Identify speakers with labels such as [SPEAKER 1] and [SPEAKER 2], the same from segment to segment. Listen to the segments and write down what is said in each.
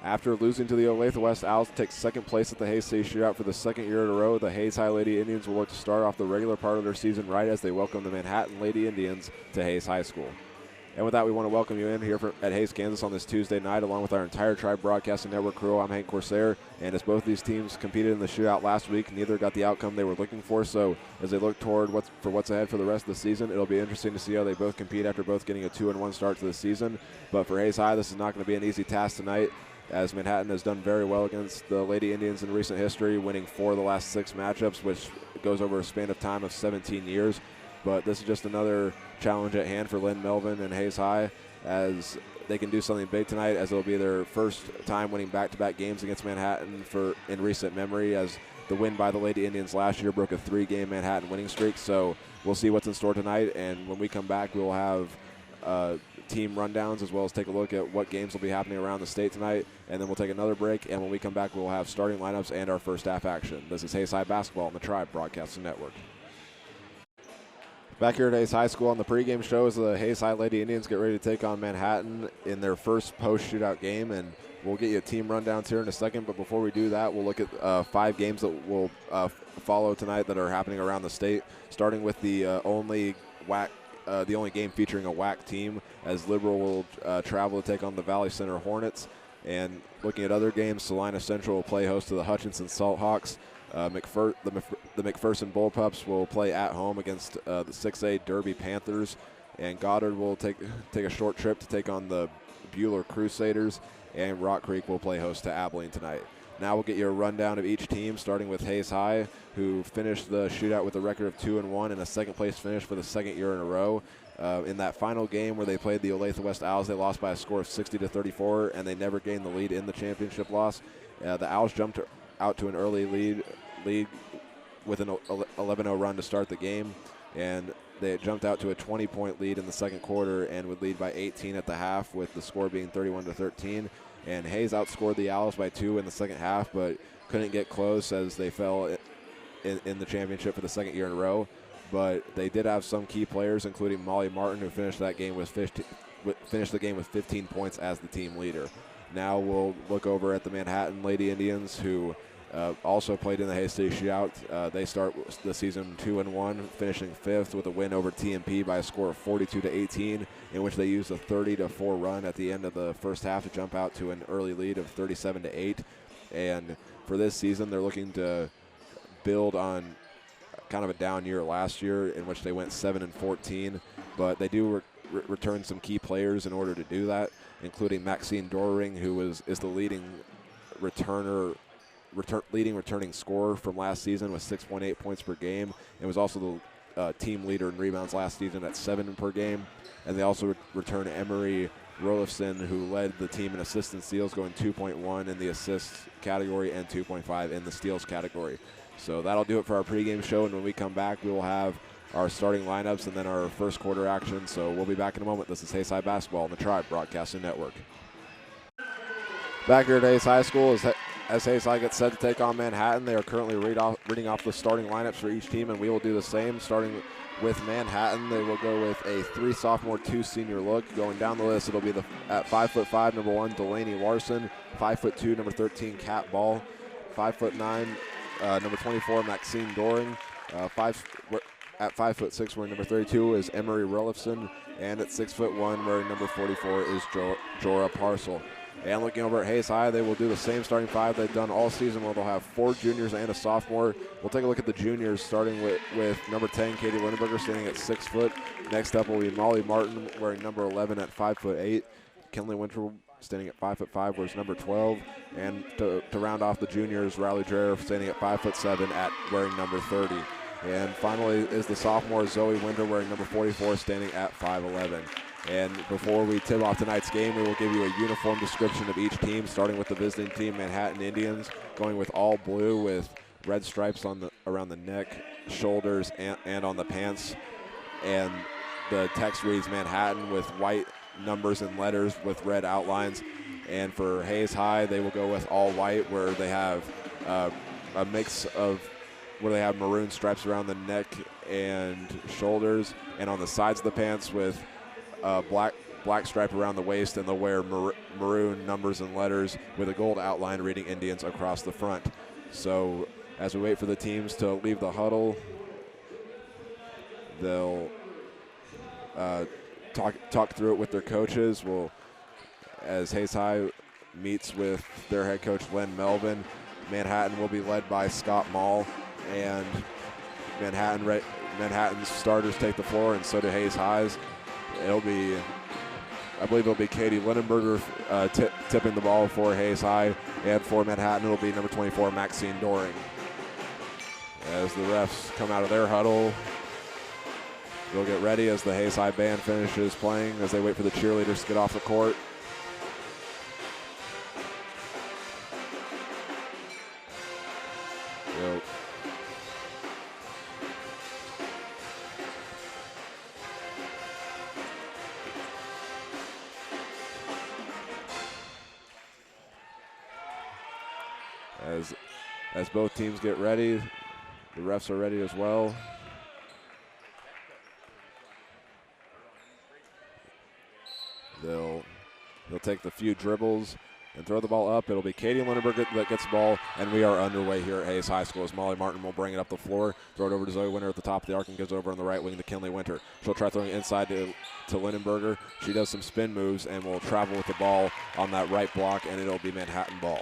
[SPEAKER 1] After losing to the Olathe West Owls to take second place at the Hays City Shootout for the second year in a row, the Hays High Lady Indians will look to start off the regular part of their season right as they welcome the Manhattan Lady Indians to Hays High School. And with that, we want to welcome you in here at Hays, Kansas on this Tuesday night, along with our entire Tribe Broadcasting Network crew. I'm Hank Corsair, and as both these teams competed in the shootout last week, neither got the outcome they were looking for. So as they look toward what's ahead for the rest of the season, it'll be interesting to see how they both compete after both getting a 2-1 start to the season. But for Hays High, this is not going to be an easy task tonight, as Manhattan has done very well against the Lady Indians in recent history, winning 4 of the last 6 matchups, which goes over a span of time of 17 years. But this is just another challenge at hand for Lynn Melvin and Hays High, as they can do something big tonight, as it'll be their first time winning back-to-back games against Manhattan in recent memory, as the win by the Lady Indians last year broke a 3-game Manhattan winning streak. So we'll see what's in store tonight, and when we come back, we'll have team rundowns, as well as take a look at what games will be happening around the state tonight, and then we'll take another break, and when we come back, we'll have starting lineups and our first half action. This is Hays High Basketball on the Tribe Broadcasting Network. Back here at Hays High School on the pregame show as the Hays High Lady Indians get ready to take on Manhattan in their first post-shootout game, and we'll get you a team rundowns here in a second. But before we do that, we'll look at 5 games that will follow tonight that are happening around the state, starting with the only game featuring a WAC team, as Liberal will travel to take on the Valley Center Hornets. And looking at other games, Salina Central will play host to the Hutchinson Salt Hawks. The McPherson Bullpups will play at home against the 6A Derby Panthers, and Goddard will take a short trip to take on the Buhler Crusaders, and Rock Creek will play host to Abilene tonight. Now we'll get you a rundown of each team, starting with Hays High, who finished the shootout with a record of 2-1 and a second-place finish for the second year in a row. In that final game where they played the Olathe West Owls, they lost by a score of 60-34, and they never gained the lead in the championship loss. The Owls jumped out to an early lead with an 11-0 run to start the game, and they had jumped out to a 20-point lead in the second quarter and would lead by 18 at the half, with the score being 31-13. And Hays outscored the Owls by 2 in the second half, but couldn't get close as they fell in the championship for the second year in a row. But they did have some key players, including Molly Martin, who finished the game with 15 points as the team leader. Now we'll look over at the Manhattan Lady Indians, who also played in the Hays City Shootout. They start the season 2-1, finishing 5th with a win over TMP by a score of 42-18, in which they used a 30-4 run at the end of the first half to jump out to an early lead of 37-8. And for this season, they're looking to build on kind of a down year last year, in which they went 7-14, but they do return some key players in order to do that, including Maxine Doring, who is the leading returning scorer from last season with 6.8 points per game, and was also the team leader in rebounds last season at 7 per game. And they also return Emery Rolifson, who led the team in assists and steals, going 2.1 in the assists category and 2.5 in the steals category. So that'll do it for our pregame show, and when we come back, we will have our starting lineups and then our first quarter action. So we'll be back in a moment. This is Hays High Basketball on the Tribe Broadcasting Network. Back here at Hays High School, as Hays High gets set to take on Manhattan, they are currently reading off the starting lineups for each team, and we will do the same. Starting with Manhattan, they will go with a 3 sophomore, 2 senior look. Going down the list, it'll be at 5'5", number 1, Delaney Larson, 5'2", number 13, Kat Ball, 5'9", number 24, Maxine Doring, at 5'6", wearing number 32 is Emery Relifson, and at 6'1", wearing number 44 is Jorah Parcel. And looking over at Hays High, they will do the same starting 5 they've done all season, where they'll have 4 juniors and a sophomore. We'll take a look at the juniors, starting with number 10, Katie Lindenberger, standing at 6 foot. Next up will be Molly Martin, wearing number 11 at 5'8". Kinley Winter, standing at 5'5", wears number 12. And to round off the juniors, Riley Dreher, standing at 5'7", wearing number 30. And finally is the sophomore, Zoe Winter, wearing number 44, standing at 5'11". And before we tip off tonight's game, we will give you a uniform description of each team, starting with the visiting team, Manhattan Indians, going with all blue with red stripes around the neck, shoulders, and on the pants. And the text reads Manhattan with white numbers and letters with red outlines. And for Hays High, they will go with all white, where they have a mix of where they have maroon stripes around the neck and shoulders, and on the sides of the pants with black stripe around the waist, and they'll wear maroon numbers and letters with a gold outline reading Indians across the front. So as we wait for the teams to leave the huddle, they'll talk through it with their coaches. As Hayes High meets with their head coach, Len Melvin, Manhattan will be led by Scott Mall, and Manhattan's starters take the floor, and so do Hayes High's. I believe it'll be Katie Lindenberger tipping the ball for Hayes High, and for Manhattan it'll be number 24, Maxine Doring. As the refs come out of their huddle, they'll get ready as the Hayes High band finishes playing, as they wait for the cheerleaders to get off the court. As both teams get ready, the refs are ready as well. They'll take the few dribbles and throw the ball up. It'll be Katie Lindenberg that gets the ball, and we are underway here at Hayes High School as Molly Martin will bring it up the floor, throw it over to Zoe Winter at the top of the arc, and goes over on the right wing to Kinley Winter. She'll try throwing it inside to Lindenberger. She does some spin moves and will travel with the ball on that right block, and it'll be Manhattan ball.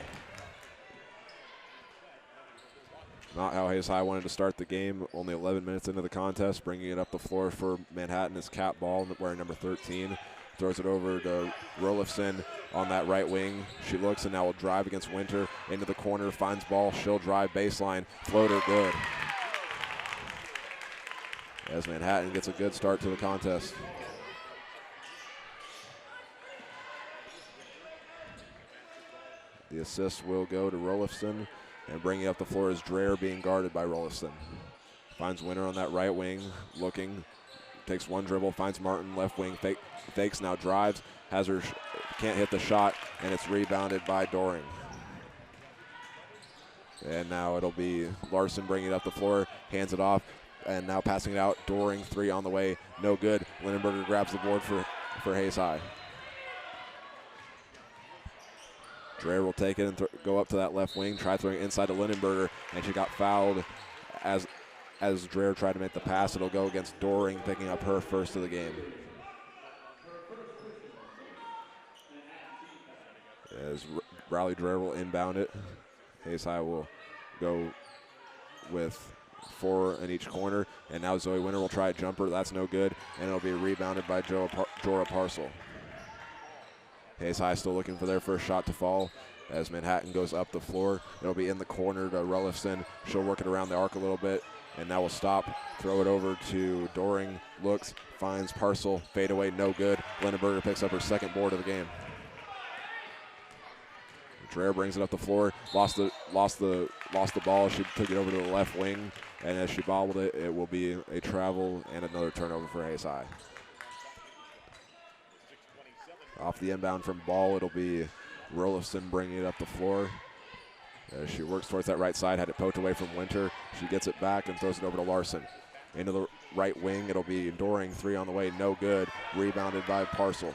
[SPEAKER 1] Not how Hayes High wanted to start the game. Only 11 minutes into the contest. Bringing it up the floor for Manhattan is Kat Ball, wearing number 13. Throws it over to Rolifson on that right wing. She looks and now will drive against Winter into the corner. Finds ball. She'll drive baseline. Floater good. As Manhattan gets a good start to the contest. The assist will go to Rolifson. And bringing up the floor is Dreher, being guarded by Rolifson. Finds Winter on that right wing, looking, takes one dribble, finds Martin left wing, fakes, now drives, can't hit the shot, and it's rebounded by Doring. And now it'll be Larson bringing it up the floor, hands it off, and now passing it out. Doring, three on the way, no good. Lindenberger grabs the board for Hayes High. Dreher will take it and go up to that left wing, try throwing it inside to Lindenberger, and she got fouled as Dreher tried to make the pass. It'll go against Doring, picking up her first of the game. As Riley Dreher will inbound it, Hayes High will go with 4 in each corner, and now Zoe Winter will try a jumper. That's no good, and it'll be rebounded by Jorah Parcel. Hayes High still looking for their first shot to fall as Manhattan goes up the floor. It'll be in the corner to Relifson. She'll work it around the arc a little bit, and now will stop. Throw it over to Doring. Looks, finds Parcel. Fade away, no good. Lindenberger picks up her second board of the game. Dreher brings it up the floor. Lost the ball. She took it over to the left wing, and as she bobbled it, it will be a travel and another turnover for Hayes High. Off the inbound from Ball, it'll be Rolifson bringing it up the floor. As she works towards that right side, had it poked away from Winter. She gets it back and throws it over to Larson. Into the right wing, it'll be Doring, 3 on the way, no good. Rebounded by Parcel.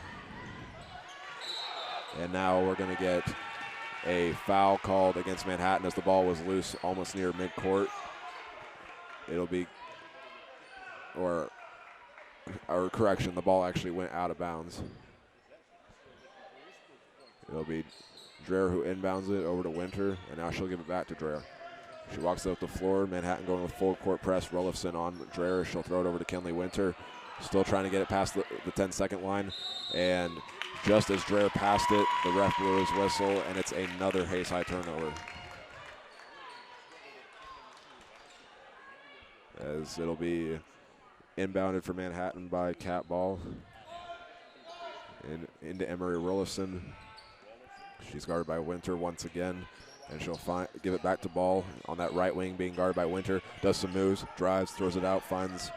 [SPEAKER 1] And now we're going to get a foul called against Manhattan as the ball was loose almost near midcourt. It'll be, or correction, the ball actually went out of bounds. It'll be Dreher who inbounds it over to Winter, and now she'll give it back to Dreher. She walks up the floor. Manhattan going with full court press. Rolifson on Dreher. She'll throw it over to Kinley Winter. Still trying to get it past the 10-second line. And just as Dreher passed it, the ref blew his whistle, and it's another Hayes High turnover. As it'll be inbounded for Manhattan by Kat Ball. And into Emery Rolifson. She's guarded by Winter once again, and she'll give it back to Ball on that right wing, being guarded by Winter. Does some moves, drives, throws it out, finds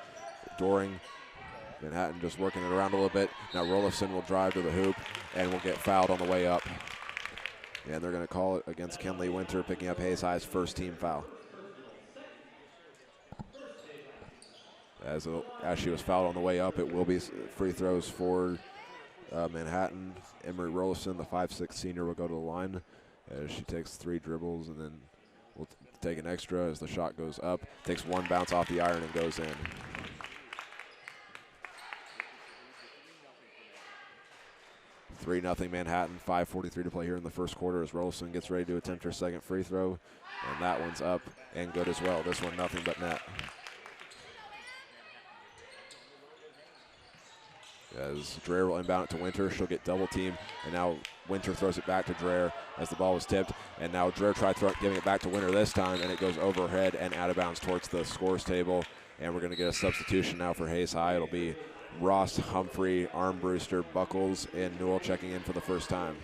[SPEAKER 1] Doring. Manhattan just working it around a little bit. Now Rolifson will drive to the hoop and will get fouled on the way up. And they're going to call it against Kinley Winter, picking up Hayes High's first team foul. As she was fouled on the way up, it will be free throws for Manhattan, Emery Rolison, the 5'6" senior, will go to the line as she takes 3 dribbles and then will take an extra as the shot goes up. Takes 1 bounce off the iron and goes in. (3-0) Manhattan, 5:43 to play here in the first quarter as Rolison gets ready to attempt her second free throw. And that one's up and good as well. This one nothing but net. As Dreher will inbound it to Winter, she'll get double teamed, and now Winter throws it back to Dreher as the ball was tipped, and now Dreher tried giving it back to Winter this time, and it goes over her head and out of bounds towards the scores table, and we're going to get a substitution now for Hayes High. It'll be Ross, Humphrey, Armbruster, Buckles, and Newell checking in for the first time.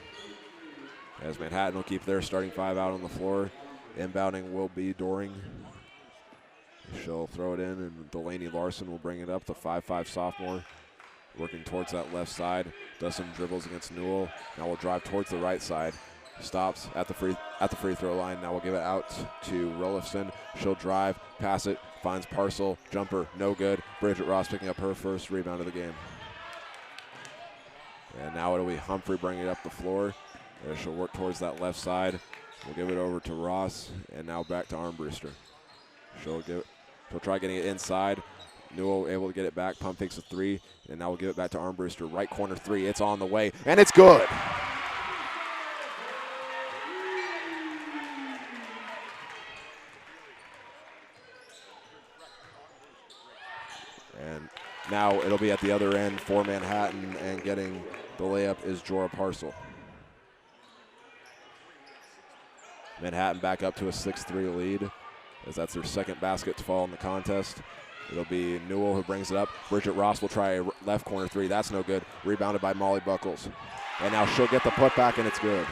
[SPEAKER 1] As Manhattan will keep their starting 5 out on the floor. Inbounding will be Doring. She'll throw it in, and Delaney Larson will bring it up, the 5'5" sophomore. Working towards that left side, does some dribbles against Newell. Now we'll drive towards the right side. Stops at the free throw line. Now we'll give it out to Rolifson. She'll drive, pass it, finds Parcel, jumper, no good. Bridget Ross picking up her first rebound of the game. And now it'll be Humphrey bringing it up the floor. She'll work towards that left side. We'll give it over to Ross, and now back to Armbruster. She'll try getting it inside. Newell able to get it back, pump fakes a 3, and now we'll give it back to Armbruster. Right corner 3, it's on the way, and it's good. And now it'll be at the other end for Manhattan, and getting the layup is Jorah Parcel. Manhattan back up to a 6-3 lead, as that's their second basket to fall in the contest. It'll be Newell who brings it up. Bridget Ross will try a left corner 3. That's no good. Rebounded by Molly Buckles. And now she'll get the putback, and it's good.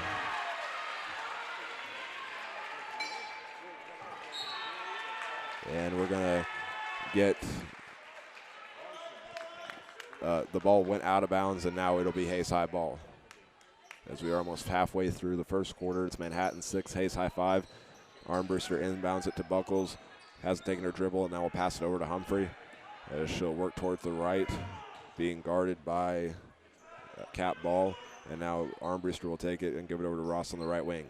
[SPEAKER 1] And we're going to get the ball went out of bounds, and now it'll be Hayes High ball. As we are almost halfway through the first quarter, it's Manhattan 6, Hayes High 5. Armbruster inbounds it to Buckles. Hasn't taken her dribble, and now we'll pass it over to Humphrey as she'll work towards the right, being guarded by Cap Ball. And now Armbruster will take it and give it over to Ross on the right wing.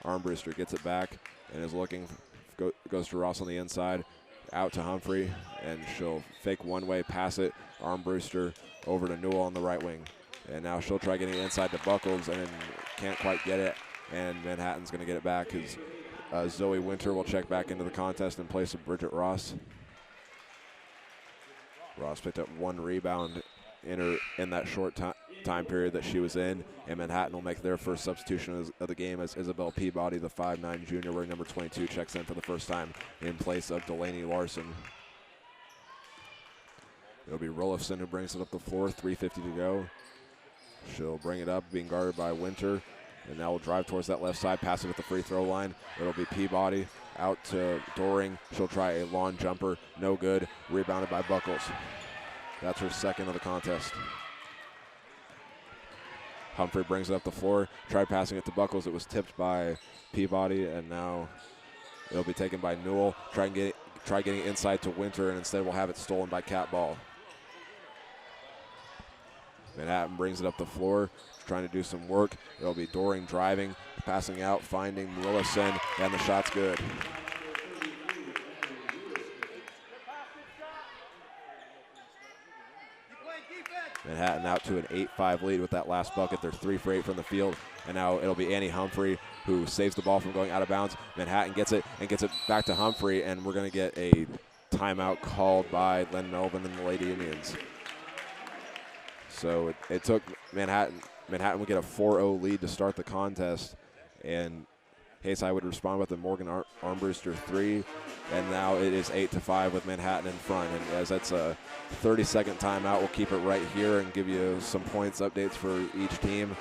[SPEAKER 1] Armbruster gets it back and is looking, goes to Ross on the inside, out to Humphrey, and she'll fake one way, pass it, Armbruster over to Newell on the right wing. And now she'll try getting it inside to Buckles and can't quite get it, and Manhattan's going to get it back because Zoe Winter will check back into the contest in place of Bridget Ross. Ross picked up 1 rebound in that short time period that she was in, and Manhattan will make their first substitution of the game as Isabel Peabody, the 5'9" junior, wearing number 22, checks in for the first time in place of Delaney Larson. It'll be Rolifson who brings it up the floor, 3:50 to go. She'll bring it up, being guarded by Winter. And now we'll drive towards that left side, pass it at the free throw line. It'll be Peabody out to Doring. She'll try a lawn jumper, no good. Rebounded by Buckles. That's her second of the contest. Humphrey brings it up the floor, tried passing it to Buckles. It was tipped by Peabody, and now it'll be taken by Newell. Try getting it inside to Winter, and instead we'll have it stolen by Cat Ball. Manhattan brings it up the floor, trying to do some work. It'll be Doring driving, passing out, finding Willison, and the shot's good. Manhattan out to an 8-5 lead with that last bucket. They're 3 for 8 from the field. And now it'll be Annie Humphrey who saves the ball from going out of bounds. Manhattan gets it and gets it back to Humphrey, and we're going to get a timeout called by Len Melvin and the Lady Indians. So it took Manhattan would get a 4-0 lead to start the contest, and Hayes High would respond with a Morgan Armbruster 3, and now it is 8-5 with Manhattan in front. And as that's a 30-second timeout, we'll keep it right here and give you some points updates for each team.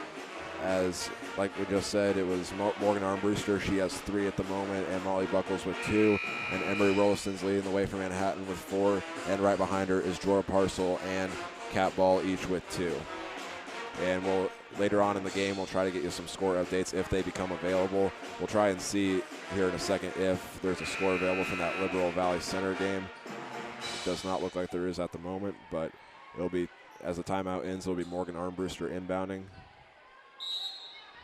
[SPEAKER 1] As, like we just said, it was Morgan Armbruster. She has 3 at the moment, and Molly Buckles with 2. And Emery Rolliston's leading the way for Manhattan with 4. And right behind her is Jorah Parcel and Cat Ball, each with 2. And later on in the game, we'll try to get you some score updates if they become available. We'll try and see here in a second if there's a score available from that Liberal Valley Center game. It does not look like there is at the moment, but it'll be as the timeout ends, it'll be Morgan Armbruster inbounding.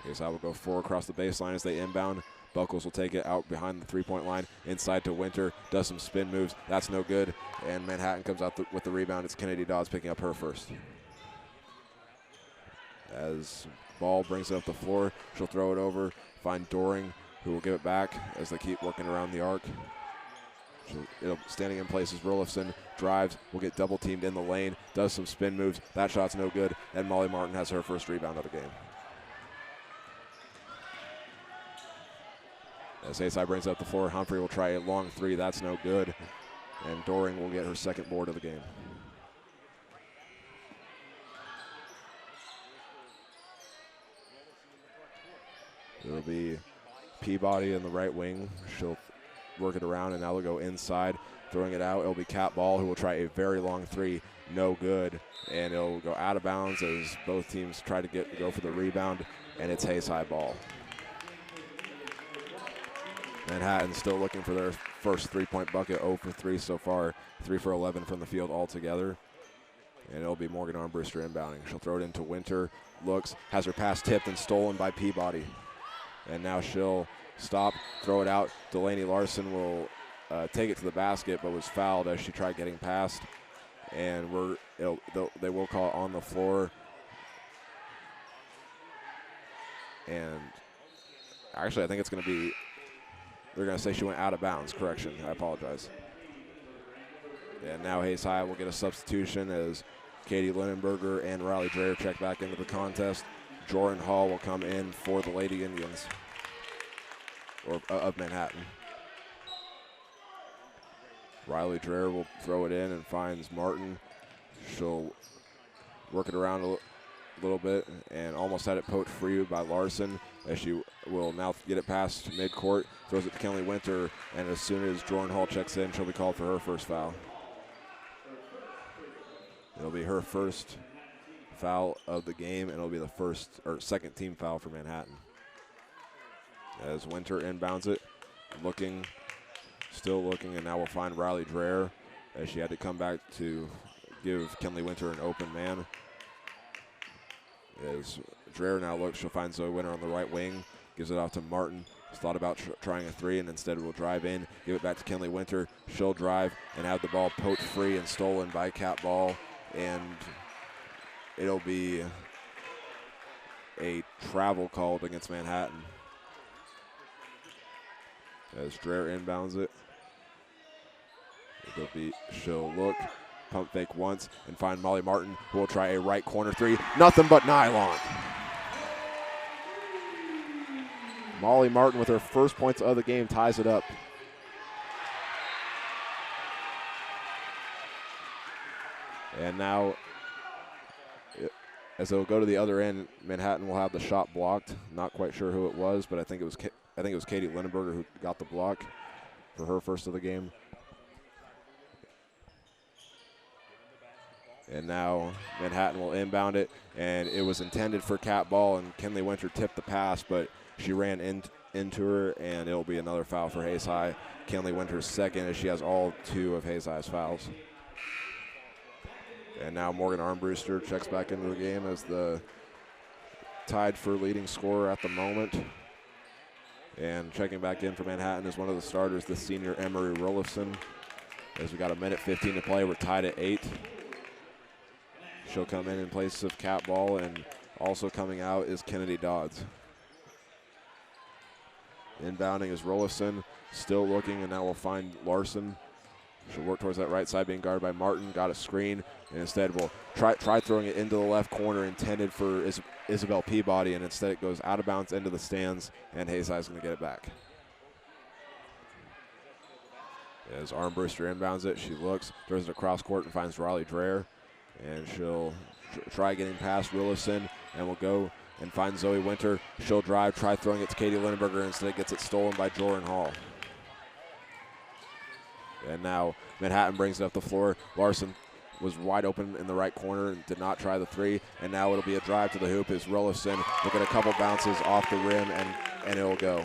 [SPEAKER 1] Hayes High will go 4 across the baseline as they inbound. Buckles will take it out behind the three-point line, inside to Winter, does some spin moves. That's no good, and Manhattan comes out with the rebound. It's Kennedy Dodds picking up her first. As Ball brings it up the floor, she'll throw it over, find Doring, who will give it back as they keep working around the arc. Standing in place is Rolifson, drives, will get double teamed in the lane, does some spin moves. That shot's no good, and Molly Martin has her first rebound of the game. As Hayes High brings up the floor, Humphrey will try a long 3. That's no good. And Doring will get her second board of the game. It'll be Peabody in the right wing. She'll work it around, and now they'll go inside, throwing it out. It'll be Kat Ball, who will try a very long 3. No good. And it'll go out of bounds as both teams try to go for the rebound, and it's Hayes High ball. Manhattan still looking for their first three-point bucket, 0 for 3 so far, 3 for 11 from the field altogether. And it'll be Morgan Armbruster inbounding. She'll throw it into Winter, looks, has her pass tipped and stolen by Peabody. And now she'll stop, throw it out. Delaney Larson will take it to the basket, but was fouled as she tried getting past. And they will call it on the floor. And actually, I think it's going to be, they're going to say she went out of bounds. Correction, I apologize. And now Hayes High will get a substitution as Katie Lindenberger and Riley Dreher check back into the contest. Jordan Hall will come in for the Lady Indians of Manhattan. Riley Dreher will throw it in and finds Martin. She'll work it around a little bit and almost had it poked free by Larson, as she will now get it past midcourt, throws it to Kenley Winter, and as soon as Jordan Hall checks in, she'll be called for her first foul. It'll be her first foul of the game, and it'll be the second team foul for Manhattan. As Winter inbounds it, still looking, and now we'll find Riley Dreher, as she had to come back to give Kenley Winter an open man. As Dreher now looks, she'll find Zoe Winter on the right wing, gives it off to Martin. She's thought about trying a 3 and instead will drive in, give it back to Kenley Winter. She'll drive and have the ball poked free and stolen by Kat Ball, and it'll be a travel called against Manhattan. As Dreher inbounds it, she'll look, pump fake once, and find Molly Martin, who will try a right corner 3. Nothing but nylon. Molly Martin with her first points of the game ties it up. And now, as they'll go to the other end, Manhattan will have the shot blocked. Not quite sure who it was, but I think it was Katie Lindenberger who got the block for her first of the game. And now Manhattan will inbound it, and it was intended for Kat Ball, and Kenley Winter tipped the pass, but she ran into her, and it'll be another foul for Hayes High. Kenley Winter's second, as she has all 2 of Hayes High's fouls. And now Morgan Armbruster checks back into the game as the tied for leading scorer at the moment. And checking back in for Manhattan is one of the starters, the senior Emery Rolifson. As we got a minute 15 to play, we're tied at 8. She'll come in place of Kat Ball, and also coming out is Kennedy Dodds. Inbounding is Rolifson, still looking, and now we'll find Larson. She'll work towards that right side, being guarded by Martin, got a screen, and instead will try throwing it into the left corner, intended for Isabel Peabody, and instead it goes out of bounds into the stands, and Hayes High is going to get it back. As Armbruster inbounds it, she looks, throws it across court and finds Riley Dreher, and she'll try getting past Willison, and will go and find Zoe Winter. She'll drive, try throwing it to Katie Lindenberger, and instead gets it stolen by Jordan Hall. And now Manhattan brings it up the floor. Larson was wide open in the right corner and did not try the 3. And now it'll be a drive to the hoop as Rolifson will get a couple bounces off the rim, and it'll go.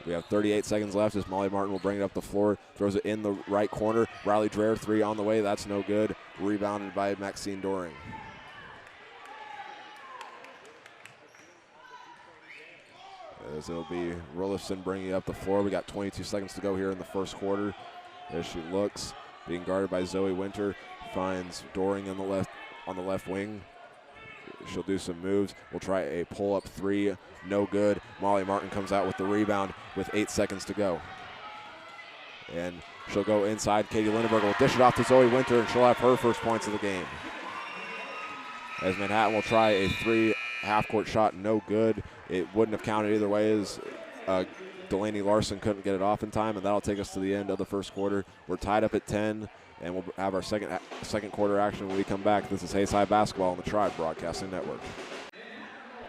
[SPEAKER 1] We have 38 seconds left as Molly Martin will bring it up the floor, throws it in the right corner. Riley Dreher, 3 on the way. That's no good. Rebounded by Maxine Doring. As it'll be Rillifson bringing it up the floor. We got 22 seconds to go here in the first quarter. As she looks, being guarded by Zoe Winter, finds Doring on the left wing. She'll do some moves. We'll try a pull-up 3, no good. Molly Martin comes out with the rebound with 8 seconds to go. And she'll go inside. Katie Lindenberg will dish it off to Zoe Winter, and she'll have her first points of the game. As Manhattan will try a 3 half-court shot, no good. It wouldn't have counted either way as Delaney Larson couldn't get it off in time, and that'll take us to the end of the first quarter. We're tied up at 10. And we'll have our second quarter action when we come back. This is Hayes High Basketball on the Tribe Broadcasting Network.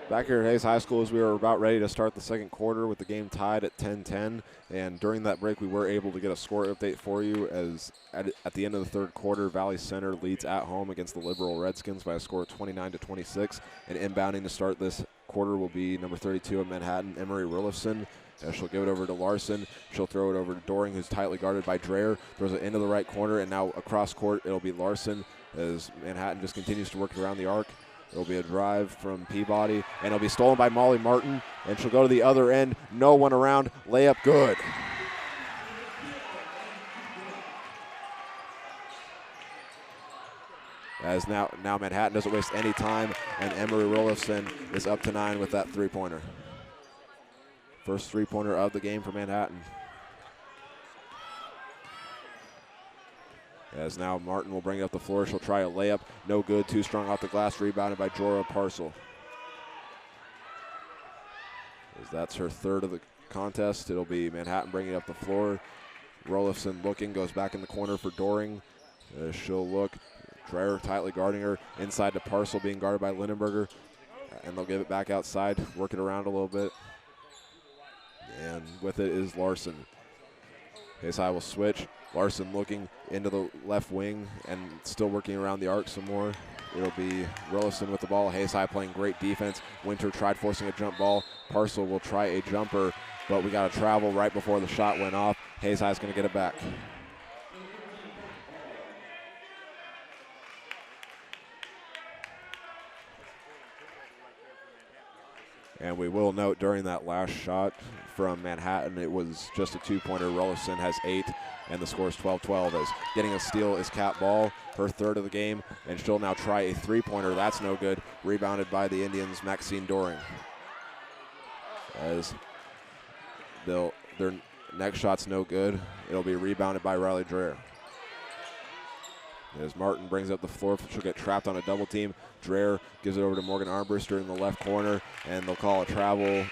[SPEAKER 1] Back here at Hayes High School as we were about ready to start the second quarter with the game tied at 10-10. And during that break, we were able to get a score update for you as at the end of the third quarter, Valley Center leads at home against the Liberal Redskins by a score of 29-26. And inbounding to start this quarter will be number 32 of Manhattan, Emery Rillifson. She'll give it over to Larson. She'll throw it over to Doring, who's tightly guarded by Dreher. Throws it into the right corner, and now across court, it'll be Larson as Manhattan just continues to work around the arc. It'll be a drive from Peabody, and it'll be stolen by Molly Martin, and she'll go to the other end. No one around. Layup good. As now Manhattan doesn't waste any time, and Emery Rillifson is up to 9 with that three-pointer. First three-pointer of the game for Manhattan. As now Martin will bring it up the floor. She'll try a layup. No good. Too strong off the glass. Rebounded by Jorah Parcel. As that's her third of the contest. It'll be Manhattan bringing it up the floor. Rillifson looking. Goes back in the corner for Doring. She'll look. Dreher tightly guarding her. Inside to Parcel being guarded by Lindenberger. And they'll give it back outside. Work it around a little bit. And with it is Larson. Hayes High will switch. Larson looking into the left wing and still working around the arc some more. It'll be Rillifson with the ball. Hayes High playing great defense. Winter tried forcing a jump ball. Parcel will try a jumper, but we got to travel right before the shot went off. Hayes High is going to get it back. And we will note during that last shot from Manhattan, it was just a two-pointer. Rillifson has 8, and the score is 12-12. As getting a steal is Kat Ball, her third of the game, and she'll now try a three-pointer. That's no good. Rebounded by the Indians, Maxine Doring. As their next shot's no good. It'll be rebounded by Riley Dreher. As Martin brings up the floor, she'll get trapped on a double team. Dreher gives it over to Morgan Armbruster in the left corner, and they'll call a travel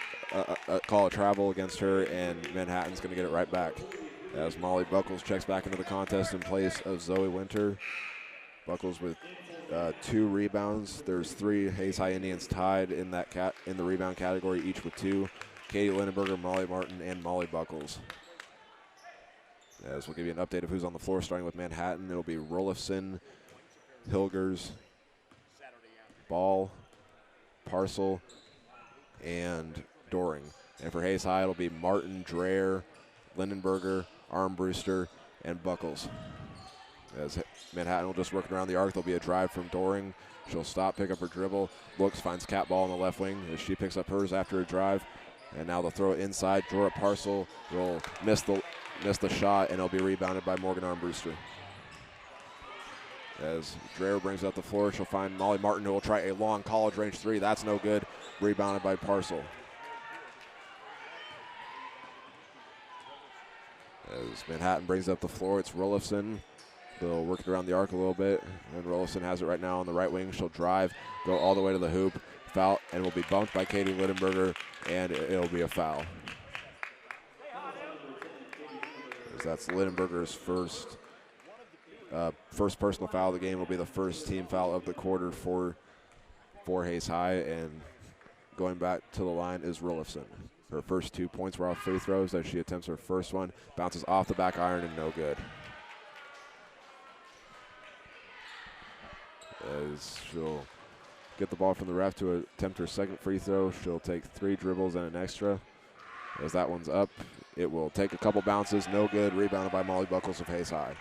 [SPEAKER 1] against her, and Manhattan's going to get it right back. As Molly Buckles checks back into the contest in place of Zoe Winter. Buckles with 2 rebounds. There's 3 Hayes High Indians tied in that in the rebound category, each with 2. Katie Lindenberger, Molly Martin, and Molly Buckles. As we'll give you an update of who's on the floor, starting with Manhattan. It'll be Rillifson, Hilgers, Ball, Parcel, and Doring. And for Hayes High, it'll be Martin, Dreher, Lindenberger, Armbruster, and Buckles. As Manhattan will just work around the arc, there'll be a drive from Doring. She'll stop, pick up her dribble, looks, finds Cat Ball on the left wing as she picks up hers after a drive. And now they'll throw it inside. Jorah Parcel will miss the shot, and it'll be rebounded by Morgan Armbruster. As Dreher brings up the floor, she'll find Molly Martin, who will try a long college range 3. That's no good. Rebounded by Parcel. As Manhattan brings up the floor, it's Rillifson. They'll work it around the arc a little bit, and Rillifson has it right now on the right wing. She'll drive, go all the way to the hoop, foul, and will be bumped by Katie Lindenberger, and it'll be a foul. As that's Lindenberger's first personal foul of the game. Will be the first team foul of the quarter for Hayes High, and going back to the line is Rillifson. Her first 2 points were off free throws as she attempts her first one, bounces off the back iron and no good. As she'll get the ball from the ref to attempt her second free throw, she'll take 3 dribbles and an extra. As that one's up, it will take a couple bounces, no good. Rebounded by Molly Buckles of Hayes High.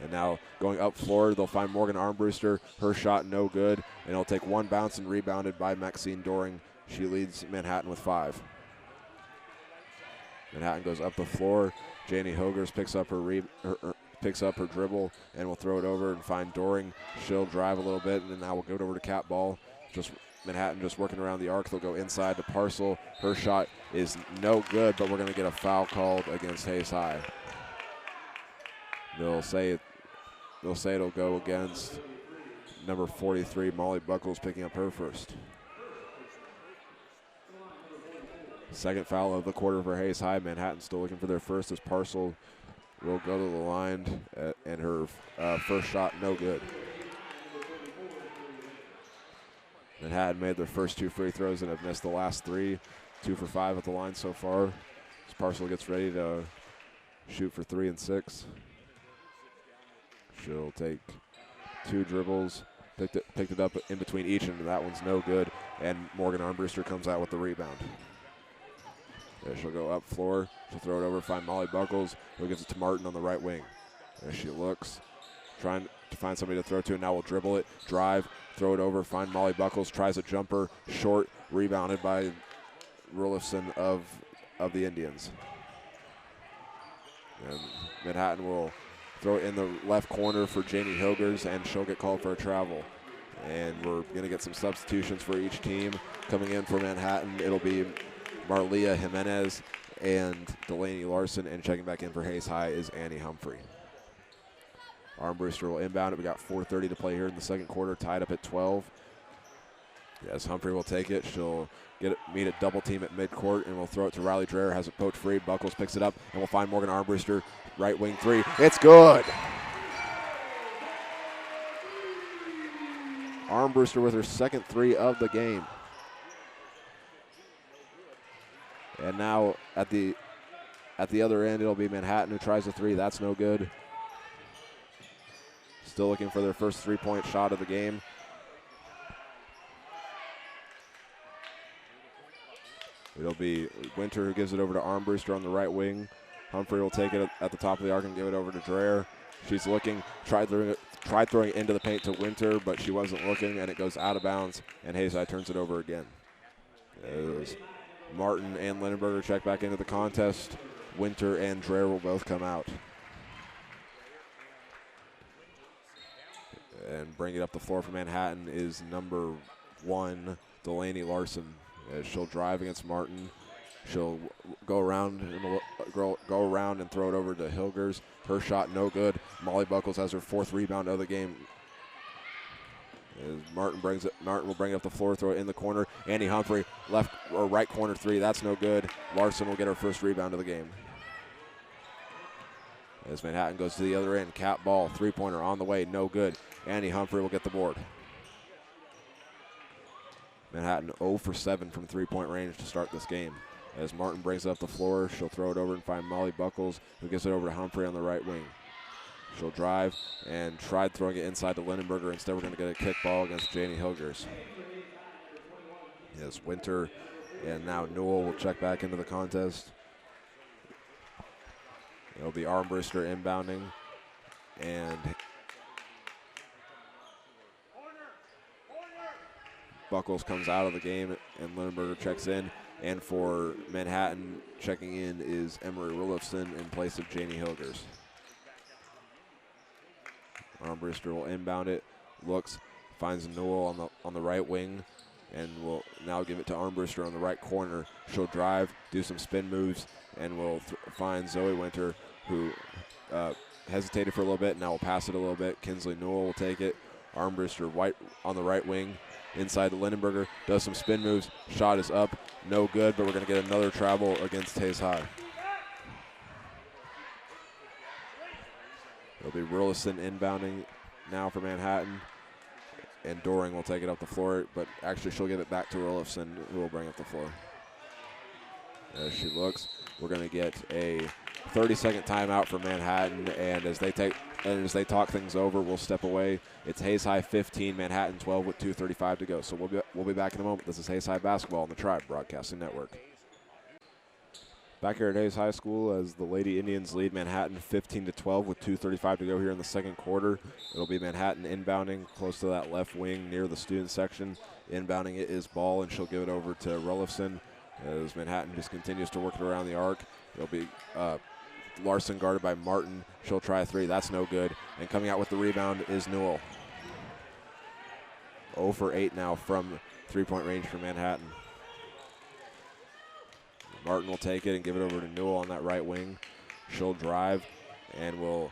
[SPEAKER 1] And now going up floor, they'll find Morgan Armbruster. Her shot no good, and it'll take one bounce and rebounded by Maxine Doring. She leads Manhattan with 5. Manhattan goes up the floor. Janie Hogers picks up her dribble and will throw it over and find Doring. She'll drive a little bit, and then now we'll go over to Cat Ball. Just Manhattan just working around the arc. They'll go inside to Parcel. Her shot is no good, but we're going to get a foul called against Hayes High. They'll say it'll go against number 43, Molly Buckles, picking up her first. Second foul of the quarter for Hayes High. Manhattan still looking for their first as Parcel will go to the line, and her first shot no good. Manhattan made their first 2 free throws and have missed the last 3. 2 for 5 at the line so far. As Parcel gets ready to shoot for 3 and 6. She'll take 2 dribbles, picked it up in between each, and that one's no good. And Morgan Armbruster comes out with the rebound. Yeah, she'll go up floor. She'll throw it over, find Molly Buckles, who gives it to Martin on the right wing. As she looks, trying to find somebody to throw to, and now will dribble it, drive, throw it over, find Molly Buckles, tries a jumper, short, rebounded by Rulifson of the Indians. And Manhattan will throw it in the left corner for Janie Hogers, and she'll get called for a travel. And we're going to get some substitutions for each team. Coming in for Manhattan, it'll be Marlia Jimenez and Delaney Larson, and checking back in for Hayes High is Annie Humphrey. Armbruster will inbound it. We got 4:30 to play here in the second quarter, tied up at 12. Yes, Humphrey will take it. She'll meet a double team at midcourt, and we'll throw it to Riley Dreher. Has it poked free. Buckles picks it up, and we'll find Morgan Armbruster, right wing 3. It's good. Armbruster with her second 3 of the game. And now at the other end, it'll be Manhattan who tries a 3. That's no good. Still looking for their first 3-point shot of the game. It'll be Winter who gives it over to Armbruster on the right wing. Humphrey will take it at the top of the arc and give it over to Dreher. She's looking, tried throwing it into the paint to Winter, but she wasn't looking, and it goes out of bounds, and Hayes High turns it over again. As Martin and Lindenberger check back into the contest. Winter and Dreher will both come out. And bring it up the floor for Manhattan is number 1, Delaney Larson. As she'll drive against Martin. She'll go around and throw it over to Hilgers. Her shot no good. Molly Buckles has her 4th rebound of the game. As Martin will bring it up the floor, throw it in the corner. Annie Humphrey, left or right corner 3. That's no good. Larson will get her first rebound of the game. As Manhattan goes to the other end, Cat Ball, 3-pointer on the way, no good. Annie Humphrey will get the board. Manhattan 0 for 7 from 3-point range to start this game. As Martin brings it up the floor, she'll throw it over and find Molly Buckles, who gives it over to Humphrey on the right wing. She'll drive and tried throwing it inside to Lindenberger. Instead, we're going to get a kick ball against Janie Hilgers. Yes, Winter and now Newell will check back into the contest. It'll be Armbruster inbounding, and Buckles comes out of the game, and Lindenberger checks in. And for Manhattan, checking in is Emery Rulifson in place of Janie Hilgers. Armbruster will inbound it, looks, finds Newell on the right wing, and will now give it to Armbruster on the right corner. She'll drive, do some spin moves, and will find Zoe Winter, who hesitated for a little bit, now will pass it a little bit. Kinsley Newell will take it. Armbruster White on the right wing, inside to Lindenberger, does some spin moves. Shot is up, no good, but we're going to get another travel against Hayes High. It'll be Rulifson inbounding now for Manhattan, and Doring will take it up the floor, but actually she'll give it back to Rulifson, who will bring up the floor. As she looks, we're going to get a 30-second timeout for Manhattan, and as they talk things over, we'll step away. It's Hayes High 15, Manhattan 12 with 2:35 to go. So we'll be back in a moment. This is Hayes High basketball on the Tribe Broadcasting Network. Back here at Hayes High School as the Lady Indians lead Manhattan 15-12 with 2:35 to go here in the second quarter. It'll be Manhattan inbounding close to that left wing near the student section. Inbounding it is Ball, and she'll give it over to Rulifson as Manhattan just continues to work it around the arc. It'll be Larson guarded by Martin. She'll try a three. That's no good. And coming out with the rebound is Newell. 0 for 8 now from three-point range for Manhattan. Martin will take it and give it over to Newell on that right wing. She'll drive and will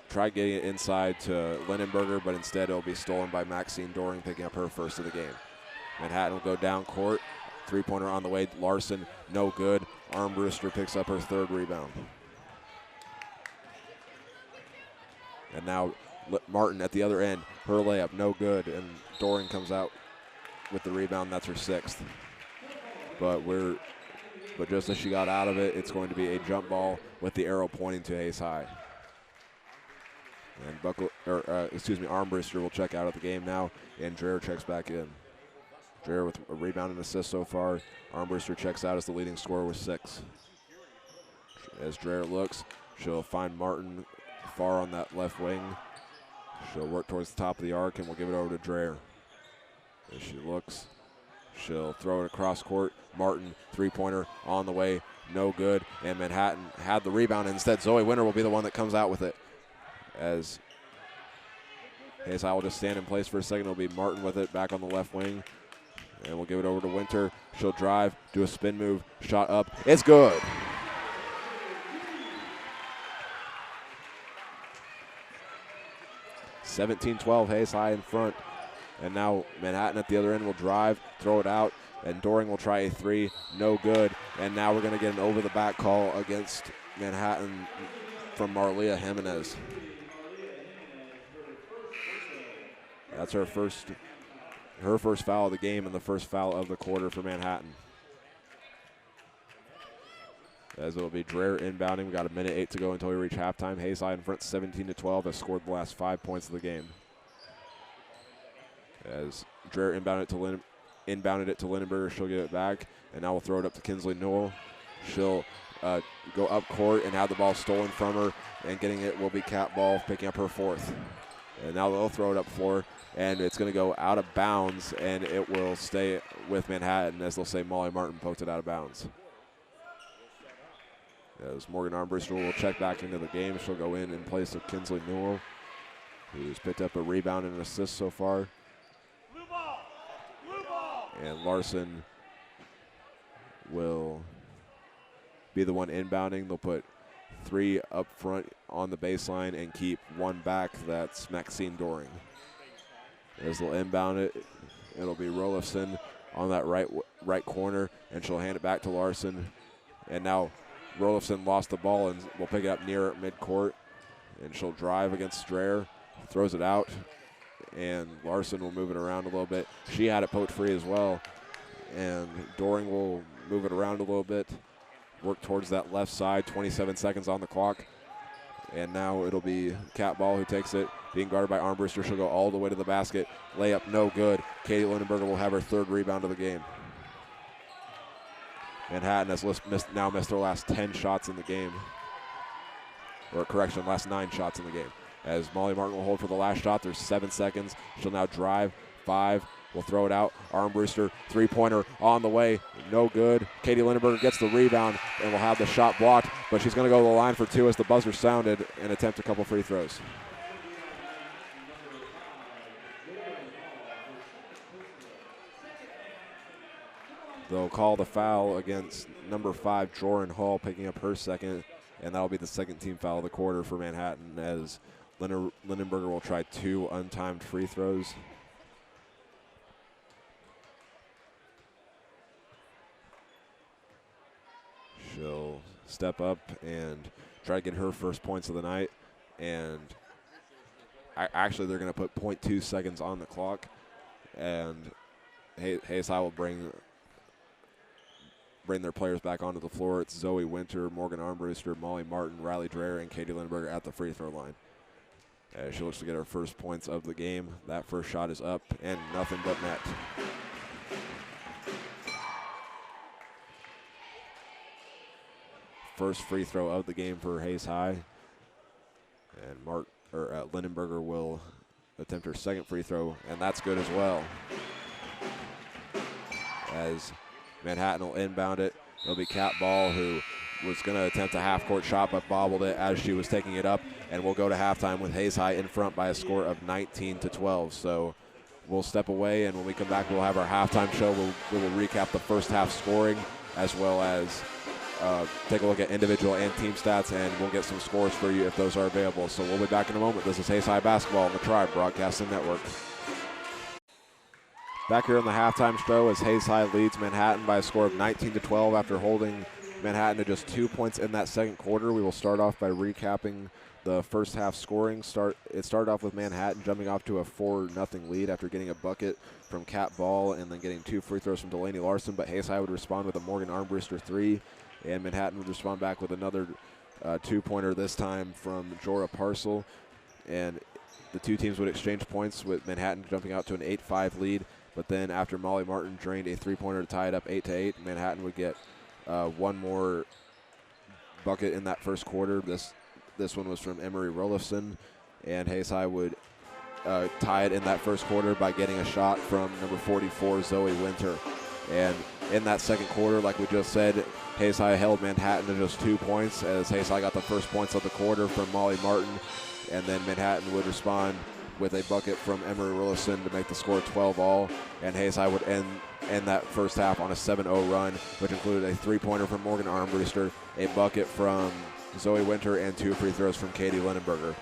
[SPEAKER 1] try getting it inside to Lindenberger, but instead it'll be stolen by Maxine Doring, picking up her first of the game. Manhattan will go down court. Three-pointer on the way. Larson, no good. Armbruster picks up her third rebound. And now Martin at the other end. Her layup, no good. And Doring comes out with the rebound. That's her sixth. But just as she got out of it, it's going to be a jump ball with the arrow pointing to Hayes High. And Armbruster will check out of the game now, and Dreher checks back in. Dreher with a rebound and assist so far. Armbruster checks out as the leading scorer with 6. As Dreher looks, she'll find Martin far on that left wing. She'll work towards the top of the arc, and we'll give it over to Dreher. As she looks, she'll throw it across court. Martin, three-pointer on the way, no good. And Manhattan had the rebound. Instead, Zoe Winter will be the one that comes out with it. As Hayes High will just stand in place for a second. It'll be Martin with it back on the left wing. And we'll give it over to Winter. She'll drive, do a spin move, shot up. It's good. (17-12), Hayes High in front. And now Manhattan at the other end will drive, throw it out, and Doring will try a three, no good. And now we're going to get an over-the-back call against Manhattan from Marlia Jimenez. That's her first foul of the game and the first foul of the quarter for Manhattan. As it'll be Dreher inbounding. We got 1:08 to go until we reach halftime. Hayes High in front 17-12 has scored the last 5 points of the game. As Dreher inbounded it to Lindenberger, she'll get it back, and now we'll throw it up to Kinsley Newell. She'll go up court and have the ball stolen from her, and getting it will be Cat Ball, picking up her 4th. And now they'll throw it up floor, and it's going to go out of bounds, and it will stay with Manhattan, as they'll say Molly Martin poked it out of bounds. As Morgan Armbruster will check back into the game, she'll go in place of Kinsley Newell, who's picked up a rebound and an assist so far. And Larson will be the one inbounding. They'll put 3 up front on the baseline and keep 1 back. That's Maxine Doring. As they'll inbound it, it'll be Rulifson on that right corner, and she'll hand it back to Larson. And now Rulifson lost the ball and will pick it up near midcourt, and she'll drive against Dreher, throws it out, and Larson will move it around a little bit. She had it poked free as well, and Doring will move it around a little bit, work towards that left side. 27 seconds on the clock, and now it'll be Cat Ball who takes it, being guarded by Armbruster. She'll go all the way to the basket. Layup no good. Katie Lindenberger will have her 3rd rebound of the game. Manhattan has now missed their last 10 shots in the game. Or correction, last 9 shots in the game. As Molly Martin will hold for the last shot. There's 7 seconds. She'll now drive. 5. Will throw it out. Armbruster, three-pointer on the way. No good. Katie Lindenberger gets the rebound and will have the shot blocked, but she's going to go to the line for 2 as the buzzer sounded and attempt a couple free throws. They'll call the foul against number 5, Joran Hall, picking up her 2nd, and that'll be the 2nd team foul of the quarter for Manhattan, as Lindenberger will try 2 untimed free throws. She'll step up and try to get her first points of the night, and actually they're going to put 0.2 seconds on the clock, and Hayes High will bring their players back onto the floor. It's Zoe Winter, Morgan Armbruster, Molly Martin, Riley Dreher, and Katie Lindenberger at the free throw line. She looks to get her first points of the game. That first shot is up and nothing but net. first free throw of the game for Hayes High. And Lindenberger will attempt her second free throw, and that's good as well. As Manhattan will inbound it, it'll be Kat Ball, who was going to attempt a half-court shot but bobbled it as she was taking it up, and we'll go to halftime with Hayes High in front by a score of 19-12. So we'll step away, and when we come back, we'll have our halftime show. We will recap the first half scoring, as well as take a look at individual and team stats, and we'll get some scores for you if those are available. So we'll be back in a moment. This is Hayes High Basketball on the Tribe Broadcasting Network. Back here on the halftime show as Hayes High leads Manhattan by a score of 19-12 after holding Manhattan to just 2 points in that second quarter. We will start off by recapping the first half scoring. It started off with Manhattan jumping off to a 4-0 lead after getting a bucket from Kat Ball and then getting 2 free throws from Delaney Larson, but Hayes High would respond with a Morgan Armbruster 3, and Manhattan would respond back with another 2-pointer, this time from Jorah Parcel, and the two teams would exchange points with Manhattan jumping out to an 8-5 lead, but then after Molly Martin drained a 3-pointer to tie it up 8-8, Manhattan would get one more bucket in that first quarter. This one was from Emery Rollifson, and Hayes High would tie it in that first quarter by getting a shot from number 44, Zoe Winter. And in that second quarter, like we just said, Hayes High held Manhattan to just 2 points as Hayes High got the first points of the quarter from Molly Martin, and then Manhattan would respond with a bucket from Emery Rollifson to make the score 12-all, and Hayes High would end that first half on a 7-0 run, which included a 3-pointer from Morgan Armbruster, a bucket from Zoe Winter, and 2 free throws from Katie Lindenberger.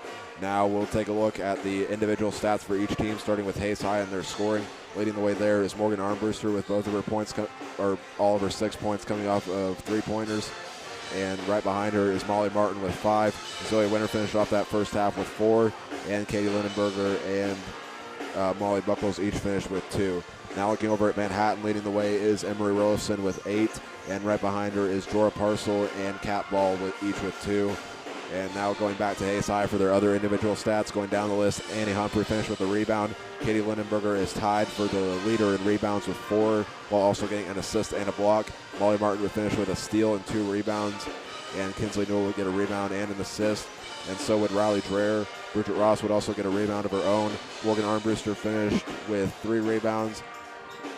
[SPEAKER 1] Now we'll take a look at the individual stats for each team, starting with Hayes High and their scoring. Leading the way there is Morgan Armbruster with both of her points, or all of her 6 points coming off of 3-pointers. And right behind her is Molly Martin with 5. Zoe Winter finished off that first half with 4. And Katie Lindenberger and Molly Buckles each finished with 2. Now looking over at Manhattan, leading the way is Emery Rollifson with 8. And right behind her is Jorah Parcel and Kat Ball each with 2. And now going back to Hayes High for their other individual stats, going down the list, Annie Humphrey finished with a rebound. Katie Lindenberger is tied for the leader in rebounds with 4, while also getting an assist and a block. Molly Martin would finish with a steal and 2 rebounds, and Kinsley Newell would get a rebound and an assist, and so would Riley Dreher. Bridget Ross would also get a rebound of her own. Morgan Armbruster finished with 3 rebounds,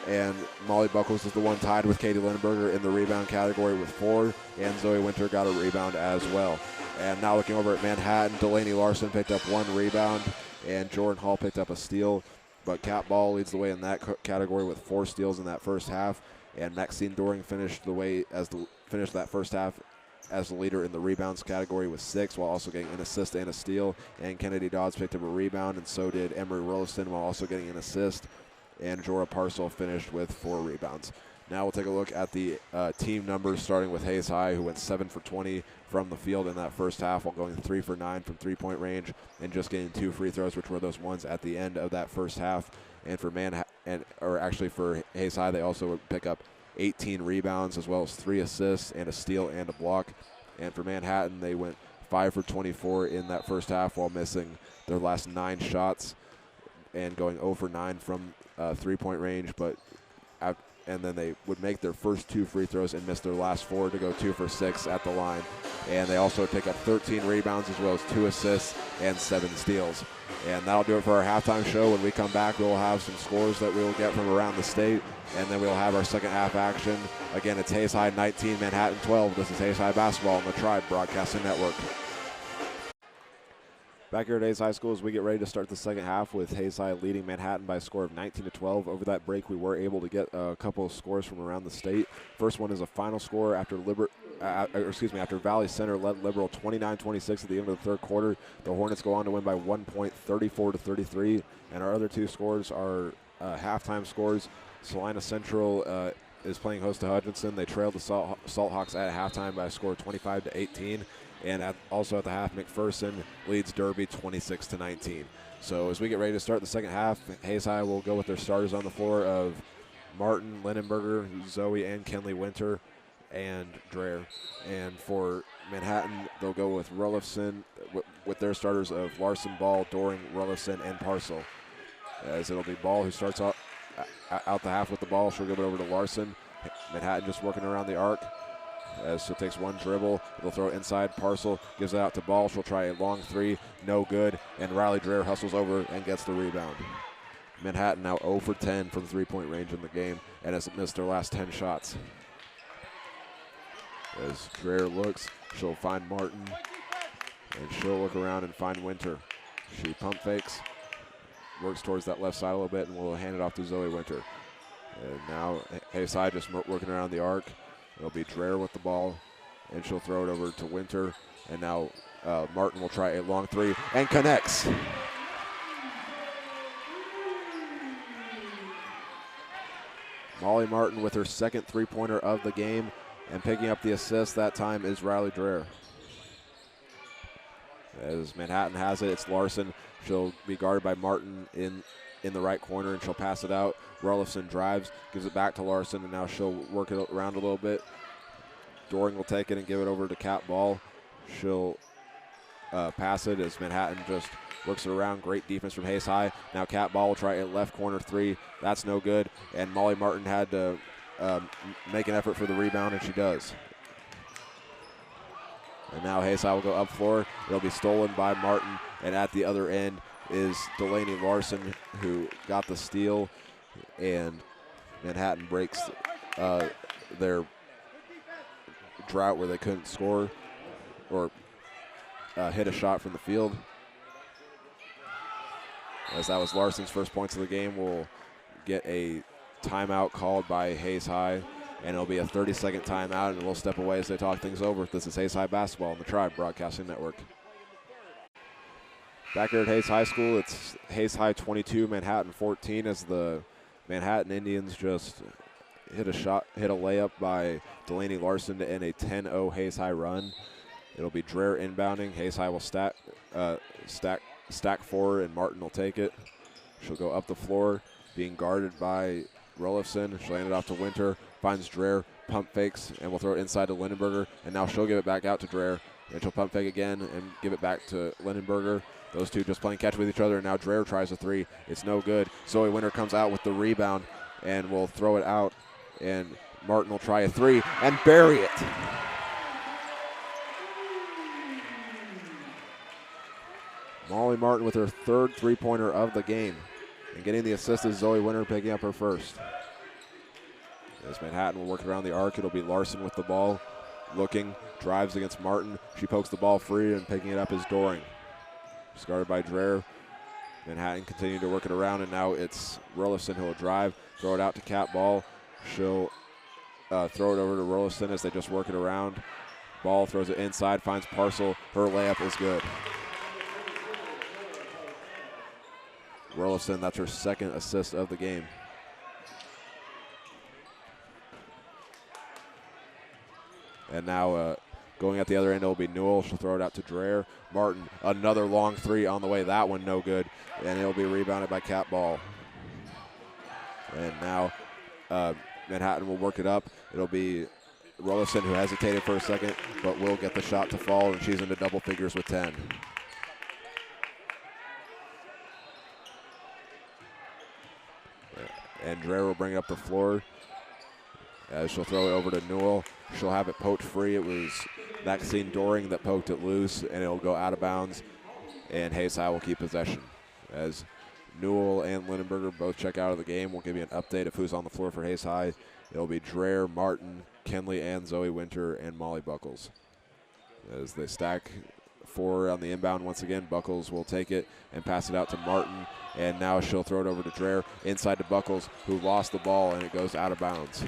[SPEAKER 1] and Molly Buckles is the one tied with Katie Lindenberger in the rebound category with 4, and Zoe Winter got a rebound as well. And now looking over at Manhattan, Delaney Larson picked up 1 rebound, and Jordan Hall picked up a steal. But Kat Ball leads the way in that category with 4 steals in that first half, and Maxine Doring finished that first half as the leader in the rebounds category with 6, while also getting an assist and a steal. And Kennedy Dodds picked up a rebound, and so did Emery Rollifson, while also getting an assist. And Jorah Parcel finished with 4 rebounds. Now we'll take a look at the team numbers, starting with Hayes High, who went 7 for 20 from the field in that first half, while going 3 for 9 from 3-point range and just getting 2 free throws, which were those ones at the end of that first half. And for for Hayes High, they also would pick up 18 rebounds as well as 3 assists and a steal and a block. And for Manhattan, they went 5 for 24 in that first half while missing their last 9 shots and going 0 for 9 from 3-point range, and then they would make their first 2 free throws and miss their last 4 to go 2 for 6 at the line. And they also pick up 13 rebounds as well as 2 assists and 7 steals. And that'll do it for our halftime show. When we come back, we'll have some scores that we will get from around the state, and then we'll have our second half action. Again, it's Hayes High 19, Manhattan 12. This is Hayes High Basketball on the Tribe Broadcasting Network. Back here at Hayes High School as we get ready to start the second half with Hayes High leading Manhattan by a score of 19-12. Over that break, we were able to get a couple of scores from around the state. First one is a final score after Valley Center led Liberal 29-26 at the end of the third quarter. The Hornets go on to win by 1 point, 34-33. And our other 2 scores are halftime scores. Salina Central is playing host to Hutchinson. They trailed the Salt Hawks at halftime by a score of 25-18. And also at the half, McPherson leads Derby 26-19. So as we get ready to start the second half, Hayes High will go with their starters on the floor of Martin, Lindenberger, Zoe, and Kenley Winter, and Dreher. And for Manhattan, they'll go with Rollifson with their starters of Larson, Ball, Doring, Rollifson, and Parcel. As it'll be Ball who starts out the half with the ball. She'll give it over to Larson. Manhattan just working around the arc. As she takes one dribble, they'll throw it inside. Parcel gives it out to Ball. She'll try a long three, no good, and Riley Dreher hustles over and gets the rebound. Manhattan now 0 for 10 from three-point range in the game and has missed their last 10 shots. As Dreher looks, she'll find Martin, and she'll look around and find Winter. She pump fakes, works towards that left side a little bit, and will hand it off to Zoe Winter. And now Hayside just working around the arc. It'll be Dreher with the ball, and she'll throw it over to Winter. And now Martin will try a long three and connects. Molly Martin with her second three-pointer of the game, and picking up the assist that time is Riley Dreher. As Manhattan has it, it's Larson. She'll be guarded by Martin in the right corner, and she'll pass it out. Rellefson drives, gives it back to Larson, and now she'll work it around a little bit. Doring will take it and give it over to Kat Ball. She'll pass it as Manhattan just works it around. Great defense from Hayes High. Now Kat Ball will try a left corner three. That's no good, and Molly Martin had to make an effort for the rebound, and she does. And now Hayes High will go up floor. It'll be stolen by Martin, and at the other end is Delaney Larson, who got the steal, and Manhattan breaks their drought where they couldn't score or hit a shot from the field. As that was Larson's first points of the game, we'll get a timeout called by Hayes High, and it'll be a 30-second timeout, and we'll step away as they talk things over. This is Hayes High Basketball on the Tribe Broadcasting Network. Back here at Hayes High School, it's Hayes High 22, Manhattan 14, as the Manhattan Indians just hit a layup by Delaney Larson to end a 10-0 Hayes High run. It'll be Dreher inbounding. Hayes High will stack forward, and Martin will take it. She'll go up the floor, being guarded by Rellefson. She'll hand it off to Winter, finds Dreher, pump fakes, and will throw it inside to Lindenberger. And now she'll give it back out to Dreher, and she'll pump fake again and give it back to Lindenberger. Those two just playing catch with each other, and now Dreher tries a three. It's no good. Zoe Winter comes out with the rebound and will throw it out, and Martin will try a three and bury it. Molly Martin with her third three-pointer of the game, and getting the assist is Zoe Winter picking up her first. As Manhattan will work around the arc, it'll be Larson with the ball, looking, drives against Martin. She pokes the ball free, and picking it up is Doring. She's guarded by Dreher. Manhattan continuing to work it around, and now it's Rellefson who will drive, throw it out to Kat Ball. She'll throw it over to Rellefson as they just work it around. Ball throws it inside, finds Parcel. Her layup is good. Rellefson, that's her second assist of the game. And now going at the other end, it'll be Newell. She'll throw it out to Dreher. Martin, another long three on the way. That one no good. And it'll be rebounded by Kat Ball. And now Manhattan will work it up. It'll be Rellefson, who hesitated for a second, but will get the shot to fall, and she's into double figures with 10. And Dreher will bring it up the floor as she'll throw it over to Newell. She'll have it poked free. It was Maxine Doring that poked it loose, and it'll go out of bounds, and Hayes High will keep possession. As Newell and Lindenberger both check out of the game, we'll give you an update of who's on the floor for Hayes High. It'll be Dreher, Martin, Kenley, and Zoe Winter, and Molly Buckles. As they stack four on the inbound once again, Buckles will take it and pass it out to Martin, and now she'll throw it over to Dreher, inside to Buckles, who lost the ball, and it goes out of bounds.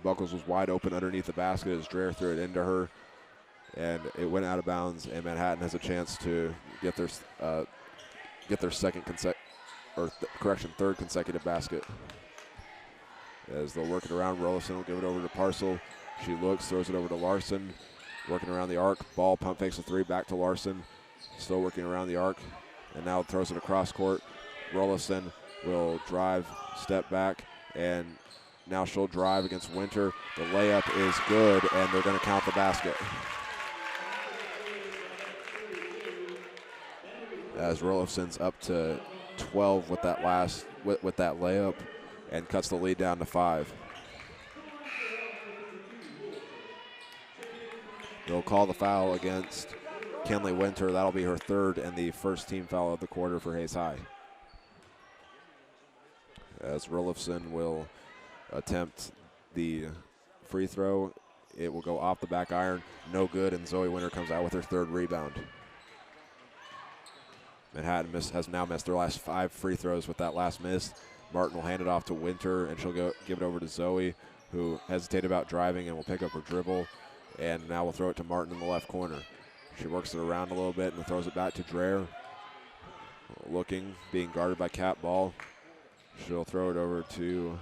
[SPEAKER 1] Buckles was wide open underneath the basket as Dreher threw it into her, and it went out of bounds, and Manhattan has a chance to get their third consecutive basket. As they'll work it around, Rellefson will give it over to Parcel. She looks, throws it over to Larson, working around the arc. Ball pump fakes a three, back to Larson. Still working around the arc, and now throws it across court. Rellefson will drive, step back, and now she'll drive against Winter. The layup is good, and they're going to count the basket. As Rellefson's up to 12 with that layup, and cuts the lead down to 5. They'll call the foul against Kenley Winter. That'll be her third and the first team foul of the quarter for Hayes High. As Rillifson will attempt the free throw. It will go off the back iron, no good, and Zoe Winter comes out with her third rebound. Manhattan has now missed their last 5 free throws with that last miss. Martin will hand it off to Winter, and she'll give it over to Zoe, who hesitated about driving and will pick up her dribble, and now we'll throw it to Martin in the left corner. She works it around a little bit and throws it back to Dreher. Looking, being guarded by Cat Ball. She'll throw it over to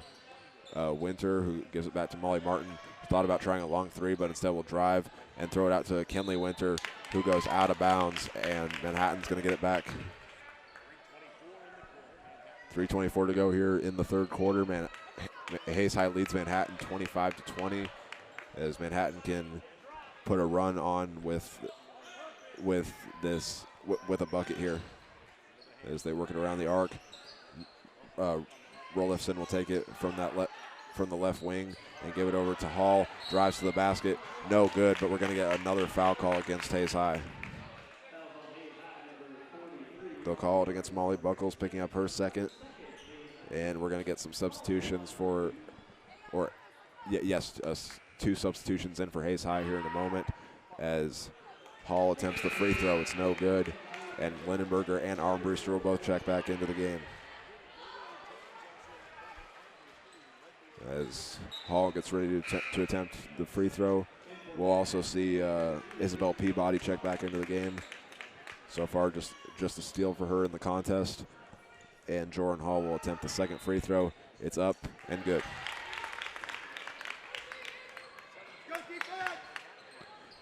[SPEAKER 1] Winter, who gives it back to Molly Martin. Thought about trying a long 3, but instead will drive and throw it out to Kenley Winter, who goes out of bounds, and Manhattan's going to get it back. 3:24 to go here in the third quarter. Hayes High leads Manhattan 25-20, as Manhattan can put a run on with a bucket here as they work it around the arc. Rillifson will take it from the left wing and give it over to Hall. Drives to the basket, no good, but we're going to get another foul call against Hayes High. They'll call it against Molly Buckles, picking up her second, and we're going to get some substitutions two substitutions in for Hayes High here in a moment, as Hall attempts the free throw. It's no good, and Lindenberger and Armbruster will both check back into the game. As Hall gets ready to attempt the free throw, we'll also see Isabel Peabody check back into the game. So far, just a steal for her in the contest. And Jordan Hall will attempt the second free throw. It's up and good.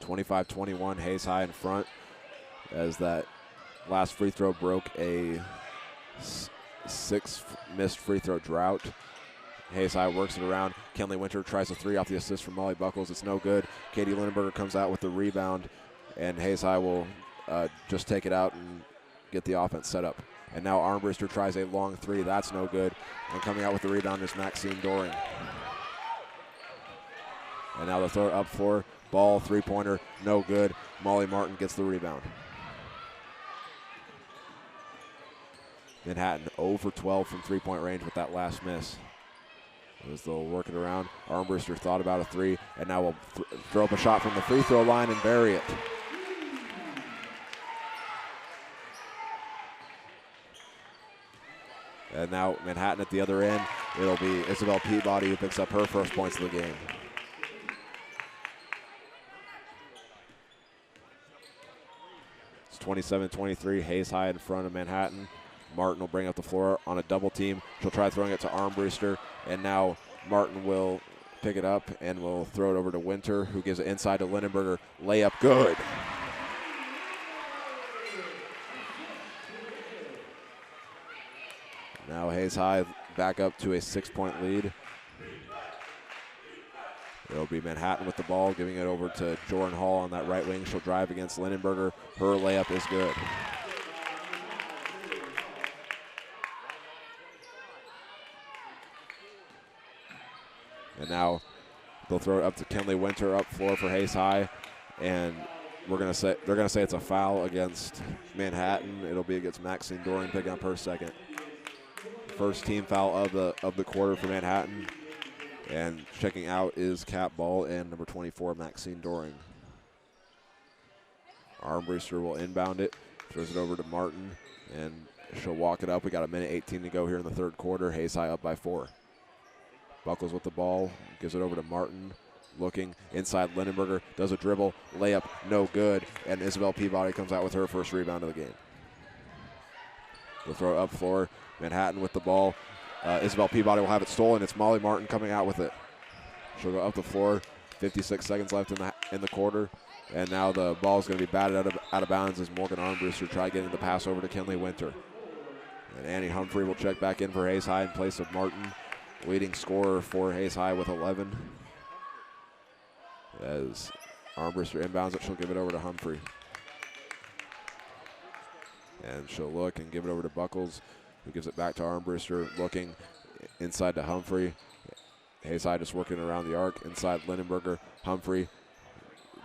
[SPEAKER 1] 25-21, Hayes High in front, as that last free throw broke a 6 missed free throw drought. Hayes High works it around. Kenley Winter tries a 3 off the assist from Molly Buckles. It's no good. Katie Lindenberger comes out with the rebound, and Hayes High will just take it out and get the offense set up. And now Armbruster tries a long 3. That's no good. And coming out with the rebound is Maxine Doring. And now they'll throw it up floor. Ball, 3-pointer, no good. Molly Martin gets the rebound. Manhattan 0 for 12 from 3-point range with that last miss. As they'll work it around. Armbruster thought about a 3, and now will throw up a shot from the free throw line and bury it. And now Manhattan at the other end. It'll be Isabel Peabody who picks up her first points of the game. It's 27-23, Hayes High in front of Manhattan. Martin will bring up the floor on a double team. She'll try throwing it to Armbruster, and now Martin will pick it up and will throw it over to Winter, who gives it inside to Lindenberger. Layup good. Now Hayes High back up to a 6-point lead. It'll be Manhattan with the ball, giving it over to Jordan Hall on that right wing. She'll drive against Lindenberger. Her layup is good. And now they'll throw it up to Kenley Winter up floor for Hayes High, and they're gonna say it's a foul against Manhattan. It'll be against Maxine Doring, picking up her second. First team foul of the quarter for Manhattan, and checking out is Cat Ball and number 24 Maxine Doring. Armbruster will inbound it, throws it over to Martin, and she'll walk it up. We got a minute 18 to go here in the third quarter. Hayes High up by 4. Buckles with the ball, gives it over to Martin. Looking inside, Lindenberger does a dribble, layup, no good, and Isabel Peabody comes out with her first rebound of the game. We'll throw it up floor. Manhattan with the ball. Isabel Peabody will have it stolen. It's Molly Martin coming out with it. She'll go up the floor. 56 seconds left in the quarter, and now the ball is going to be batted out of bounds as Morgan Armbruster try getting the pass over to Kenley Winter. And Annie Humphrey will check back in for Hayes High in place of Martin. Leading scorer for Hayes High with 11. As Armbruster inbounds it, she'll give it over to Humphrey. And she'll look and give it over to Buckles, who gives it back to Armbruster, looking inside to Humphrey. Hayes High just working around the arc. Inside Lindenberger. Humphrey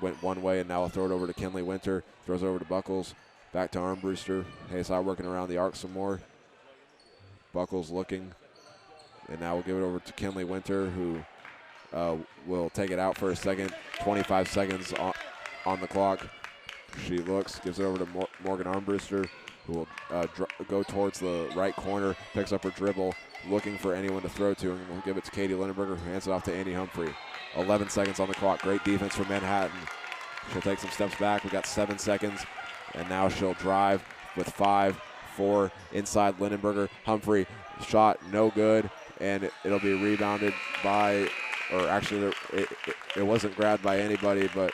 [SPEAKER 1] went one way, and now I'll throw it over to Kinley Winter. Throws it over to Buckles. Back to Armbruster. Hayes High working around the arc some more. Buckles looking. And now we'll give it over to Kinley Winter, who will take it out for a second. 25 seconds on the clock. She looks, gives it over to Morgan Armbruster, who will go towards the right corner, picks up her dribble, looking for anyone to throw to, and we'll give it to Katie Lindenberger, who hands it off to Annie Humphrey. 11 seconds on the clock. Great defense from Manhattan. She'll take some steps back. We got 7 seconds, and now she'll drive with 5, 4, inside Lindenberger. Humphrey, shot no good, and it'll be rebounded by, or actually it wasn't grabbed by anybody, but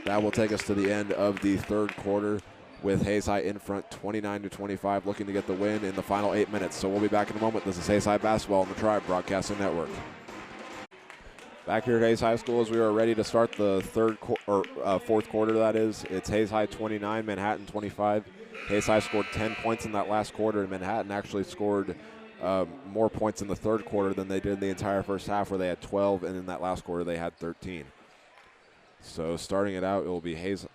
[SPEAKER 1] that will take us to the end of the third quarter with Hayes High in front 29-25, looking to get the win in the final 8 minutes. So we'll be back in a moment. This is Hayes High Basketball on the Tribe Broadcasting Network. Back here at Hayes High School as we are ready to start the fourth quarter, that is. It's Hayes High 29, Manhattan 25. Hayes High scored 10 points in that last quarter, and Manhattan actually scored more points in the third quarter than they did in the entire first half, where they had 12, and in that last quarter they had 13. So starting it out, it will be Manhattan.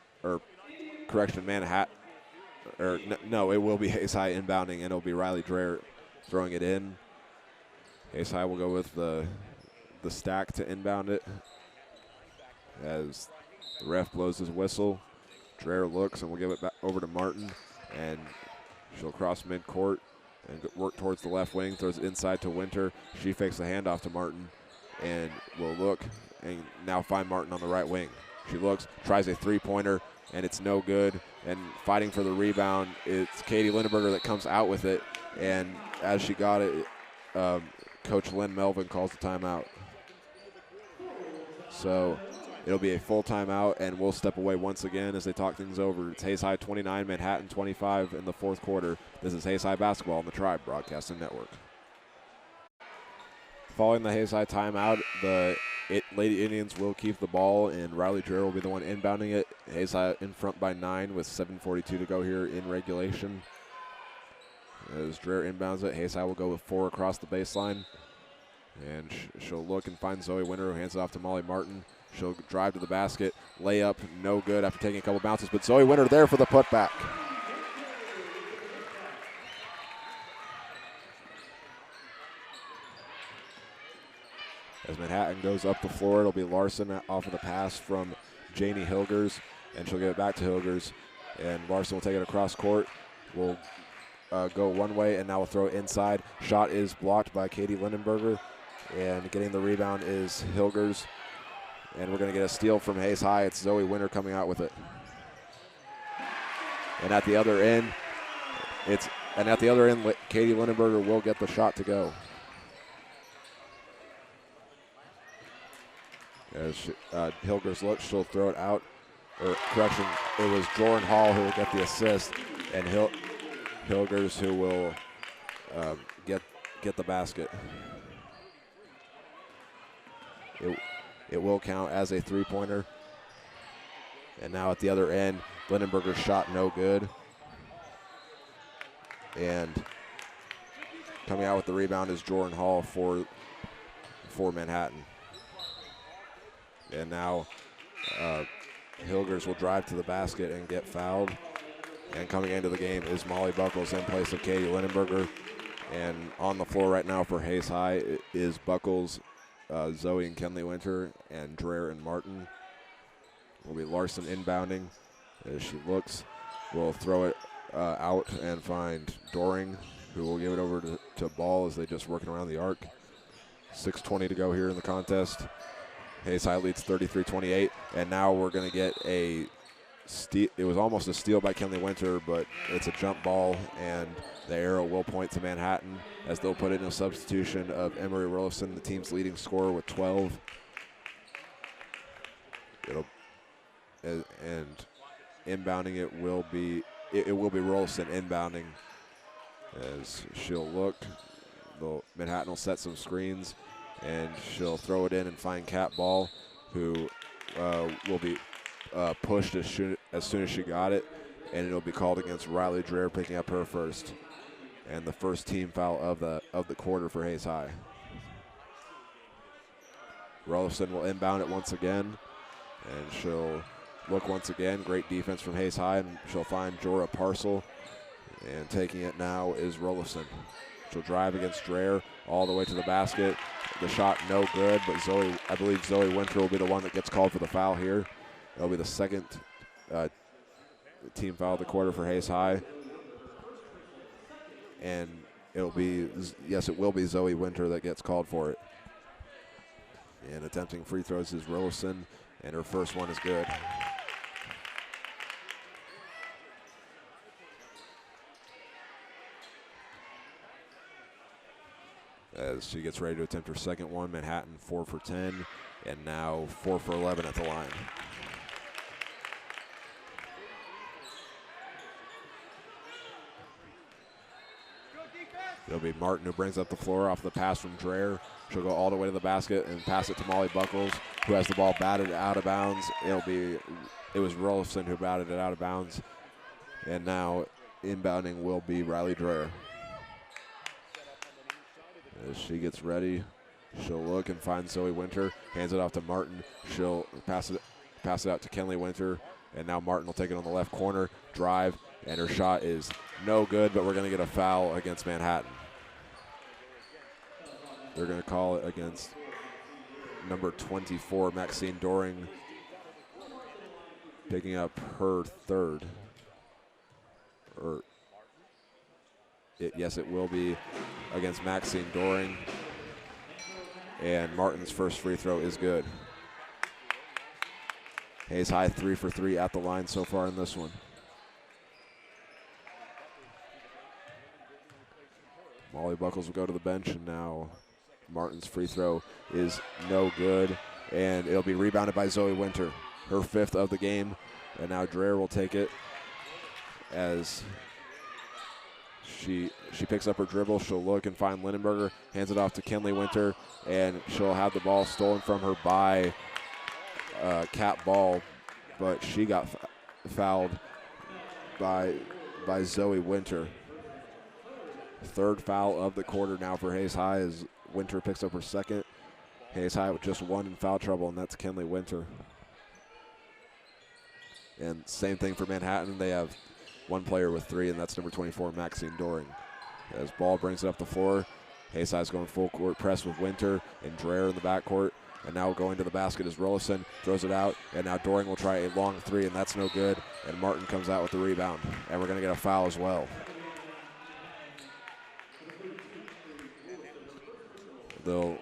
[SPEAKER 1] It will be Hayes High inbounding, and it'll be Riley Dreher throwing it in. Hayes High will go with the stack to inbound it as the ref blows his whistle. Dreher looks, and we'll give it back over to Martin, and she'll cross midcourt and work towards the left wing, throws it inside to Winter. She fakes the handoff to Martin and will look and now find Martin on the right wing. She looks, tries a three-pointer, and it's no good. And fighting for the rebound, it's Katie Lindenberger that comes out with it. And as she got it, Coach Lynn Melvin calls the timeout. So it'll be a full timeout, and we'll step away once again as they talk things over. It's Hayes High 29, Manhattan 25 in the fourth quarter. This is Hayes High Basketball on the Tribe Broadcasting Network. Following the Hayes High timeout, the Lady Indians will keep the ball, and Riley Dreher will be the one inbounding it. Hayes High in front by 9 with 7:42 to go here in regulation. As Dreher inbounds it, Hayes High will go with 4 across the baseline. And she'll look and find Zoe Winter, who hands it off to Molly Martin. She'll drive to the basket, layup, no good after taking a couple bounces, but Zoe Winter there for the putback. As Manhattan goes up the floor, it'll be Larson off of the pass from Janie Hilgers, and she'll give it back to Hilgers. And Larson will take it across court. Will go one way, and now we'll throw it inside. Shot is blocked by Katie Lindenberger, and getting the rebound is Hilgers. And we're going to get a steal from Hayes High. It's Zoe Winter coming out with it. And at the other end, Katie Lindenberger will get the shot to go. As Hilgers looks, she'll throw it out. Or correction, it was Joran Hall who will get the assist, and Hilgers who will get the basket. It will count as a three-pointer. And now at the other end, Lindenberger's shot no good. And coming out with the rebound is Joran Hall for Manhattan. And now Hilgers will drive to the basket and get fouled. And coming into the game is Molly Buckles in place of Katie Lindenberger. And on the floor right now for Hayes High is Buckles, Zoe and Kenley Winter, and Dreher and Martin. Will be Larson inbounding. As she looks, will throw it out and find Doring, who will give it over to Ball as they just working around the arc. 6:20 to go here in the contest. Hayes High leads 33-28, and now we're going to get a steal. It was almost a steal by Kenley Winter, but it's a jump ball, and the arrow will point to Manhattan as they'll put in a substitution of Emery Rolfson, the team's leading scorer, with 12. And inbounding it will be Rolfson inbounding as she'll look. Manhattan will set some screens, and she'll throw it in and find Kat Ball, who will be pushed as soon as she got it, and it'll be called against Riley Dreher, picking up her first, and the first team foul of the quarter for Hayes High. Rolfson will inbound it once again, and she'll look once again. Great defense from Hayes High, and she'll find Jorah Parcel. And taking it now is Rollison. She'll drive against Dreher all the way to the basket. The shot no good, but I believe Zoe Winter will be the one that gets called for the foul here. It'll be the second team foul of the quarter for Hayes High. And it will be Zoe Winter that gets called for it. And attempting free throws is Rollison, and her first one is good. As she gets ready to attempt her second one, Manhattan 4 for 10, and now 4 for 11 at the line. It'll be Martin who brings up the floor off the pass from Dreher. She'll go all the way to the basket and pass it to Molly Buckles, who has the ball batted out of bounds. It was Rollison who batted it out of bounds, and now inbounding will be Riley Dreher. As she gets ready, she'll look and find Zoe Winter, hands it off to Martin. She'll pass it out to Kenley Winter, and now Martin will take it on the left corner, drive, and her shot is no good, but we're going to get a foul against Manhattan. They're going to call it against number 24, Maxine Doring, picking up her third. Yes, it will be against Maxine Doring. And Martin's first free throw is good. Hayes High 3 for 3 at the line so far in this one. Molly Buckles will go to the bench, and now Martin's free throw is no good. And it'll be rebounded by Zoe Winter, her 5th of the game. And now Dreher will take it as she picks up her dribble. She'll look and find Lindenberger, hands it off to Kenley Winter, and she'll have the ball stolen from her by Cat Ball, but she got fouled by Zoe Winter. Third foul of the quarter now for Hayes High as Winter picks up her second. Hayes High with just one in foul trouble, and that's Kenley Winter. And same thing for Manhattan. They have one player with 3, and that's number 24, Maxine Doring. As Ball brings it up the floor, Hayes High's going full court press with Winter and Dreher in the backcourt. And now going to the basket is Rollison, throws it out, and now Doring will try a long 3, and that's no good. And Martin comes out with the rebound, and we're going to get a foul as well. That'll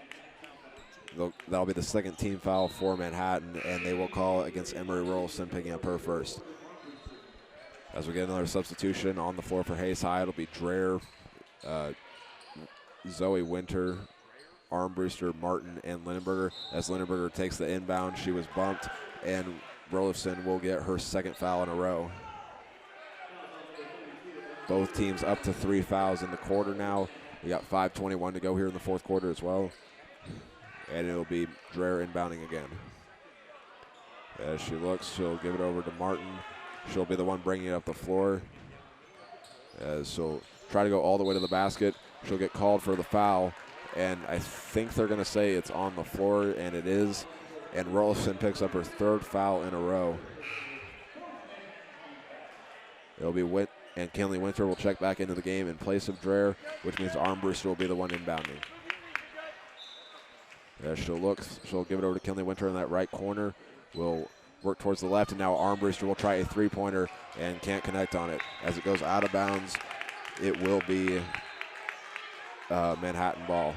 [SPEAKER 1] be the second team foul for Manhattan, and they will call it against Emery Rollison, picking up her first. As we get another substitution on the floor for Hayes High, it'll be Dreher, Zoe Winter, Armbruster, Martin, and Lindenberger. As Lindenberger takes the inbound, she was bumped, and Rollison will get her second foul in a row. Both teams up to 3 fouls in the quarter now. We got 5:21 to go here in the fourth quarter as well. And it'll be Dreher inbounding again. As she looks, she'll give it over to Martin. She'll be the one bringing it up the floor. As she'll try to go all the way to the basket. She'll get called for the foul. And I think they're going to say it's on the floor, and it is. And Rollison picks up her 3rd foul in a row. It'll be Witt, and Kenley Winter will check back into the game in place of Dreher, which means Armbruster will be the one inbounding. As she'll look, she'll give it over to Kenley Winter in that right corner. Will work towards the left, and now Armbruster will try a 3-pointer and can't connect on it. As it goes out of bounds, it will be Manhattan ball.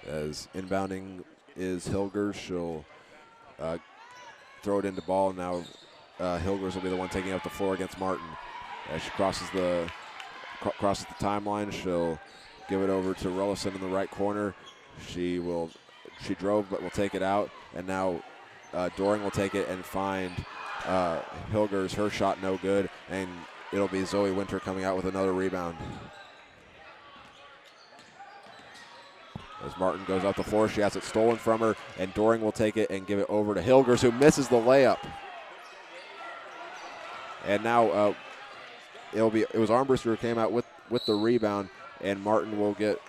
[SPEAKER 1] As inbounding is Hilgers, she'll throw it into ball. Now Hilgers will be the one taking up the floor against Martin. As she crosses the timeline, she'll give it over to Rollison in the right corner. She drove but will take it out, and now Doring will take it and find Hilgers. Her shot no good, and it'll be Zoe Winter coming out with another rebound. As Martin goes up the floor, she has it stolen from her, and Doring will take it and give it over to Hilgers, who misses the layup. And now it was Armbruster who came out with the rebound, and Martin will get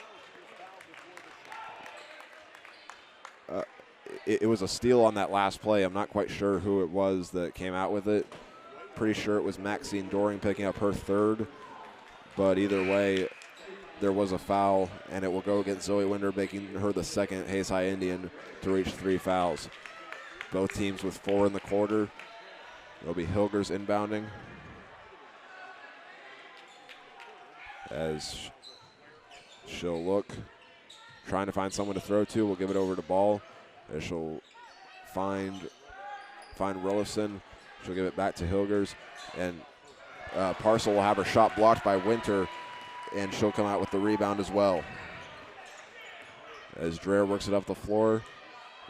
[SPEAKER 1] it was a steal on that last play. I'm not quite sure who it was that came out with it. Pretty sure it was Maxine Doring picking up her third. But either way, there was a foul, and it will go against Zoe Winder, making her the second Hayes High Indian to reach 3 fouls. Both teams with 4 in the quarter. It'll be Hilgers inbounding as she'll look, trying to find someone to throw to. We'll give it over to Ball as she'll find Rollison. She'll give it back to Hilgers, and Parcel will have her shot blocked by Winter, and she'll come out with the rebound as well. As Dreher works it up the floor,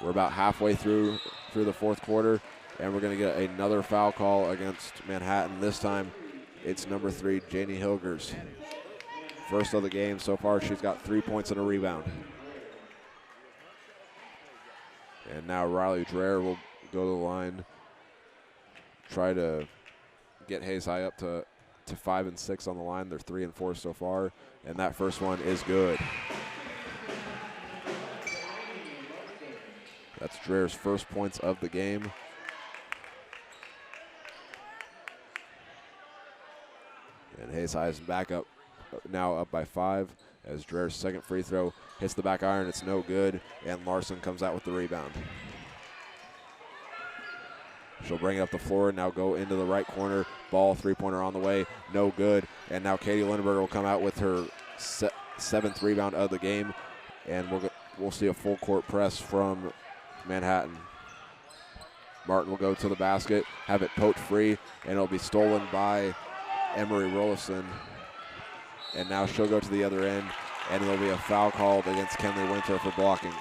[SPEAKER 1] we're about halfway through the fourth quarter, and we're going to get another foul call against Manhattan. This time, it's number 3, Janie Hilgers. First of the game so far, she's got 3 points and a rebound. And now Riley Dreher will go to the line, try to get Hayes High up to 5 and 6 on the line. They're 3 and 4 so far, and that first one is good. That's Dreher's first points of the game. And Hayes High is back up, now up by 5, as Dreher's second free throw hits the back iron. It's no good, and Larson comes out with the rebound. She'll bring it up the floor, now go into the right corner. Ball, three-pointer on the way, no good. And now Katie Lindenberger will come out with her 7th rebound of the game, and we'll see a full court press from Manhattan. Martin will go to the basket, have it poked free, and it'll be stolen by Emery Rollison. And now she'll go to the other end, and there'll be a foul called against Kenley Winter for blocking.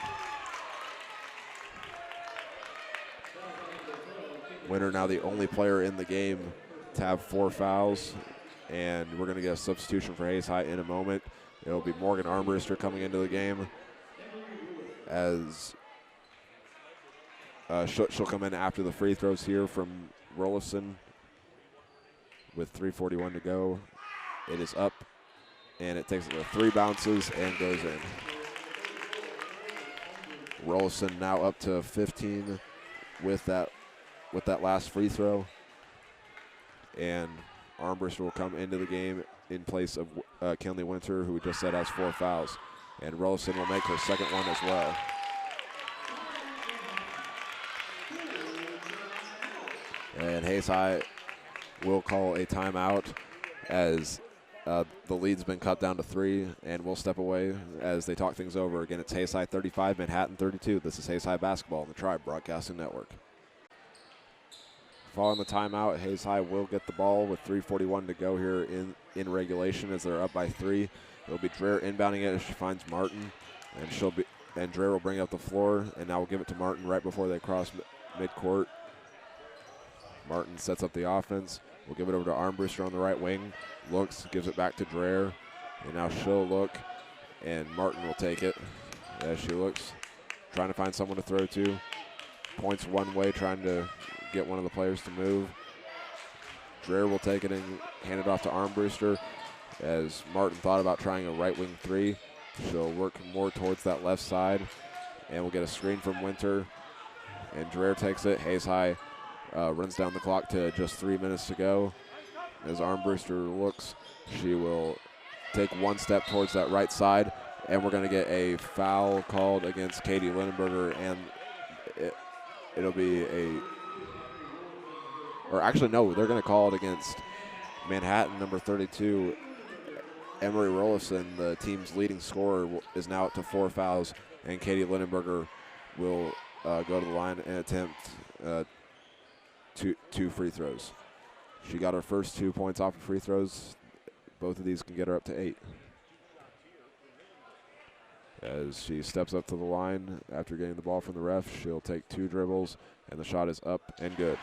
[SPEAKER 1] Winter now the only player in the game to have 4 fouls, and we're going to get a substitution for Hayes High in a moment. It'll be Morgan Armbruster coming into the game, as she'll come in after the free throws here from Rollison with 3:41 to go. It is up, and it takes 3 bounces and goes in. Rollison now up to 15 with that last free throw, and Armbruster will come into the game in place of Kenley Winter, who we just said has 4 fouls, and Rollison will make her second one as well. And Hayes High will call a timeout as the lead's been cut down to 3, and we'll step away as they talk things over. Again, it's Hayes High 35, Manhattan 32. This is Hayes High basketball on the Tribe Broadcasting Network. Following the timeout, Hayes High will get the ball with 3:41 to go here in regulation as they're up by 3. It'll be Dreher inbounding it as she finds Martin, and Dreher will bring up the floor, and now we'll give it to Martin right before they cross midcourt. Martin sets up the offense. We'll give it over to Armbruster on the right wing. Looks, gives it back to Dreher, and now she'll look, and Martin will take it as she looks, trying to find someone to throw to. Points one way, trying to get one of the players to move. Dreher will take it and hand it off to Armbruster as Martin thought about trying a right wing 3. She'll work more towards that left side, and we'll get a screen from Winter, and Dreher takes it. Hayes High runs down the clock to just 3 minutes to go. As Armbruster looks, she will take one step towards that right side, and we're going to get a foul called against Katie Lindenberger, and it'll be they're going to call it against Manhattan, number 32. Emery Rollison, the team's leading scorer, is now up to 4 fouls, and Katie Lindenberger will go to the line and attempt two free throws. She got her first 2 points off of free throws. Both of these can get her up to 8. As she steps up to the line after getting the ball from the ref, she'll take 2 dribbles, and the shot is up and good.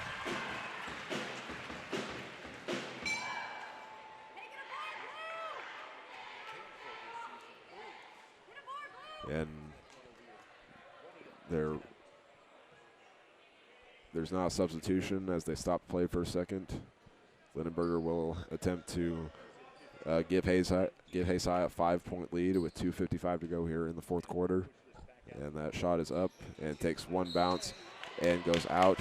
[SPEAKER 1] And there's not a substitution as they stop play for a second. Lindenberger will attempt to give Hayes High a 5-point lead with 2:55 to go here in the fourth quarter. And that shot is up and takes one bounce and goes out.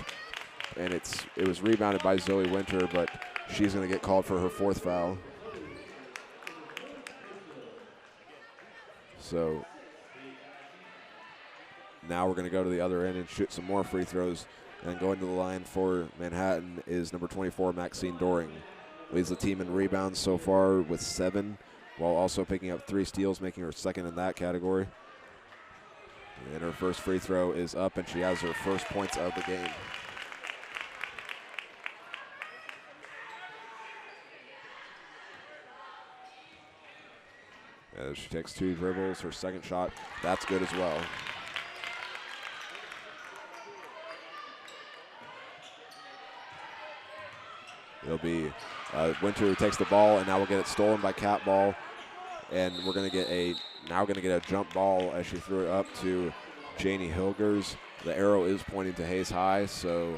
[SPEAKER 1] And it was rebounded by Zoe Winter, but she's going to get called for her 4th foul. So now we're going to go to the other end and shoot some more free throws. And going to the line for Manhattan is number 24, Maxine Doring. Leads the team in rebounds so far with 7, while also picking up 3 steals, making her 2nd in that category. And her first free throw is up, and she has her first points of the game. As she takes 2 dribbles, her second shot, that's good as well. It'll be Winter who takes the ball, and now we'll get it stolen by Cat Ball. And we're going to get a jump ball as she threw it up to Janie Hilgers. The arrow is pointing to Hayes High, so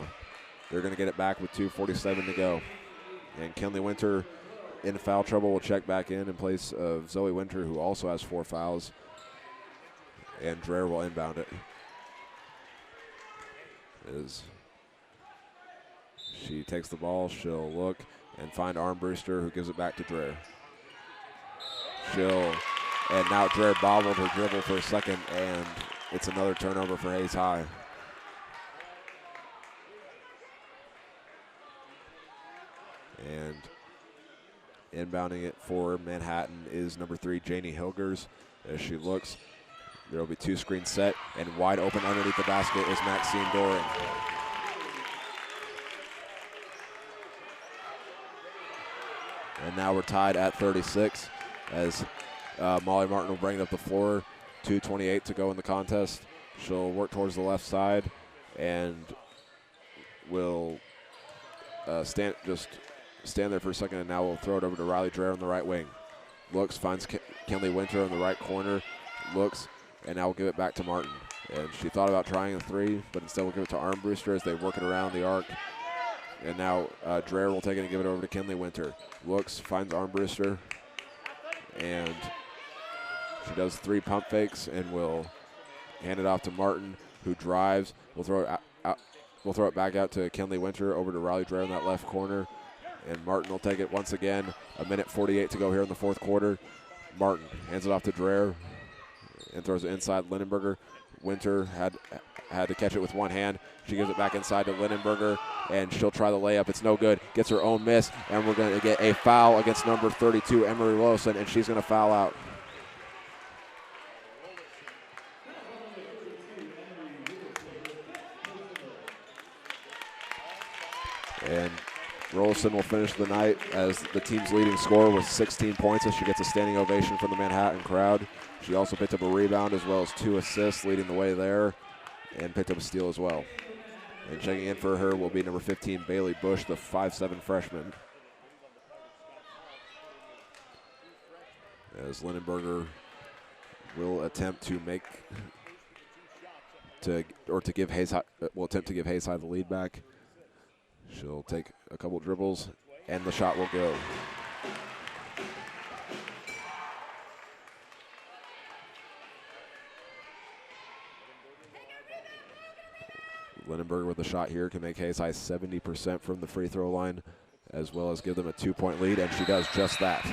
[SPEAKER 1] they're going to get it back with 2:47 to go. And Kinley Winter in foul trouble will check back in place of Zoe Winter, who also has 4 fouls. And Dreher will inbound it. As she takes the ball, she'll look and find Armbruster, who gives it back to Dreher. And now Dreher bobbled her dribble for a second, and it's another turnover for Hayes High. And inbounding it for Manhattan is number 3, Janie Hilgers. As she looks, there will be 2 screens set, and wide open underneath the basket is Maxine Doring. And now we're tied at 36 as Molly Martin will bring it up the floor. 2:28 to go in the contest. She'll work towards the left side and will stand there for a second, and now we'll throw it over to Riley Dreher on the right wing. Looks, finds Kinley Winter in the right corner. Looks, and now we'll give it back to Martin. And she thought about trying a 3, but instead we'll give it to Armbruster as they work it around the arc. And now Dreher will take it and give it over to Kinley Winter. Looks, finds Armbruster, and she does 3 pump fakes and will hand it off to Martin, who drives. We'll throw it out. We'll throw it back out to Kinley Winter over to Riley Dreher in that left corner. And Martin will take it once again. 1:48 to go here in the 4th quarter. Martin hands it off to Dreher and throws it inside Lindenberger. Winter had to catch it with one hand. She gives it back inside to Lindenberger, and she'll try the layup. It's no good. Gets her own miss, and we're going to get a foul against number 32, Emery Wilson, and she's going to foul out. And Rolison will finish the night as the team's leading scorer with 16 points as she gets a standing ovation from the Manhattan crowd. She also picked up a rebound as well as 2 assists leading the way there, and picked up a steal as well. And checking in for her will be number 15, Bailey Bush, the 5'7" freshman. As Lindenberger will attempt to give Hayes High the lead back. She'll take a couple dribbles, and the shot will go. Lindenberger with a shot here can make Hayes High 70% from the free throw line, as well as give them a 2-point lead, and she does just that.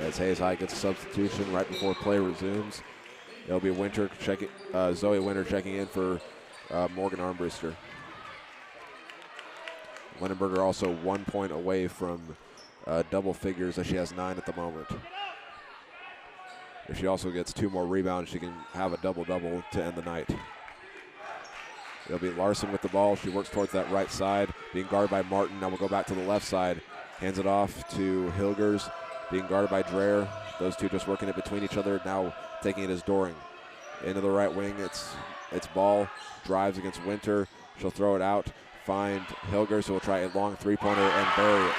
[SPEAKER 1] As Hayes High gets a substitution right before play resumes, it'll be Zoe Winter checking in for Morgan Armbruster. Lindenberger also 1 point away from double figures as she has 9 at the moment. If she also gets 2 more rebounds, she can have a double-double to end the night. It'll be Larson with the ball. She works towards that right side, being guarded by Martin. Now we'll go back to the left side. Hands it off to Hilgers, being guarded by Dreher. Those two just working it between each other. Now taking it as Doring. Into the right wing, it's Ball. Drives against Winter. She'll throw it out. Find Hilgers, who will try a long 3-pointer and bury it.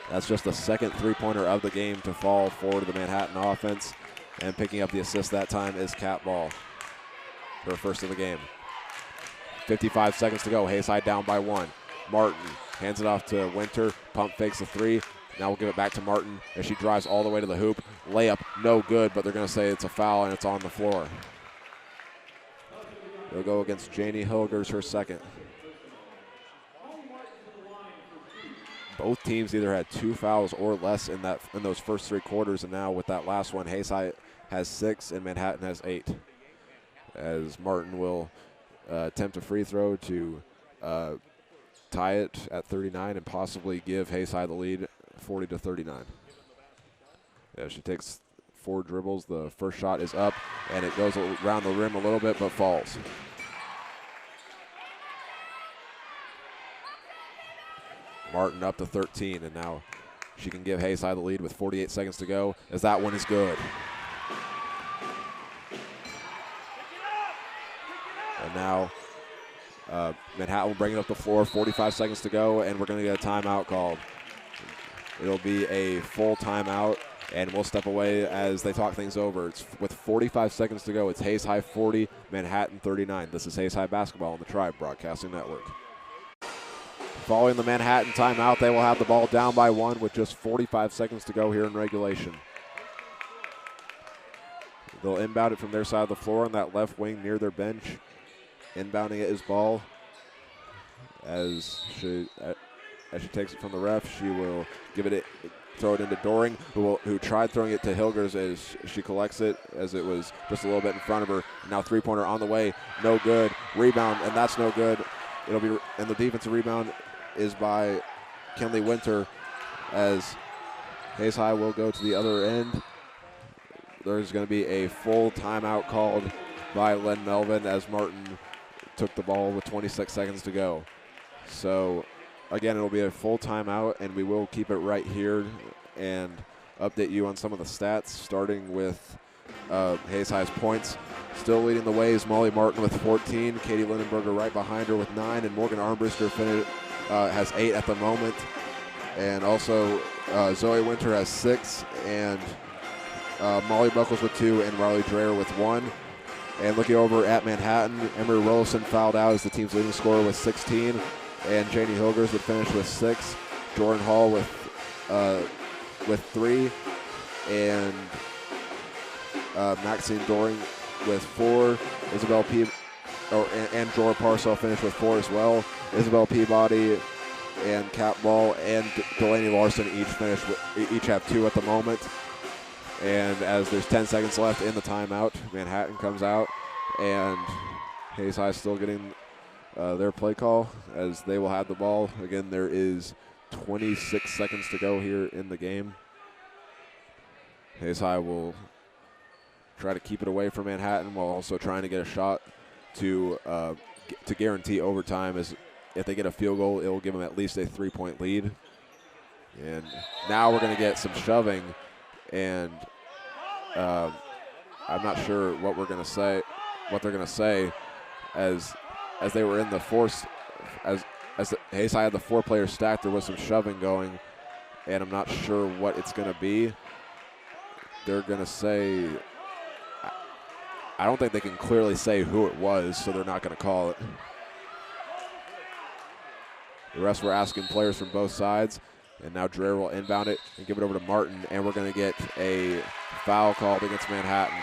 [SPEAKER 1] That's just the second 3-pointer of the game to fall for the Manhattan offense. And picking up the assist that time is Cat Ball, her first of the game. 55 seconds to go. Hayes High down by 1. Martin hands it off to Winter. Pump fakes a 3. Now we'll give it back to Martin as she drives all the way to the hoop. Layup, no good, but they're going to say it's a foul and it's on the floor. It'll go against Janie Hilgers, her second. Both teams either had 2 fouls or less in those first 3 quarters, and now with that last one, Hayes High has 6 and Manhattan has 8. As Martin will attempt a free throw to tie it at 39 and possibly give Hayes High the lead 40-39. Yeah, she takes 4 dribbles. The first shot is up, and it goes around the rim a little bit but falls. Martin up to 13, and now she can give Hayes High the lead with 48 seconds to go, as that one is good. And now Manhattan will bring it up the floor, 45 seconds to go, and we're going to get a timeout called. It'll be a full timeout, and we'll step away as they talk things over. It's with 45 seconds to go. It's Hayes High 40, Manhattan 39. This is Hayes High basketball on the Tribe Broadcasting Network. Following the Manhattan timeout, they will have the ball down by 1 with just 45 seconds to go here in regulation. They'll inbound it from their side of the floor on that left wing near their bench. Inbounding it is Ball. As she takes it from the ref, she will throw it into Doring, who tried throwing it to Hilgers as she collects it, as it was just a little bit in front of her. Now 3-pointer on the way, no good. Rebound, and that's no good. And the defensive rebound is by Kinley Winter, as Hayes High will go to the other end. There's going to be a full timeout called by Len Melvin as Martin took the ball with 26 seconds to go. So again, it'll be a full timeout, and we will keep it right here and update you on some of the stats, starting with Hayes High's points. Still leading the way is Molly Martin with 14, Katie Lindenberger right behind her with 9, and Morgan Armbruster has 8 at the moment. And also Zoe Winter has 6, and Molly Buckles with 2, and Riley Dreher with 1. And looking over at Manhattan, Emery Rollison fouled out as the team's leading scorer with 16, and Janie Hilgers would finish with 6. Jordan Hall with 3, and Maxine Doring with 4. Isabel and Jorah Parcell finished with 4 as well. Isabel Peabody and Kat Ball and Delaney Larson each have 2 at the moment. And as there's 10 seconds left in the timeout, Manhattan comes out, and Hayes High still getting their play call as they will have the ball. Again, there is 26 seconds to go here in the game. Hayes High will try to keep it away from Manhattan while also trying to get a shot to guarantee overtime. As if they get a field goal, it will give them at least a 3-point lead. And now we're going to get some shoving, and I'm not sure what they're going to say, as they were in the force, as Hayes High had the 4-player stack. There was some shoving going, and I'm not sure what it's going to be. They're going to say, I don't think they can clearly say who it was, so they're not going to call it. The rest were asking players from both sides, and now Dreher will inbound it and give it over to Martin, and we're going to get a foul called against Manhattan.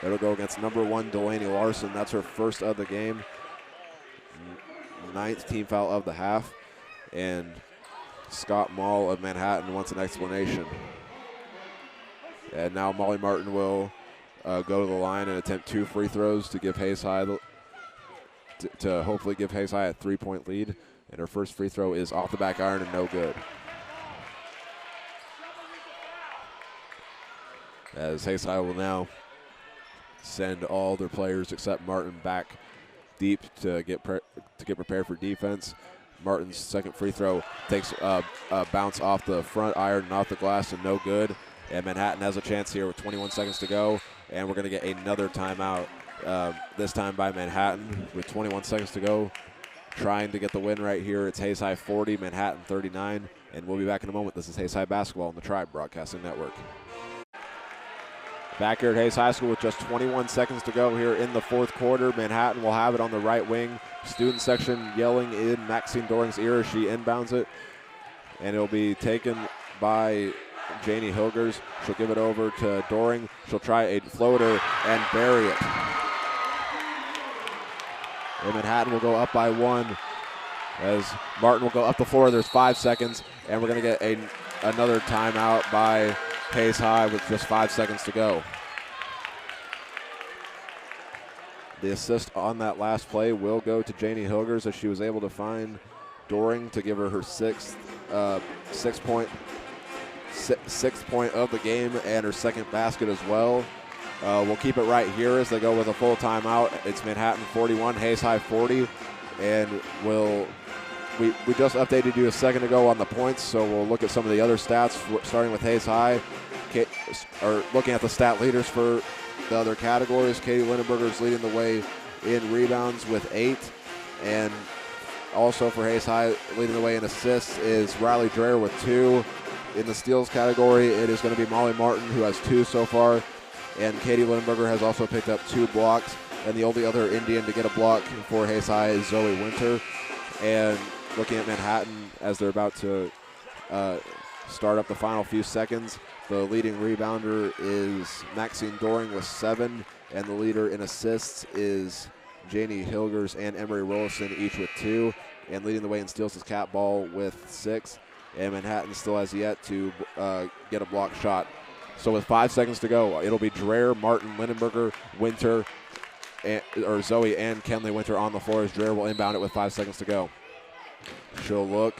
[SPEAKER 1] It'll go against number 1, Delaney Larson. That's her first of the game. 9th team foul of the half, and Scott Mall of Manhattan wants an explanation. And now Molly Martin will go to the line and attempt 2 free throws to give Hayes High to hopefully give Hayes High a 3-point lead. And her first free throw is off the back iron and no good. As Hayes High will now send all their players except Martin back deep to get prepared for defense. Martin's second free throw takes a bounce off the front iron and off the glass and no good. And Manhattan has a chance here with 21 seconds to go, and we're going to get another timeout, this time by Manhattan with 21 seconds to go. Trying to get the win right here. It's Hayes High 40, Manhattan 39, and we'll be back in a moment. This is Hayes High basketball on the Tribe Broadcasting Network. Back here at Hayes High School with just 21 seconds to go here in the 4th quarter. Manhattan will have it on the right wing. Student section yelling in Maxine Doring's ear as she inbounds it. and it'll be taken by Janie Hilgers. She'll give it over to Doring. She'll try a floater and bury it. And Manhattan will go up by 1 as Martin will go up the floor. There's 5 seconds, and we're going to get another timeout by Hayes High with just 5 seconds to go. The assist on that last play will go to Janie Hilgers as she was able to find Doring to give her sixth point of the game and her second basket as well. We'll keep it right here as they go with a full timeout. It's Manhattan 41, Hayes High 40, and we just updated you a second ago on the points, so we'll look at some of the other stats starting with Hayes High. Looking at the stat leaders for the other categories. Katie Lindenberger is leading the way in rebounds with 8, and also for Hayes High leading the way in assists is Riley Dreher with 2. In the steals category, it is going to be Molly Martin, who has 2 so far, and Katie Lindenberger has also picked up 2 blocks, and the only other Indian to get a block for Hayes High is Zoe Winter. And looking at Manhattan as they're about to start up the final few seconds, the leading rebounder is Maxine Doring with 7, and the leader in assists is Janie Hilgers and Emery Rollison, each with 2. And leading the way in steals is Cat Ball with 6. And Manhattan still has yet to get a block shot. So with 5 seconds to go, it'll be Dreher, Martin, Lindenberger, Winter, or Zoe and Kenley Winter on the floor as Dreher will inbound it with 5 seconds to go. She'll look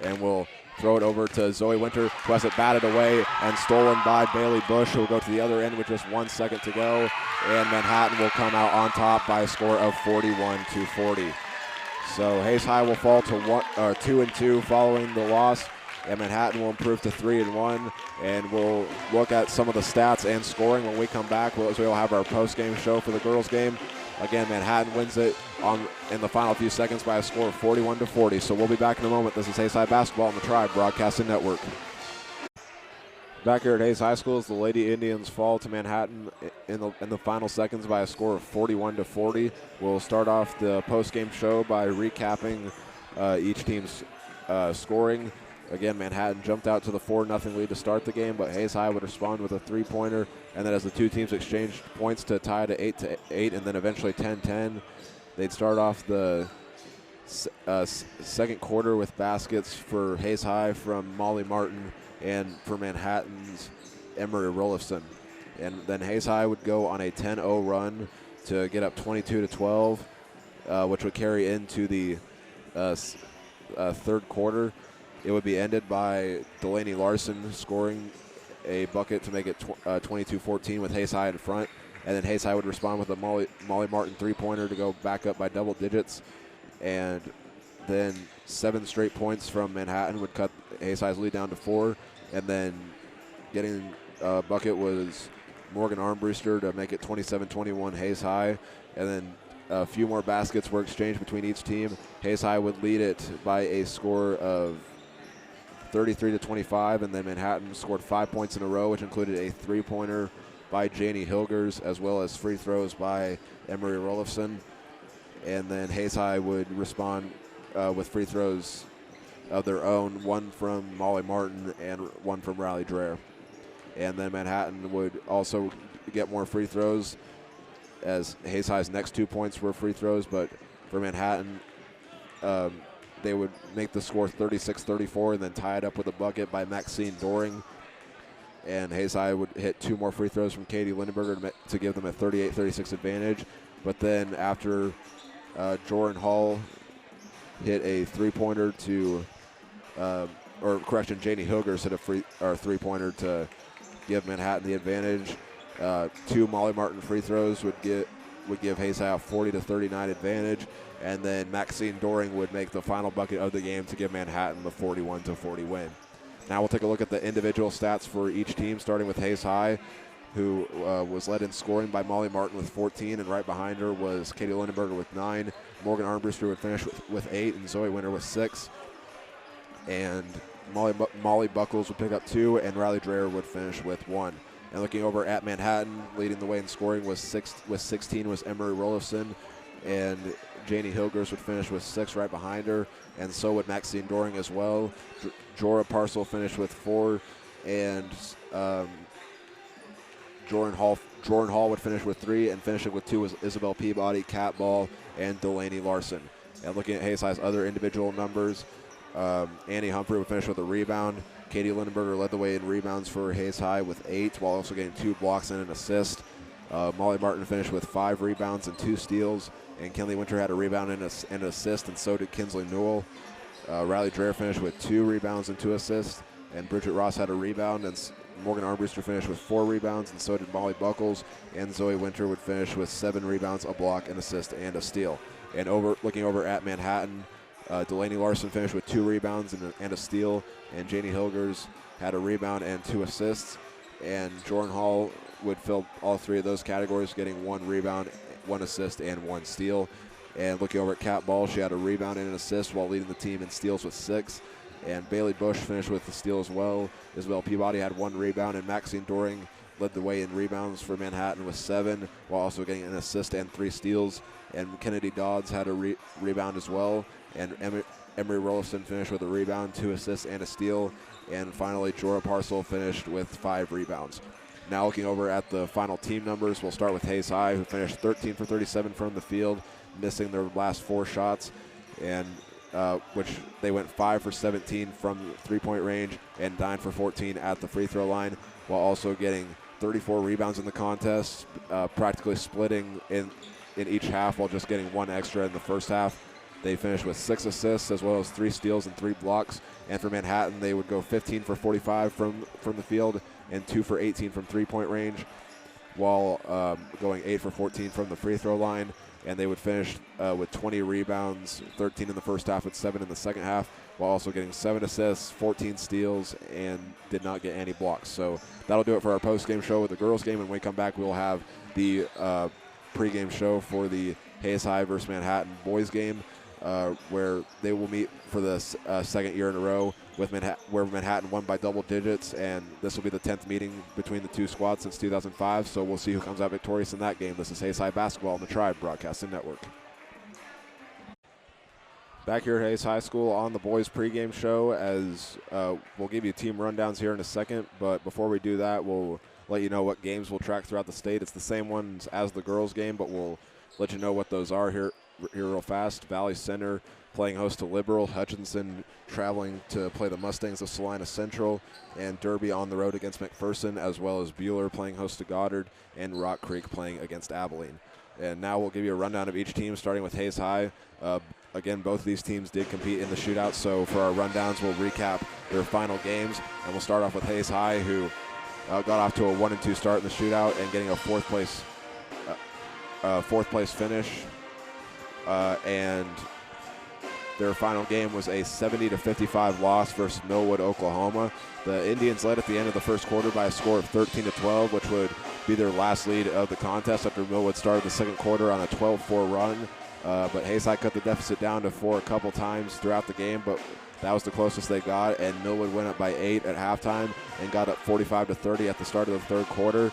[SPEAKER 1] and will throw it over to Zoe Winter, who has it batted away and stolen by Bailey Bush, who will go to the other end with just 1 second to go. And Manhattan will come out on top by a score of 41-40. So Hayes High will fall to 2-2 following the loss, and Manhattan will improve to 3-1. And we'll look at some of the stats and scoring when we come back. We'll have our post-game show for the girls' game. Again, Manhattan wins it in the final few seconds by a score of 41-40. So we'll be back in a moment. This is Hayes High Basketball on the Tribe Broadcasting Network. Back here at Hayes High School as the Lady Indians fall to Manhattan in the final seconds by a score of 41-40. We'll start off the post-game show by recapping each team's scoring. Again, Manhattan jumped out to the 4-0 lead to start the game, but Hayes High would respond with a 3-pointer, and then as the two teams exchanged points to tie to 8-8 and then eventually 10-10, they'd start off the second quarter with baskets for Hayes High from Molly Martin and for Manhattan's Emery Rollison. And then Hayes High would go on a 10-0 run to get up 22-12, which would carry into the third quarter. It would be ended by Delaney Larson scoring a bucket to make it 22-14 with Hayes High in front. And then Hayes High would respond with a Molly Martin three-pointer to go back up by double digits. And then 7 straight points from Manhattan would cut Hayes High's lead down to 4. And then getting a bucket was Morgan Armbruster to make it 27-21 Hayes High. And then a few more baskets were exchanged between each team. Hayes High would lead it by a score of 33-25, and then Manhattan scored 5 points in a row, which included a three-pointer by Janie Hilgers as well as free throws by Emery Rollison. And then Hayes High would respond with free throws of their own, one from Molly Martin and one from Riley Dreher. And then Manhattan would also get more free throws as Hayes High's next 2 points were free throws, but for Manhattan, they would make the score 36-34 and then tie it up with a bucket by Maxine Doring. And Hayes High would hit 2 more free throws from Katie Lindenberger to give them a 38-36 advantage. But then after Joran Hall hit a three-pointer to, Janie Hilgers hit a three-pointer to give Manhattan the advantage. 2 Molly Martin free throws would give Hayes High a 40-39 advantage. And then Maxine Doring would make the final bucket of the game to give Manhattan the 41-40 win. Now we'll take a look at the individual stats for each team, starting with Hayes High, who was led in scoring by Molly Martin with 14, and right behind her was Katie Lindenberger with 9. Morgan Armbruster would finish with 8, and Zoe Winter with 6. And Molly Buckles would pick up 2, and Riley Dreher would finish with 1. And looking over at Manhattan, leading the way in scoring with 16 was Emery Rollison. and Janie Hilgers would finish with 6 right behind her, and so would Maxine Doring as well. Jorah Parcel finished with 4, and Jordan Hall would finish with 3, and finishing with 2 was Isabel Peabody, Cat Ball, and Delaney Larson. And looking at Hayes High's other individual numbers, Annie Humphrey would finish with a rebound. Katie Lindenberger led the way in rebounds for Hayes High with 8, while also getting 2 blocks and an assist. Molly Martin finished with 5 rebounds and 2 steals, and Kenley Winter had a rebound and an assist, and so did Kinsley Newell. Riley Dreher finished with 2 rebounds and 2 assists, and Bridget Ross had a rebound, and Morgan Armbruster finished with 4 rebounds, and so did Molly Buckles, and Zoe Winter would finish with 7 rebounds, a block, an assist, and a steal. And looking over at Manhattan, Delaney Larson finished with 2 rebounds and a steal, and Janie Hilgers had a rebound and 2 assists, and Jordan Hall would fill all 3 of those categories, getting 1 rebound, 1 assist, and 1 steal. And looking over at Cat Ball, she had a rebound and an assist while leading the team in steals with 6. And Bailey Bush finished with the steal as well. Isabel Peabody had 1 rebound, and Maxine Doring led the way in rebounds for Manhattan with 7, while also getting an assist and 3 steals. And Kennedy Dodds had a rebound as well. And Emery Rollison finished with a rebound, 2 assists, and a steal. And finally, Jorah Parcel finished with 5 rebounds. Now looking over at the final team numbers, we'll start with Hayes High, who finished 13 for 37 from the field, missing their last 4 shots, and which they went 5 for 17 from the 3-point range and 9 for 14 at the free throw line, while also getting 34 rebounds in the contest, practically splitting in each half while just getting 1 extra in the first half. They finished with 6 assists as well as 3 steals and 3 blocks. And for Manhattan, they would go 15 for 45 from the field and 2 for 18 from 3-point range, while going 8 for 14 from the free throw line. And they would finish with 20 rebounds, 13 in the first half with 7 in the second half, while also getting 7 assists, 14 steals, and did not get any blocks. So that'll do it for our post-game show with the girls' game. And when we come back, we'll have the pregame show for the Hayes High versus Manhattan boys game, where they will meet for the second year in a row with where Manhattan won by double digits, and this will be the 10th meeting between the 2 squads since 2005, so we'll see who comes out victorious in that game. This is Hayes High Basketball on the Tribe Broadcasting Network. Back here at Hayes High School on the boys pregame show, as we'll give you team rundowns here in a second, but before we do that, we'll let you know what games we'll track throughout the state. It's the same ones as the girls game, but we'll let you know what those are here real fast. Valley Center playing host to Liberal, Hutchinson traveling to play the Mustangs of Salina Central, and Derby on the road against McPherson, as well as Buhler playing host to Goddard, and Rock Creek playing against Abilene. And now we'll give you a rundown of each team, starting with Hayes High. Again, both of these teams did compete in the shootout, so for our rundowns, we'll recap their final games, and we'll start off with Hayes High, who got off to a 1-2 start in the shootout and getting a fourth place finish. And their final game was a 70-55 loss versus Millwood, Oklahoma. The Indians led at the end of the first quarter by a score of 13-12, which would be their last lead of the contest after Millwood started the second quarter on a 12-4 run. But Hayes High cut the deficit down to 4 a couple times throughout the game, but that was the closest they got, and Millwood went up by 8 at halftime and got up 45-30 at the start of the third quarter.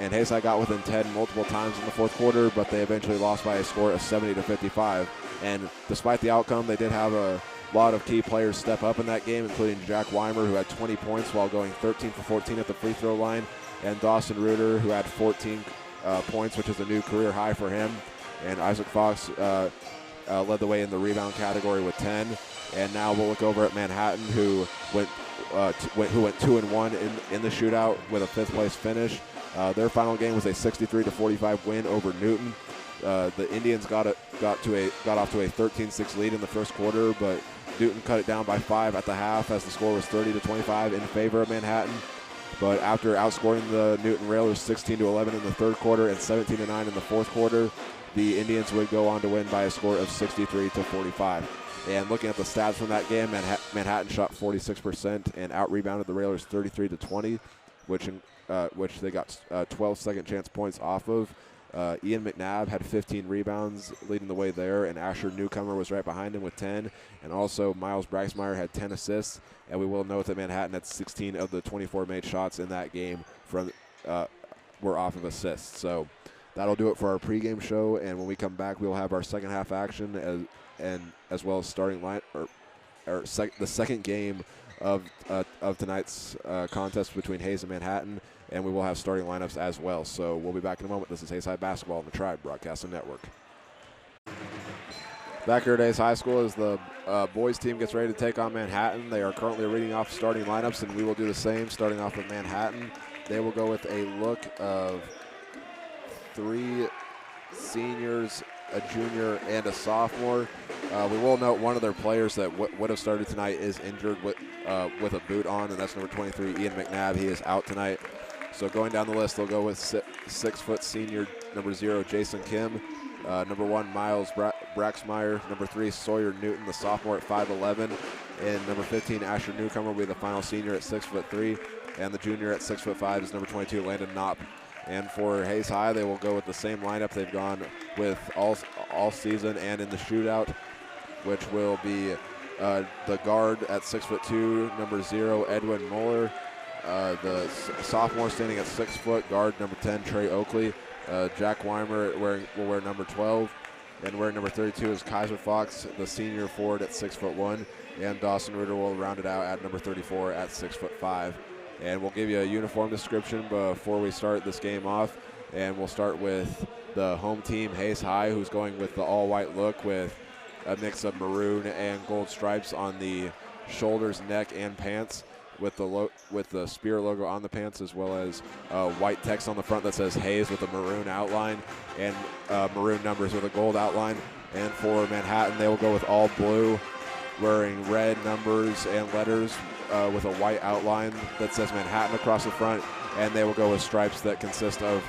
[SPEAKER 1] And Hayes High got within 10 multiple times in the fourth quarter, but they eventually lost by a score of 70-55. And despite the outcome, they did have a lot of key players step up in that game, including Jack Weimer, who had 20 points while going 13 for 14 at the free throw line, and Dawson Reuter, who had 14 points, which is a new career high for him. And Isaac Fox led the way in the rebound category with 10. And now we'll look over at Manhattan, who went 2-1 in the shootout with a 5th place finish. Their final game was a 63-45 win over Newton. The Indians got off to a 13-6 lead in the first quarter, but Newton cut it down by 5 at the half as the score was 30-25 in favor of Manhattan. But after outscoring the Newton Railers 16-11 in the third quarter and 17-9 in the fourth quarter, the Indians would go on to win by a score of 63-45. And looking at the stats from that game, Manhattan shot 46% and out-rebounded the Railers 33-20, which they got 12 second-chance points off of. Ian McNabb had 15 rebounds leading the way there, and Asher Newcomer was right behind him with 10. And also Miles Braxmeyer had 10 assists, and we will note that Manhattan had 16 of the 24 made shots in that game were off of assists. So that'll do it for our pregame show. And when we come back, we'll have our second half action as well as starting line the second game of tonight's contest between Hayes and Manhattan, and we will have starting lineups as well. So we'll be back in a moment. This is Hayes High Basketball on the Tribe Broadcasting Network. Back here at Hayes High School as the boys team gets ready to take on Manhattan. They are currently reading off starting lineups, and we will do the same, starting off with Manhattan. They will go with a look of 3 seniors, a junior, and a sophomore. We will note one of their players that would have started tonight is injured with a boot on, and that's number 23, Ian McNabb. He is out tonight. So going down the list, they'll go with 6-foot senior, number 0, Jason Kim. Number 1, Miles Braxmeyer. Number 3, Sawyer Newton, the sophomore at 5'11". And number 15, Asher Newcomer, will be the final senior at 6'3". And the junior at 6'5" is number 22, Landon Knopp. And for Hayes High, they will go with the same lineup they've gone with all season and in the shootout, which will be the guard at 6'2", number 0, Edwin Mueller. The sophomore standing at 6 foot, guard number 10, Trey Oakley. Jack Weimer will wear number 12, and wearing number 32 is Kaiser Fox, the senior forward at 6'1", and Dawson Reuter will round it out at number 34 at 6'5". And we'll give you a uniform description before we start this game off, and we'll start with the home team, Hayes High, who's going with the all-white look with a mix of maroon and gold stripes on the shoulders, neck, and pants, with the Spear logo on the pants, as well as white text on the front that says Hayes with a maroon outline, and maroon numbers with a gold outline. And for Manhattan, they will go with all blue, wearing red numbers and letters with a white outline that says Manhattan across the front, and they will go with stripes that consist of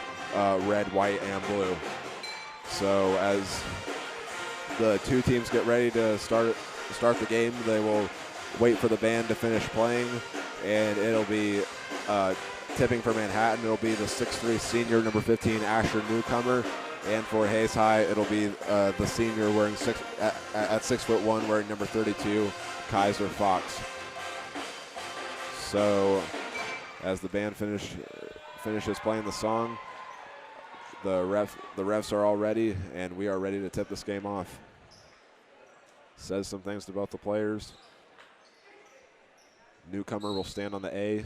[SPEAKER 1] red, white, and blue. So as the two teams get ready to start the game, they will wait for the band to finish playing, and it'll be tipping for Manhattan. It'll be the 6'3" senior, number 15, Asher Newcomer, and for Hayes High, it'll be the senior wearing at 6'1", wearing number 32, Kaiser Fox. So as the band finishes playing the song, the refs are all ready, and we are ready to tip this game off. Says some things to both the players. Newcomer will stand on the A,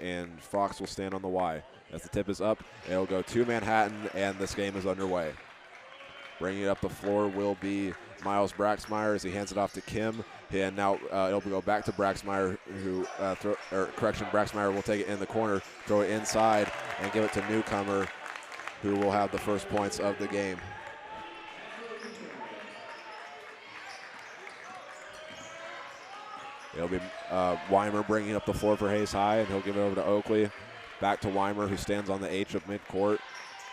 [SPEAKER 1] and Fox will stand on the Y. As the tip is up, it'll go to Manhattan, and this game is underway. Bringing it up the floor will be Miles Braxmeyer as he hands it off to Kim. And now it'll go back to Braxmeyer, Braxmeyer will take it in the corner, throw it inside, and give it to Newcomer, who will have the first points of the game. It'll be Weimer bringing up the floor for Hayes High, and he'll give it over to Oakley. Back to Weimer, who stands on the H of midcourt.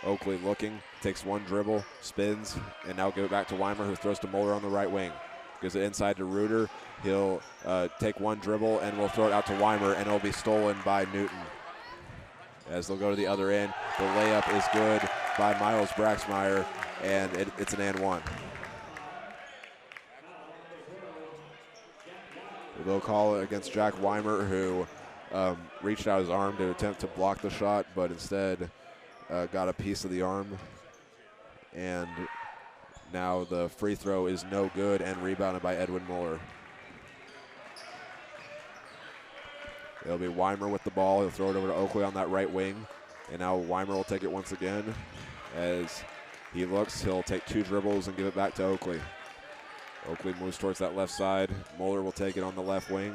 [SPEAKER 1] Oakley looking, takes one dribble, spins, and now give it back to Weimer, who throws to Mueller on the right wing. Gives it inside to Reuter. He'll take one dribble, and will throw it out to Weimer, and it'll be stolen by Newton. As they'll go to the other end, the layup is good by Miles Braxmeyer, and it's an and one. They'll call it against Jack Weimer, who reached out his arm to attempt to block the shot, but instead got a piece of the arm. And now the free throw is no good and rebounded by Edwin Mueller. It'll be Weimer with the ball. He'll throw it over to Oakley on that right wing. And now Weimer will take it once again. As he looks, he'll take two dribbles and give it back to Oakley. Oakley moves towards that left side. Mueller will take it on the left wing.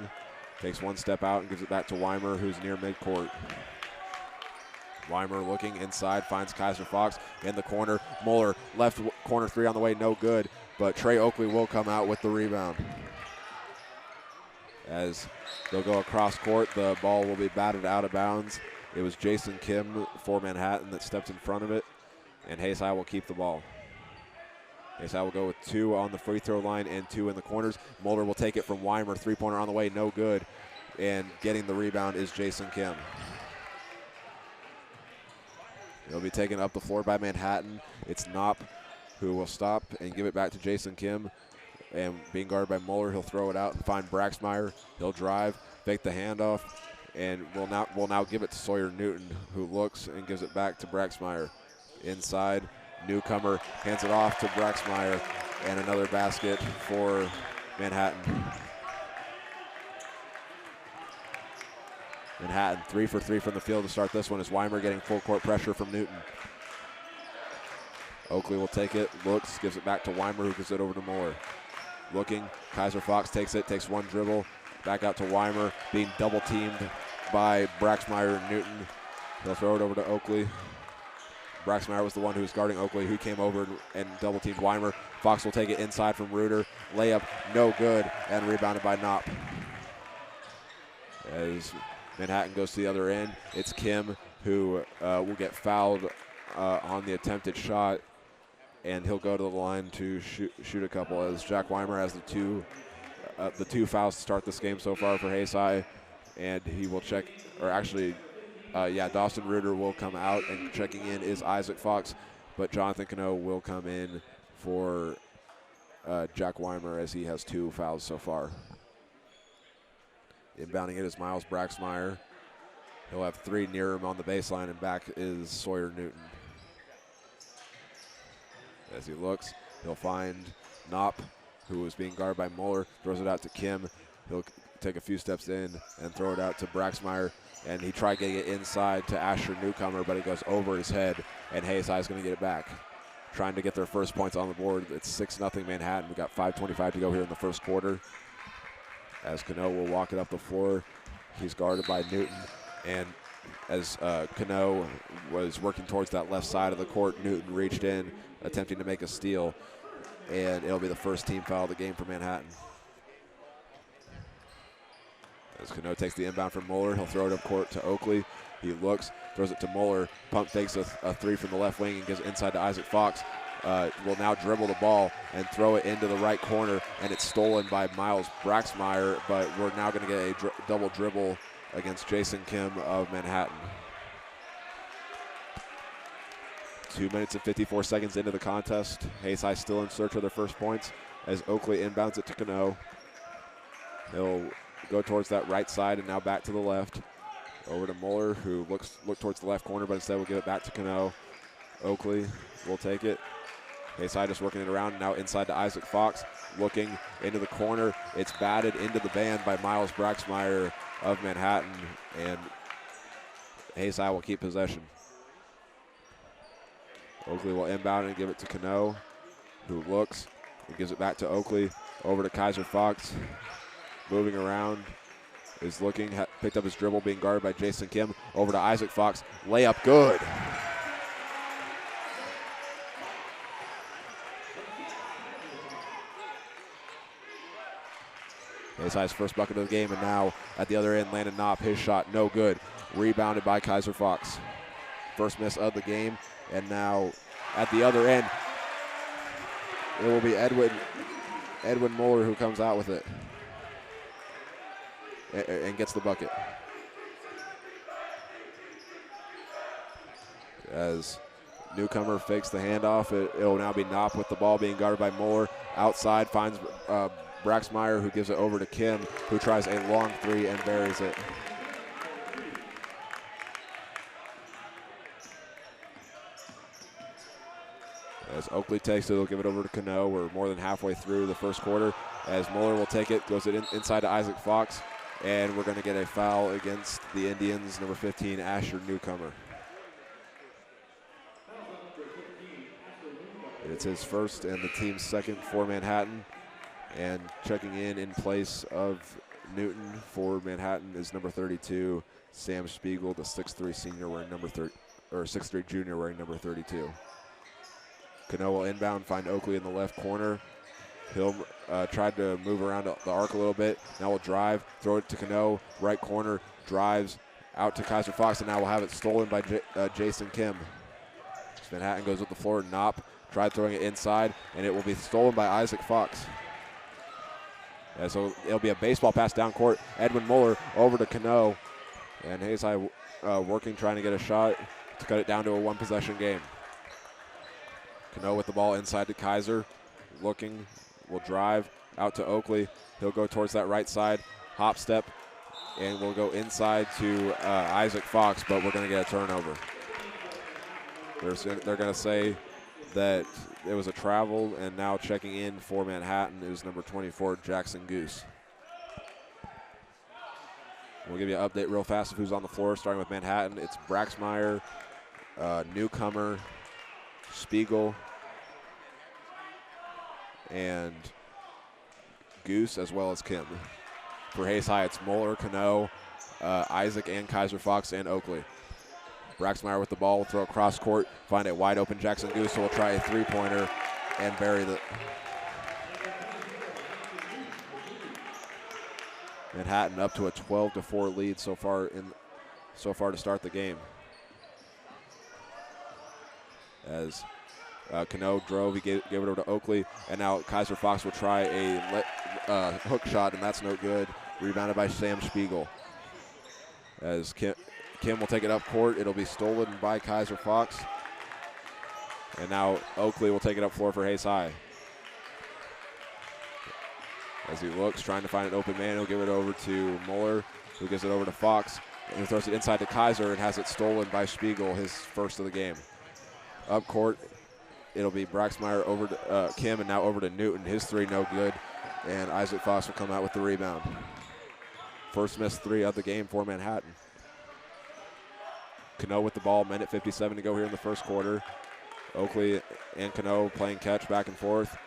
[SPEAKER 1] Takes one step out and gives it back to Weimer, who's near midcourt. Weimer looking inside, finds Kaiser Fox in the corner. Mueller, left corner three on the way, no good. But Trey Oakley will come out with the rebound. As they'll go across court, the ball will be batted out of bounds. It was Jason Kim for Manhattan that stepped in front of it, and Hayes High will keep the ball. Hayes High will go with two on the free throw line and two in the corners. Mueller will take it from Weimer, three-pointer on the way, no good. And getting the rebound is Jason Kim. It'll be taken up the floor by Manhattan. It's Knopp who will stop and give it back to Jason Kim. And being guarded by Mueller, he'll throw it out and find Braxmeyer. He'll drive, fake the handoff, and will now give it to Sawyer Newton, who looks and gives it back to Braxmeyer. inside. Newcomer hands it off to Braxmeyer, and another basket for Manhattan. Manhattan 3 for 3 from the field to start this one as Weimer getting full court pressure from Newton. Oakley will take it, looks, gives it back to Weimer, who gives it over to Muller. Looking, Kaiser Fox takes it, takes one dribble, back out to Weimer, being double teamed by Braxmeyer and Newton. They'll throw it over to Oakley. Braxmeyer was the one who was guarding Oakley, who came over and double teamed Weimer. Fox will take it inside from Reuter. Layup, no good, and rebounded by Knopp. As Manhattan goes to the other end, it's Kim who will get fouled on the attempted shot, and he'll go to the line to shoot a couple, as Jack Weimer has the two fouls to start this game so far for Hayes High, and he will check, or actually, Dawson Reuter will come out, and checking in is Isaac Fox, but Jonathan Cano will come in for Jack Weimer, as he has 2 fouls so far. Inbounding it is Miles Braxmeyer. He'll have 3 near him on the baseline, and back is Sawyer Newton. As he looks, he'll find Knopp, who is being guarded by Muller, throws it out to Kim. He'll take a few steps in and throw it out to Braxmeyer, and he tried getting it inside to Asher Newcomer, but it goes over his head, and Hayes High is going to get it back. Trying to get their first points on the board. It's 6-0 Manhattan. We've got 5:25 to go here in the first quarter. As Cano will walk it up the floor. He's guarded by Newton, and as Cano was working towards that left side of the court, Newton reached in, attempting to make a steal, and it'll be the first team foul of the game for Manhattan. As Cano takes the inbound from Muller, he'll throw it up court to Oakley. He looks, throws it to Muller, pump fakes a 3 from the left wing and gives it inside to Isaac Fox. Will now dribble the ball and throw it into the right corner, and it's stolen by Miles Braxmeyer, but we're now going to get a double dribble against Jason Kim of Manhattan. 2 minutes and 54 seconds into the contest. Hayes High still in search of their first points as Oakley inbounds it to Cano. He'll go towards that right side and now back to the left. Over to Muller, who look towards the left corner, but instead will give it back to Cano. Oakley will take it. Hayes High just working it around, now inside to Isaac Fox, looking into the corner. It's batted into the band by Miles Braxmeyer of Manhattan, and Hayes High will keep possession. Oakley will inbound and give it to Cano, who looks and gives it back to Oakley. Over to Kaiser Fox, moving around, is looking, picked up his dribble, being guarded by Jason Kim. Over to Isaac Fox, layup good. Hayes High's first bucket of the game, and now at the other end, Landon Knopp, his shot no good. Rebounded by Kaiser Fox. First miss of the game, and now at the other end, it will be Edwin Muller who comes out with it and gets the bucket. As Newcomer fakes the handoff, it will now be Knopp with the ball, being guarded by Muller. Outside, finds Braxmeyer, who gives it over to Kim, who tries a long 3 and buries it. As Oakley takes it, he'll give it over to Cano. We're more than halfway through the first quarter. As Muller will take it, goes it inside to Isaac Fox, and we're going to get a foul against the Indians, number 15, Asher Newcomer. It's his first and the team's second for Manhattan. And checking in place of Newton for Manhattan is number 32, Sam Spiegel, the 6'3" senior wearing number 6'3" junior wearing number 32. Cano will inbound, find Oakley in the left corner. He'll try to move around the arc a little bit. Now will drive, throw it to Cano, right corner, drives out to Kaiser Fox, and now we'll have it stolen by Jason Kim. Manhattan goes with the floor. Knopp tried throwing it inside, and it will be stolen by Isaac Fox. So it'll be a baseball pass down court. Edwin Muller over to Cano, and Hayes High working, trying to get a shot to cut it down to a 1-possession game. Cano with the ball inside to Kaiser, looking, will drive out to Oakley. He'll go towards that right side, hop step, and we'll go inside to Isaac Fox, but we're going to get a turnover. They're going to say that it was a travel, and now checking in for Manhattan is number 24, Jackson Goose. We'll give you an update real fast of who's on the floor, starting with Manhattan. It's Braxmeyer, newcomer, Spiegel, and Goose, as well as Kim. For Hayes High, it's Moeller, Cano, Isaac, and Kaiser Fox, and Oakley. Braxmeyer with the ball will throw it cross court, find a wide open Jackson Goose, who will try a three-pointer and bury the. Manhattan up to a 12-4 lead so far to start the game. As Cano drove, he gave it over to Oakley, and now Kaiser Fox will try a hook shot, and that's no good. Rebounded by Sam Spiegel. As Kim will take it up court, it'll be stolen by Kaiser Fox. And now Oakley will take it up floor for Hayes High. As he looks, trying to find an open man, he'll give it over to Mueller, who gives it over to Fox, and he throws it inside to Kaiser and has it stolen by Spiegel, his first of the game. Up court, it'll be Braxmeyer over to Kim, and now over to Newton. His three no good, and Isaac Fox will come out with the rebound. First missed three of the game for Manhattan. Cano with the ball, minute 57 to go here in the first quarter. Oakley and Cano playing catch back and forth,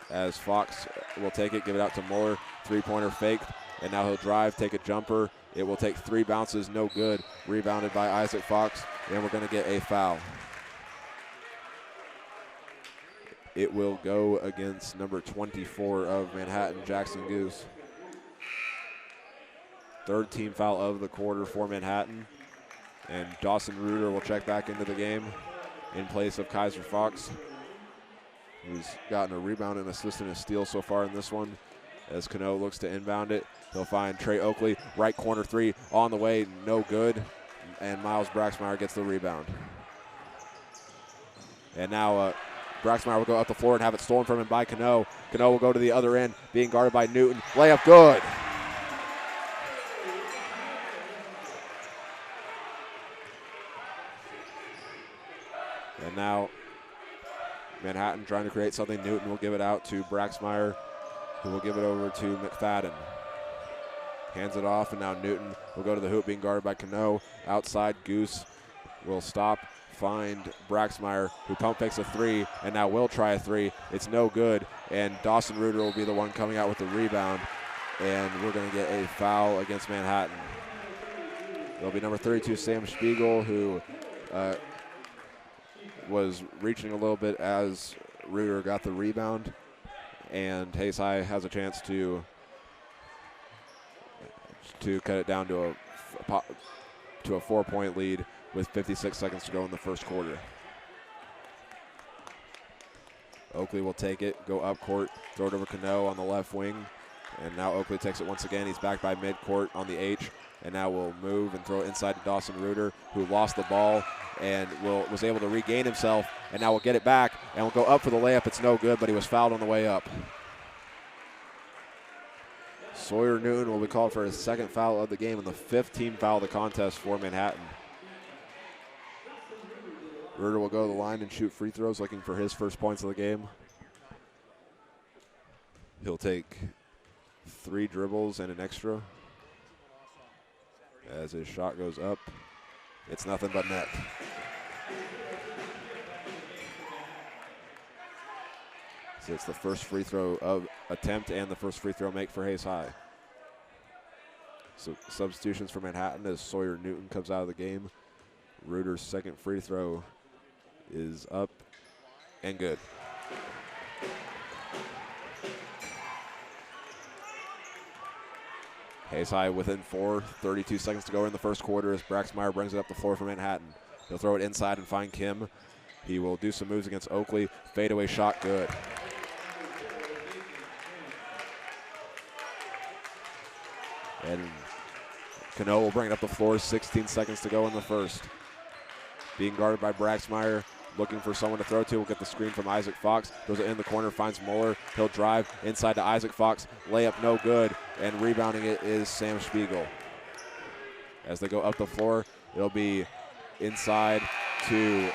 [SPEAKER 1] as Fox will take it, give it out to Mueller. Three-pointer faked, and now he'll drive, take a jumper. It will take three bounces, no good. Rebounded by Isaac Fox, and we're going to get a foul. It will go against number 24 of Manhattan, Jackson Goose. Third team foul of the quarter for Manhattan. And Dawson Reuter will check back into the game in place of Kaiser Fox, who's gotten a rebound and assist and a steal so far in this one. As Cano looks to inbound it, he'll find Trey Oakley, right corner three, on the way, no good. And Miles Braxmeyer gets the rebound. And now Braxmeyer will go up the floor and have it stolen from him by Cano. Cano will go to the other end, being guarded by Newton. Layup good. And now Manhattan trying to create something. Newton will give it out to Braxmeyer, who will give it over to McFadden. Hands it off, and now Newton will go to the hoop, being guarded by Cano. Outside, Goose will stop, find Braxmeyer, who pump fakes a three, and now will try a three. It's no good, and Dawson Reuter will be the one coming out with the rebound, and we're going to get a foul against Manhattan. It'll be number 32, Sam Spiegel, who was reaching a little bit as Reuter got the rebound, and Hayes High has a chance to cut it down to a 4-point lead with 56 seconds to go in the first quarter. Oakley will take it, go up court, throw it over Cano on the left wing, and now Oakley takes it once again. He's back by midcourt on the H, and now will move and throw it inside to Dawson Reuter, who lost the ball and was able to regain himself, and now will get it back and will go up for the layup. It's no good, but he was fouled on the way up. Sawyer Newton will be called for his second foul of the game and the 5th team foul of the contest for Manhattan. Reuter will go to the line and shoot free throws, looking for his first points of the game. He'll take 3 dribbles and an extra. As his shot goes up, it's nothing but net. So it's the first free throw of attempt and the first free throw make for Hayes High. So substitutions for Manhattan as Sawyer Newton comes out of the game. Reuter's second free throw is up and good. Hayes High within 4, 32 seconds to go in the first quarter as Braxmeyer brings it up the floor for Manhattan. He'll throw it inside and find Kim. He will do some moves against Oakley. Fadeaway shot, good. And Cano will bring it up the floor, 16 seconds to go in the first. Being guarded by Braxmeyer, looking for someone to throw to. Will get the screen from Isaac Fox. Throws it in the corner, finds Mueller. He'll drive inside to Isaac Fox. Layup no good, and rebounding it is Sam Spiegel. As they go up the floor, it'll be inside to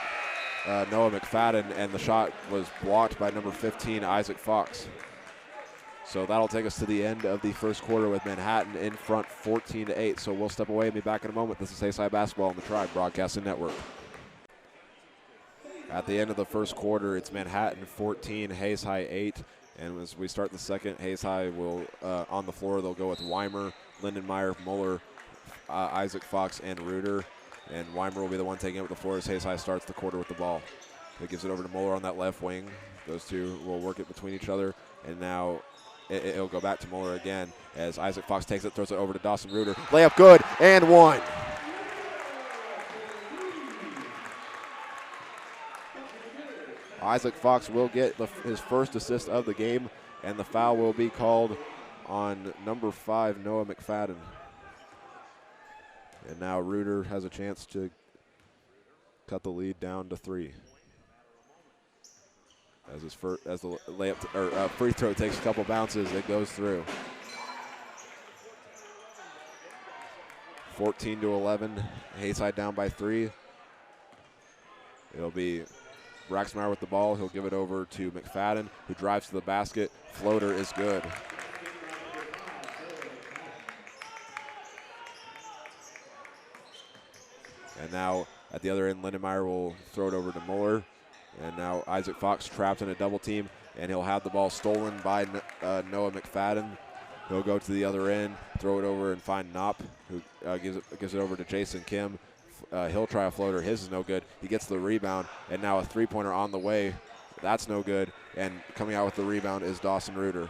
[SPEAKER 1] Noah McFadden, and the shot was blocked by number 15, Isaac Fox. So that'll take us to the end of the first quarter with Manhattan in front 14-8. So we'll step away and be back in a moment. This is Hayes High Basketball on the Tribe Broadcasting Network. At the end of the first quarter, it's Manhattan 14, Hayes High 8. And as we start the second, Hayes High will, on the floor, they'll go with Weimer, Lindenmeyer, Muller, Isaac Fox, and Reuter. And Weimer will be the one taking up the floor as Hayes High starts the quarter with the ball. He gives it over to Muller on that left wing. Those two will work it between each other. And now it'll go back to Muller again as Isaac Fox takes it, throws it over to Dawson Reuter. Layup good, and one. Isaac Fox will get his first assist of the game, and the foul will be called on number 5, Noah McFadden. And now Reuter has a chance to cut the lead down to 3. As the layup or free throw takes a couple bounces, it goes through. 14-11, Hayes High down by 3. It'll be Braxmeyer with the ball. He'll give it over to McFadden, who drives to the basket. Floater is good. And now at the other end, Lindenmeyer will throw it over to Muller. And now Isaac Fox trapped in a double team, and he'll have the ball stolen by Noah McFadden. He'll go to the other end, throw it over, and find Knopp, who gives it over to Jason Kim. He'll try a floater. His is no good. He gets the rebound, and now a three-pointer on the way. That's no good. And coming out with the rebound is Dawson Reuter.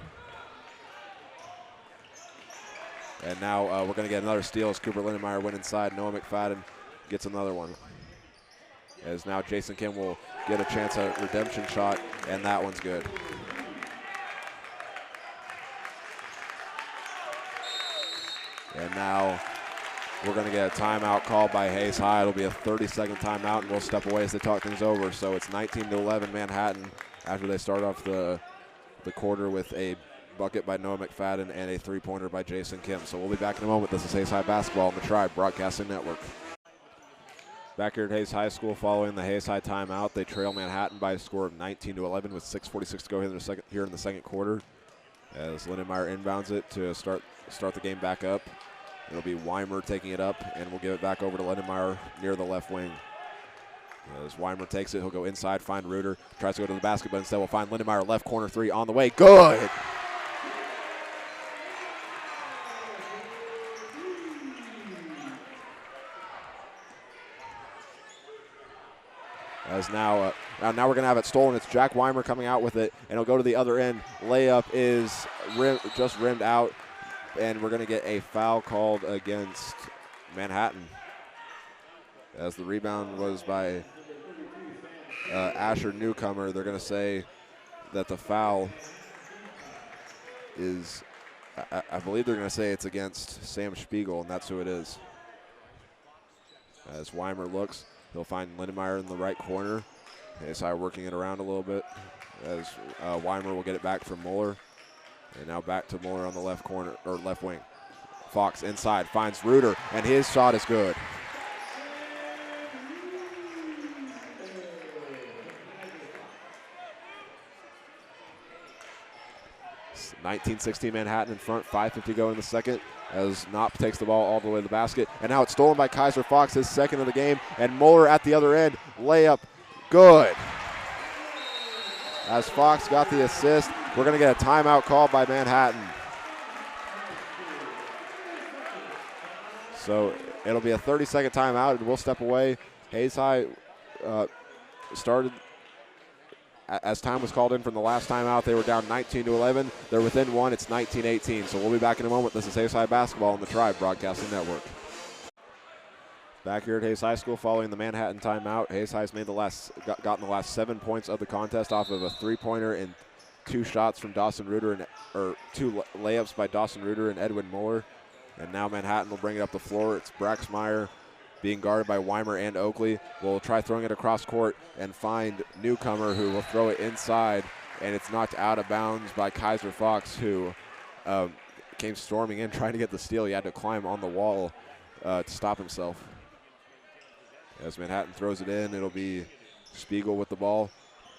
[SPEAKER 1] And now we're going to get another steal as Cooper Lindenmeyer went inside. Noah McFadden gets another one. As now Jason Kim will get a chance at a redemption shot, and that one's good. And now we're going to get a timeout called by Hayes High. It'll be a 30-second timeout, and we'll step away as they talk things over. So it's 19-11 Manhattan after they start off the quarter with a bucket by Noah McFadden and a three-pointer by Jason Kim. So we'll be back in a moment. This is Hayes High Basketball on the Tribe Broadcasting Network. Back here at Hayes High School following the Hayes High timeout. They trail Manhattan by a score of 19-11 with 6:46 to go here in the second quarter. As Lindenmeyer inbounds it to start the game back up. It'll be Weimer taking it up, and we'll give it back over to Lindenmeyer near the left wing. As Weimer takes it, he'll go inside, find Reuter, tries to go to the basket, but instead we'll find Lindenmeyer left corner 3 on the way. Good! As now we're going to have it stolen. It's Jack Weimer coming out with it, and he'll go to the other end. Layup is just rimmed out, and we're going to get a foul called against Manhattan. As the rebound was by Asher Newcomer, they're going to say that the foul is, I believe they're going to say it's against Sam Spiegel, and that's who it is. As Weimer looks, he'll find Lindenmeyer in the right corner. Hayes High working it around a little bit as Weimer will get it back from Muller. And now back to Muller on the left corner, or left wing. Fox inside, finds Reuter, and his shot is good. It's 19-16 Manhattan in front, 5:50 to go in the second. As Knopp takes the ball all the way to the basket. And now it's stolen by Kaiser Fox, his second of the game. And Muller at the other end, layup, good. As Fox got the assist, we're going to get a timeout called by Manhattan. So it'll be a 30-second timeout, and we'll step away. Hayes High started. As time was called in from the last timeout, they were down 19-11. They're within 1. It's 19-18. So we'll be back in a moment. This is Hayes High Basketball on the Tribe Broadcasting Network. Back here at Hayes High School following the Manhattan timeout. Hayes High's made gotten the last 7 points of the contest off of a three-pointer and 2 shots from Dawson Reuter, or 2 layups by Dawson Reuter and Edwin Muller. And now Manhattan will bring it up the floor. It's Braxmeyer being guarded by Weimer and Oakley. Will try throwing it across court and find Newcomer, who will throw it inside, and it's knocked out of bounds by Kaiser Fox, who came storming in trying to get the steal. He had to climb on the wall to stop himself. As Manhattan throws it in, it'll be Spiegel with the ball.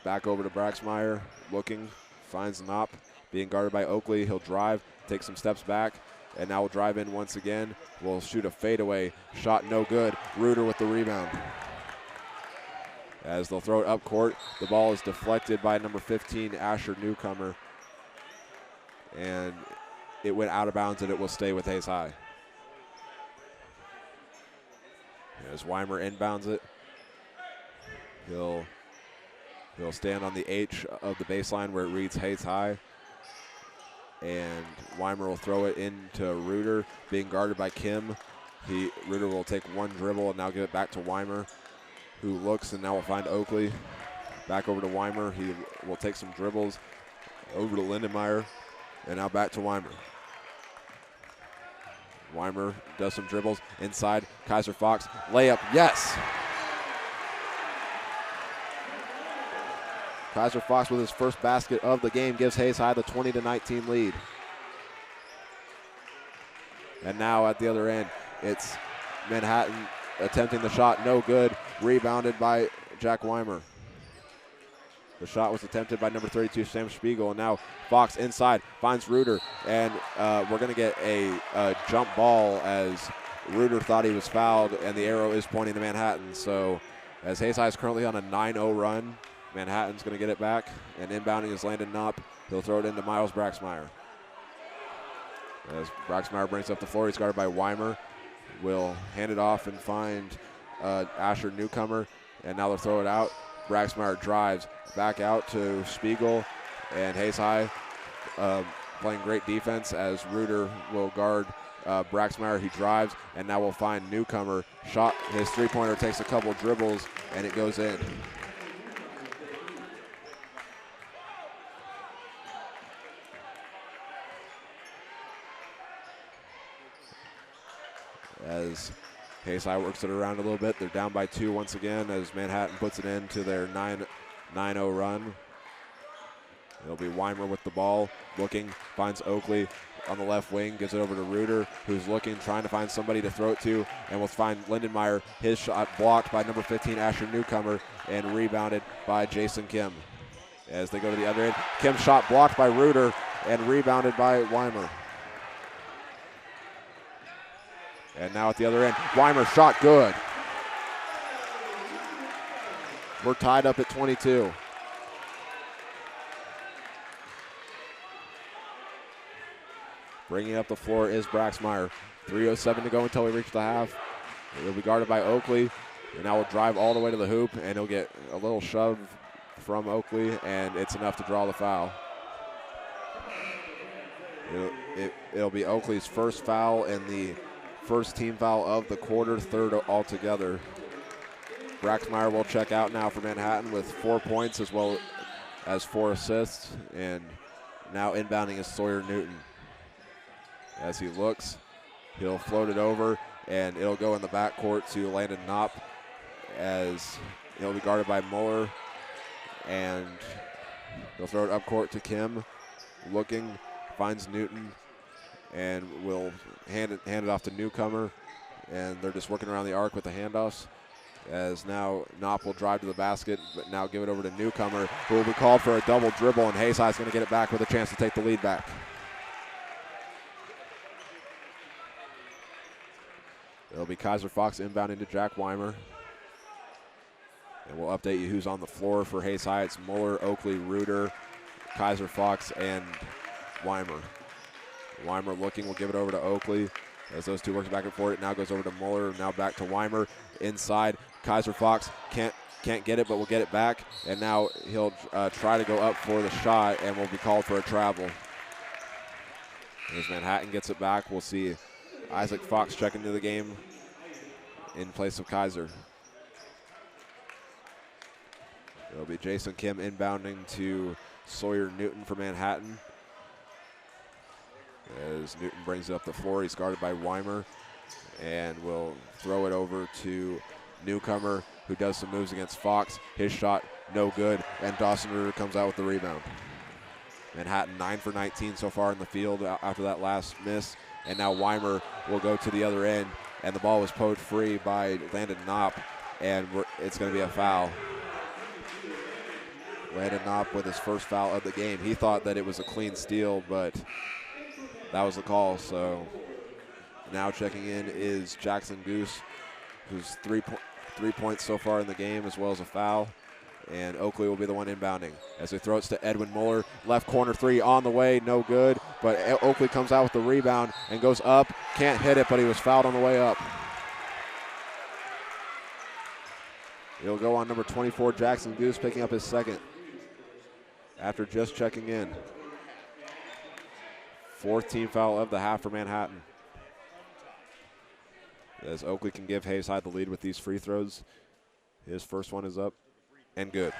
[SPEAKER 1] Back over to Braxmeyer, looking, finds Knopp, being guarded by Oakley. He'll drive, take some steps back, and now will drive in once again. Will shoot a fadeaway shot, no good. Reuter with the rebound. As they'll throw it up court, the ball is deflected by number 15, Asher Newcomer, and it went out of bounds, and it will stay with Hayes High. As Weimer inbounds it, he'll stand on the H of the baseline where it reads Hayes High. And Weimer will throw it into Reuter, being guarded by Kim. Reuter will take one dribble and now give it back to Weimer, who looks and now will find Oakley. Back over to Weimer. He will take some dribbles over to Lindenmeyer, and now back to Weimer. Weimer does some dribbles inside. Kaiser Fox, layup, yes! Kaiser Fox with his first basket of the game gives Hayes High the 20-19 lead. And now at the other end, it's Manhattan attempting the shot, no good. Rebounded by Jack Weimer. The shot was attempted by number 32, Sam Spiegel, and now Fox inside finds Reuter, and we're going to get a jump ball as Reuter thought he was fouled, and the arrow is pointing to Manhattan. So as Hayes High is currently on a 9-0 run, Manhattan's going to get it back, and inbounding is Landon Knopp. He'll throw it into Miles Braxmeyer. As Braxmeyer brings up the floor, he's guarded by Weimer. Will hand it off and find Asher Newcomer, and now they'll throw it out. Braxmeyer drives back out to Spiegel, and Hayes High playing great defense as Reuter will guard Braxmeyer. He drives, and now we'll find Newcomer. Shot, his three-pointer takes a couple dribbles, and it goes in. As Hayes High works it around a little bit, they're down by 2 once again as Manhattan puts it into their 9-0 run. It'll be Weimer with the ball, looking, finds Oakley on the left wing, gives it over to Reuter, who's looking, trying to find somebody to throw it to, and will find Lindenmeyer. His shot blocked by number 15, Asher Newcomer, and rebounded by Jason Kim. As they go to the other end, Kim's shot blocked by Reuter and rebounded by Weimer. And now at the other end, Weimer shot good. We're tied up at 22. Bringing up the floor is Braxmeyer. 3:07 to go until we reach the half. He'll be guarded by Oakley. And now we'll drive all the way to the hoop, and he'll get a little shove from Oakley, and it's enough to draw the foul. It'll be Oakley's first foul and the first team foul of the quarter, third altogether. Braxmeyer will check out now for Manhattan with 4 points as well as 4 assists. And now inbounding is Sawyer Newton. As he looks, he'll float it over, and it'll go in the backcourt to Landon Knopp as he'll be guarded by Muller. And he'll throw it up court to Kim. Looking, finds Newton, and will hand it off to Newcomer, and they're just working around the arc with the handoffs. As now Knopp will drive to the basket, but now give it over to Newcomer, who will be called for a double dribble, and Hayes High is going to get it back with a chance to take the lead back. It'll be Kaiser Fox inbounding to Jack Weimer. And we'll update you who's on the floor for Hayes High. It's Muller, Oakley, Reuter, Kaiser Fox, and Weimer. Weimer looking, will give it over to Oakley. As those two work back and forth, it now goes over to Muller, now back to Weimer. Inside, Kaiser Fox can't get it, but will get it back. And now he'll try to go up for the shot and will be called for a travel. As Manhattan gets it back, we'll see Isaac Fox check into the game in place of Kaiser. It'll be Jason Kim inbounding to Sawyer Newton for Manhattan. As Newton brings it up the floor, he's guarded by Weimer, and will throw it over to Newcomer, who does some moves against Fox. His shot, no good, and Dawson Reuter comes out with the rebound. Manhattan 9 for 19 so far in the field after that last miss, and now Weimer will go to the other end, and the ball was poked free by Landon Knopp, and it's going to be a foul. Landon Knopp with his first foul of the game. He thought that it was a clean steal, but that was the call. So now checking in is Jackson Goose, who's 3 points so far in the game, as well as a foul. And Oakley will be the one inbounding as they throw it to Edwin Muller. Left corner three on the way, no good. But Oakley comes out with the rebound and goes up. Can't hit it, but he was fouled on the way up. He'll go on number 24, Jackson Goose, picking up his second after just checking in. 4th team foul of the half for Manhattan. As Oakley can give Hayes High the lead with these free throws. His first one is up and good.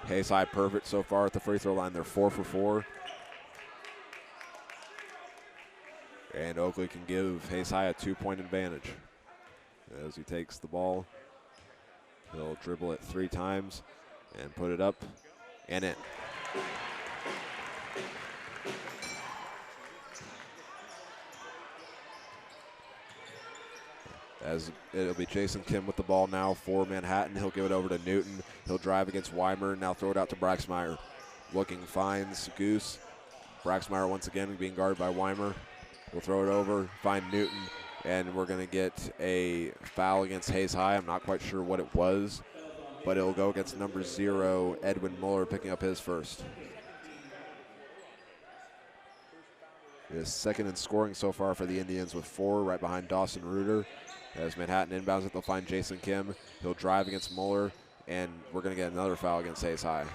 [SPEAKER 1] Hayes High perfect so far at the free throw line. They're 4 for 4. And Oakley can give Hayes High a 2-point advantage. As he takes the ball, he'll dribble it 3 times and put it up and in. As it'll be Jason Kim with the ball now for Manhattan. He'll give it over to Newton. He'll drive against Weimer. Now throw it out to Braxmeyer. Looking, finds Goose. Braxmeyer once again being guarded by Weimer. We'll throw it over, find Newton, and we're going to get a foul against Hayes High. I'm not quite sure what it was, but it'll go against number 0, Edwin Muller, picking up his first. His second in scoring so far for the Indians with 4, right behind Dawson Reuter. As Manhattan inbounds it, they'll find Jason Kim. He'll drive against Muller, and we're going to get another foul against Hayes High.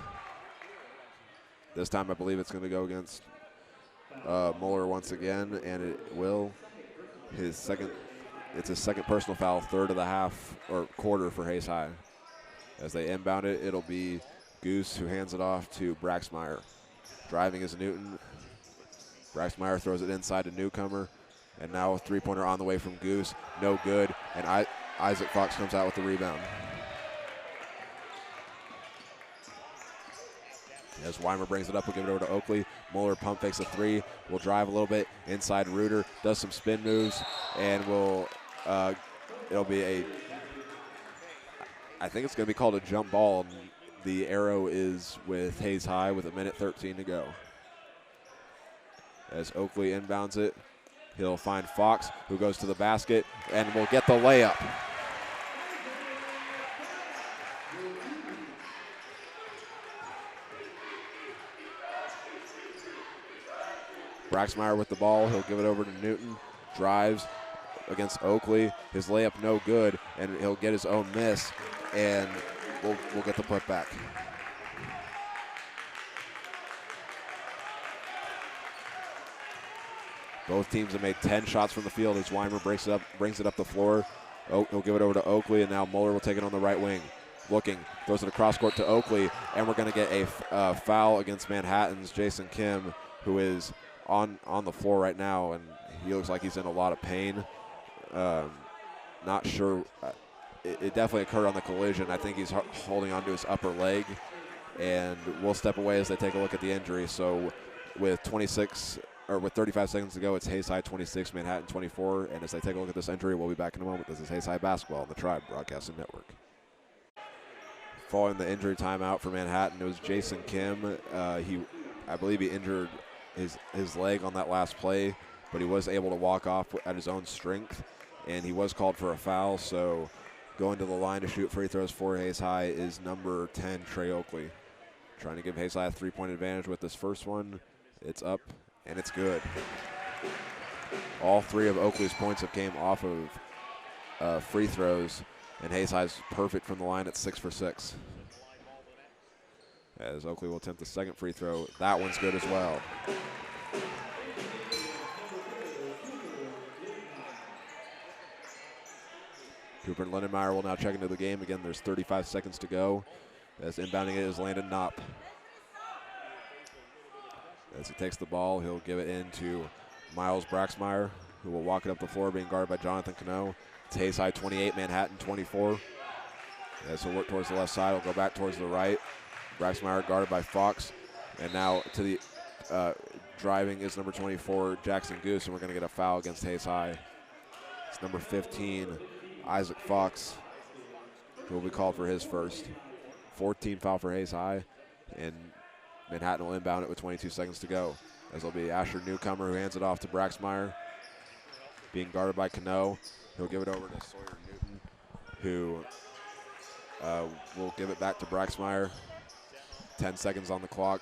[SPEAKER 1] This time I believe it's going to go against Muller once again, and it will. It's his second personal foul, 3rd of the half, or quarter for Hayes High. As they inbound it, it'll be Goose who hands it off to Braxmeyer. Driving is Newton. Braxmeyer throws it inside to Newcomer. And now a 3-pointer on the way from Goose. No good. And Isaac Fox comes out with the rebound. As Weimer brings it up, we'll give it over to Oakley. Muller pump fakes a 3. We'll drive a little bit inside Reuter. Does some spin moves. And it'll be I think it's going to be called a jump ball. And the arrow is with Hayes High with 1:13 to go. As Oakley inbounds it, he'll find Fox, who goes to the basket, and will get the layup. Braxmeyer with the ball. He'll give it over to Newton. Drives against Oakley. His layup no good, and he'll get his own miss, and we'll get the putback. Both teams have made 10 shots from the field as Weimer brings it up the floor. He'll give it over to Oakley, and now Muller will take it on the right wing. Looking, throws it across court to Oakley, and we're going to get a foul against Manhattan's Jason Kim, who is on the floor right now, and he looks like he's in a lot of pain. Not sure. It definitely occurred on the collision. I think he's holding onto his upper leg, and we'll step away as they take a look at the injury. So with 35 seconds to go, it's Hayes High 26, Manhattan 24. And as they take a look at this injury, we'll be back in a moment. This is Hayes High Basketball on the Tribe Broadcasting Network. Following the injury timeout for Manhattan, it was Jason Kim. I believe he injured his leg on that last play, but he was able to walk off at his own strength, and he was called for a foul. So going to the line to shoot free throws for Hayes High is number 10, Trey Oakley. Trying to give Hayes High a 3-point advantage with this first one. It's up, and it's good. All 3 of Oakley's points have came off of free throws, and Hayes High's perfect from the line at 6 for 6. As Oakley will attempt the second free throw. That one's good as well. Cooper and Lindenmeyer will now check into the game. Again, there's 35 seconds to go. As inbounding it is Landon Knopp. As he takes the ball, he'll give it in to Miles Braxmeyer, who will walk it up the floor, being guarded by Jonathan Cano. It's Hayes High 28, Manhattan 24. As he'll work towards the left side, he'll go back towards the right. Braxmeyer guarded by Fox. And now to the driving is number 24, Jackson Goose, and we're going to get a foul against Hayes High. It's number 15, Isaac Fox, who will be called for his first. 14 foul for Hayes High, and Manhattan will inbound it with 22 seconds to go. As it'll be Asher Newcomer who hands it off to Braxmeyer, being guarded by Cano. He'll give it over to Sawyer Newton, who will give it back to Braxmeyer. 10 seconds on the clock.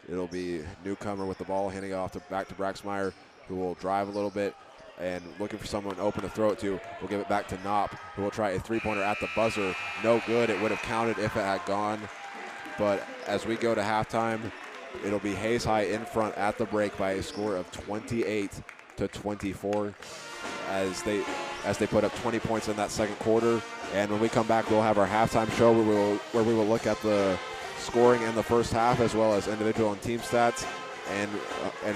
[SPEAKER 1] It'll be Newcomer with the ball, handing it off back to Braxmeyer, who will drive a little bit and looking for someone open to throw it to. We'll give it back to Knopp, who will try a three-pointer at the buzzer. No good. It would have counted if it had gone. But as we go to halftime, it'll be Hayes High in front at the break by a score of 28-24 as they put up 20 points in that second quarter. And when we come back, we'll have our halftime show where we will look at the scoring in the first half as well as individual and team stats and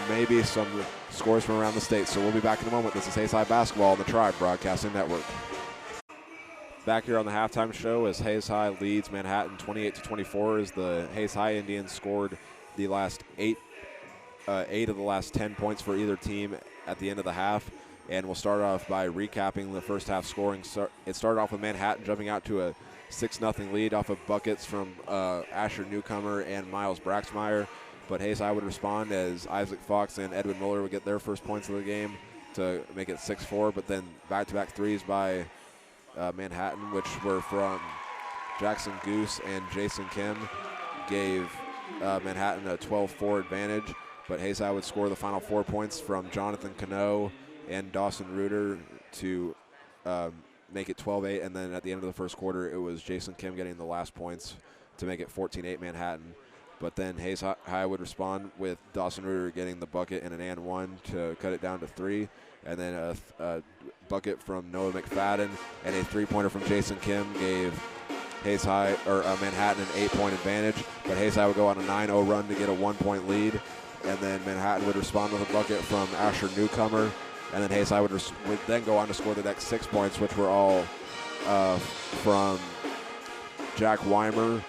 [SPEAKER 1] maybe some scores from around the state. So we'll be back in a moment. This is Hayes High Basketball on the Tribe Broadcasting Network. Back here on the halftime show as Hayes High leads Manhattan 28-24 as the Hayes High Indians scored the last eight of the last 10 points for either team at the end of the half. And we'll start off by recapping the first half scoring. So it started off with Manhattan jumping out to a 6-0 lead off of buckets from Asher Newcomer and Miles Braxmeyer. But Hayes High would respond as Isaac Fox and Edwin Muller would get their first points of the game to make it 6-4. But then back-to-back threes by Manhattan, which were from Jackson Goose and Jason Kim, gave Manhattan a 12-4 advantage. But Hayes High would score the final 4 points from Jonathan Cano and Dawson Reuter to make it 12-8. And then at the end of the first quarter, it was Jason Kim getting the last points to make it 14-8 Manhattan. But then Hayes High would respond with Dawson Reuter getting the bucket and an and one to cut it down to 3. And then a bucket from Noah McFadden and a three-pointer from Jason Kim gave Hayes High or Manhattan an 8-point advantage. But Hayes High would go on a 9-0 run to get a 1-point lead. And then Manhattan would respond with a bucket from Asher Newcomer. And then Hayes High would then go on to score the next 6 points, which were all from Jack Weimer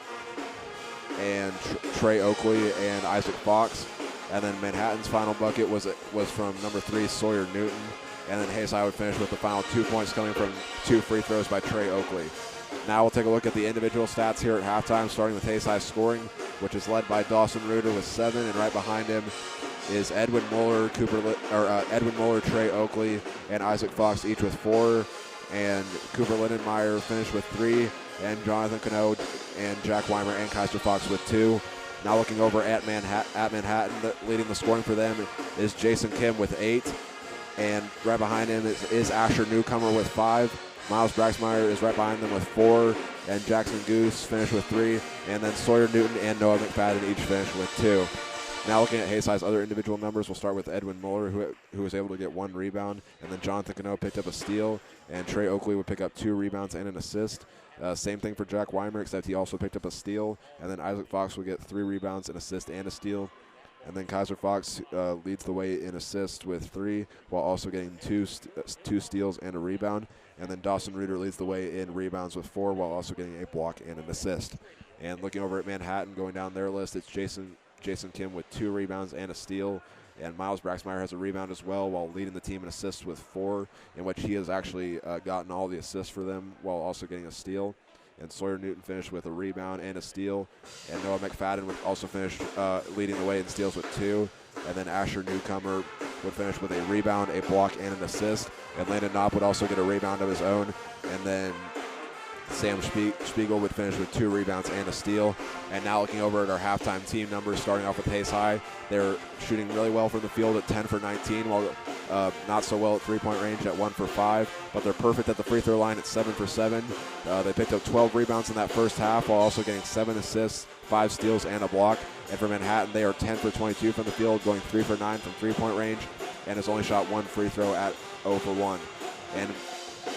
[SPEAKER 1] and Trey Oakley and Isaac Fox. And then Manhattan's final bucket was from number 3, Sawyer Newton. And then Hayes High would finish with the final 2 points coming from 2 free throws by Trey Oakley. Now we'll take a look at the individual stats here at halftime, starting with Hayes High scoring, which is led by Dawson Reuter with 7, and right behind him is Edwin Muller, Trey Oakley, and Isaac Fox, each with 4. And Cooper Lindenmeyer finished with 3, and Jonathan Cano and Jack Weimer and Kaiser Fox with 2. Now looking over at Manhattan, leading the scoring for them is Jason Kim with 8, and right behind him is Asher Newcomer with 5. Miles Braxmeyer is right behind them with 4, and Jackson Goose finished with 3, and then Sawyer Newton and Noah McFadden each finished with 2. Now looking at Hayes High's other individual numbers, we'll start with Edwin Muller, who was able to get 1 rebound, and then Jonathan Cano picked up a steal, and Trey Oakley would pick up 2 rebounds and an assist. Same thing for Jack Weimer, except he also picked up a steal, and then Isaac Fox would get 3 rebounds, an assist, and a steal. And then Kaiser Fox leads the way in assists with 3, while also getting 2 steals and a rebound. And then Dawson Reuter leads the way in rebounds with 4, while also getting a block and an assist. And looking over at Manhattan, going down their list, it's Jason Kim with 2 rebounds and a steal. And Miles Braxmeyer has a rebound as well, while leading the team in assists with 4, in which he has actually gotten all the assists for them, while also getting a steal. And Sawyer Newton finished with a rebound and a steal. And Noah McFadden would also finish leading the way in steals with 2. And then Asher Newcomer would finish with a rebound, a block, and an assist. And Landon Knopp would also get a rebound of his own. And then Sam Spiegel would finish with 2 rebounds and a steal. And now looking over at our halftime team numbers, starting off with Hayes High, they're shooting really well from the field at 10 for 19, while not so well at three-point range at 1 for 5. But they're perfect at the free throw line at 7 for 7. They picked up 12 rebounds in that first half, while also getting 7 assists, 5 steals, and a block. And for Manhattan, they are 10 for 22 from the field, going 3 for 9 from three-point range, and has only shot 1 free throw at 0 for 1. And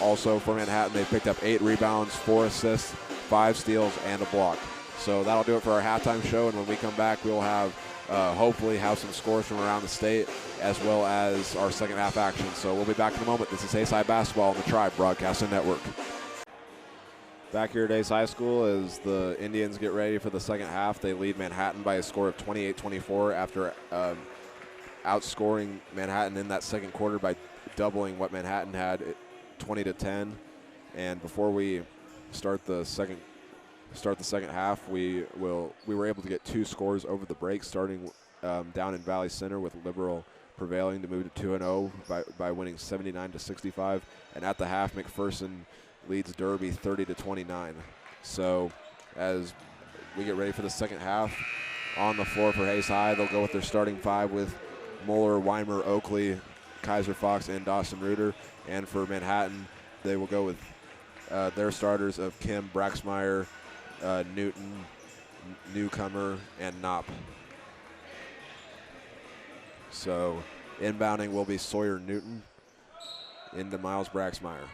[SPEAKER 1] also for Manhattan, they picked up 8 rebounds, 4 assists, 5 steals, and a block. So that'll do it for our halftime show, and when we come back, we'll have hopefully have some scores from around the state, as well as our second half action. So we'll be back in a moment. This is Hayes High Basketball on the Tribe Broadcasting Network. Back here at Hayes High School as the Indians get ready for the second half. They lead Manhattan by a score of 28-24 after outscoring Manhattan in that second quarter by doubling what Manhattan had 20-10. And before we start the second half, we were able to get 2 scores over the break, starting down in Valley Center with Liberal prevailing to move to 2-0 by winning 79-65. And at the half, McPherson leads Derby 30-29. So as we get ready for the second half, on the floor for Hayes High, they'll go with their starting 5 with Moeller, Weimer, Oakley, Kaiser Fox, and Dawson Reuter. And for Manhattan, they will go with their starters of Kim, Braxmeyer, Newton, Newcomer, and Knopp. So inbounding will be Sawyer Newton into Miles Braxmeyer.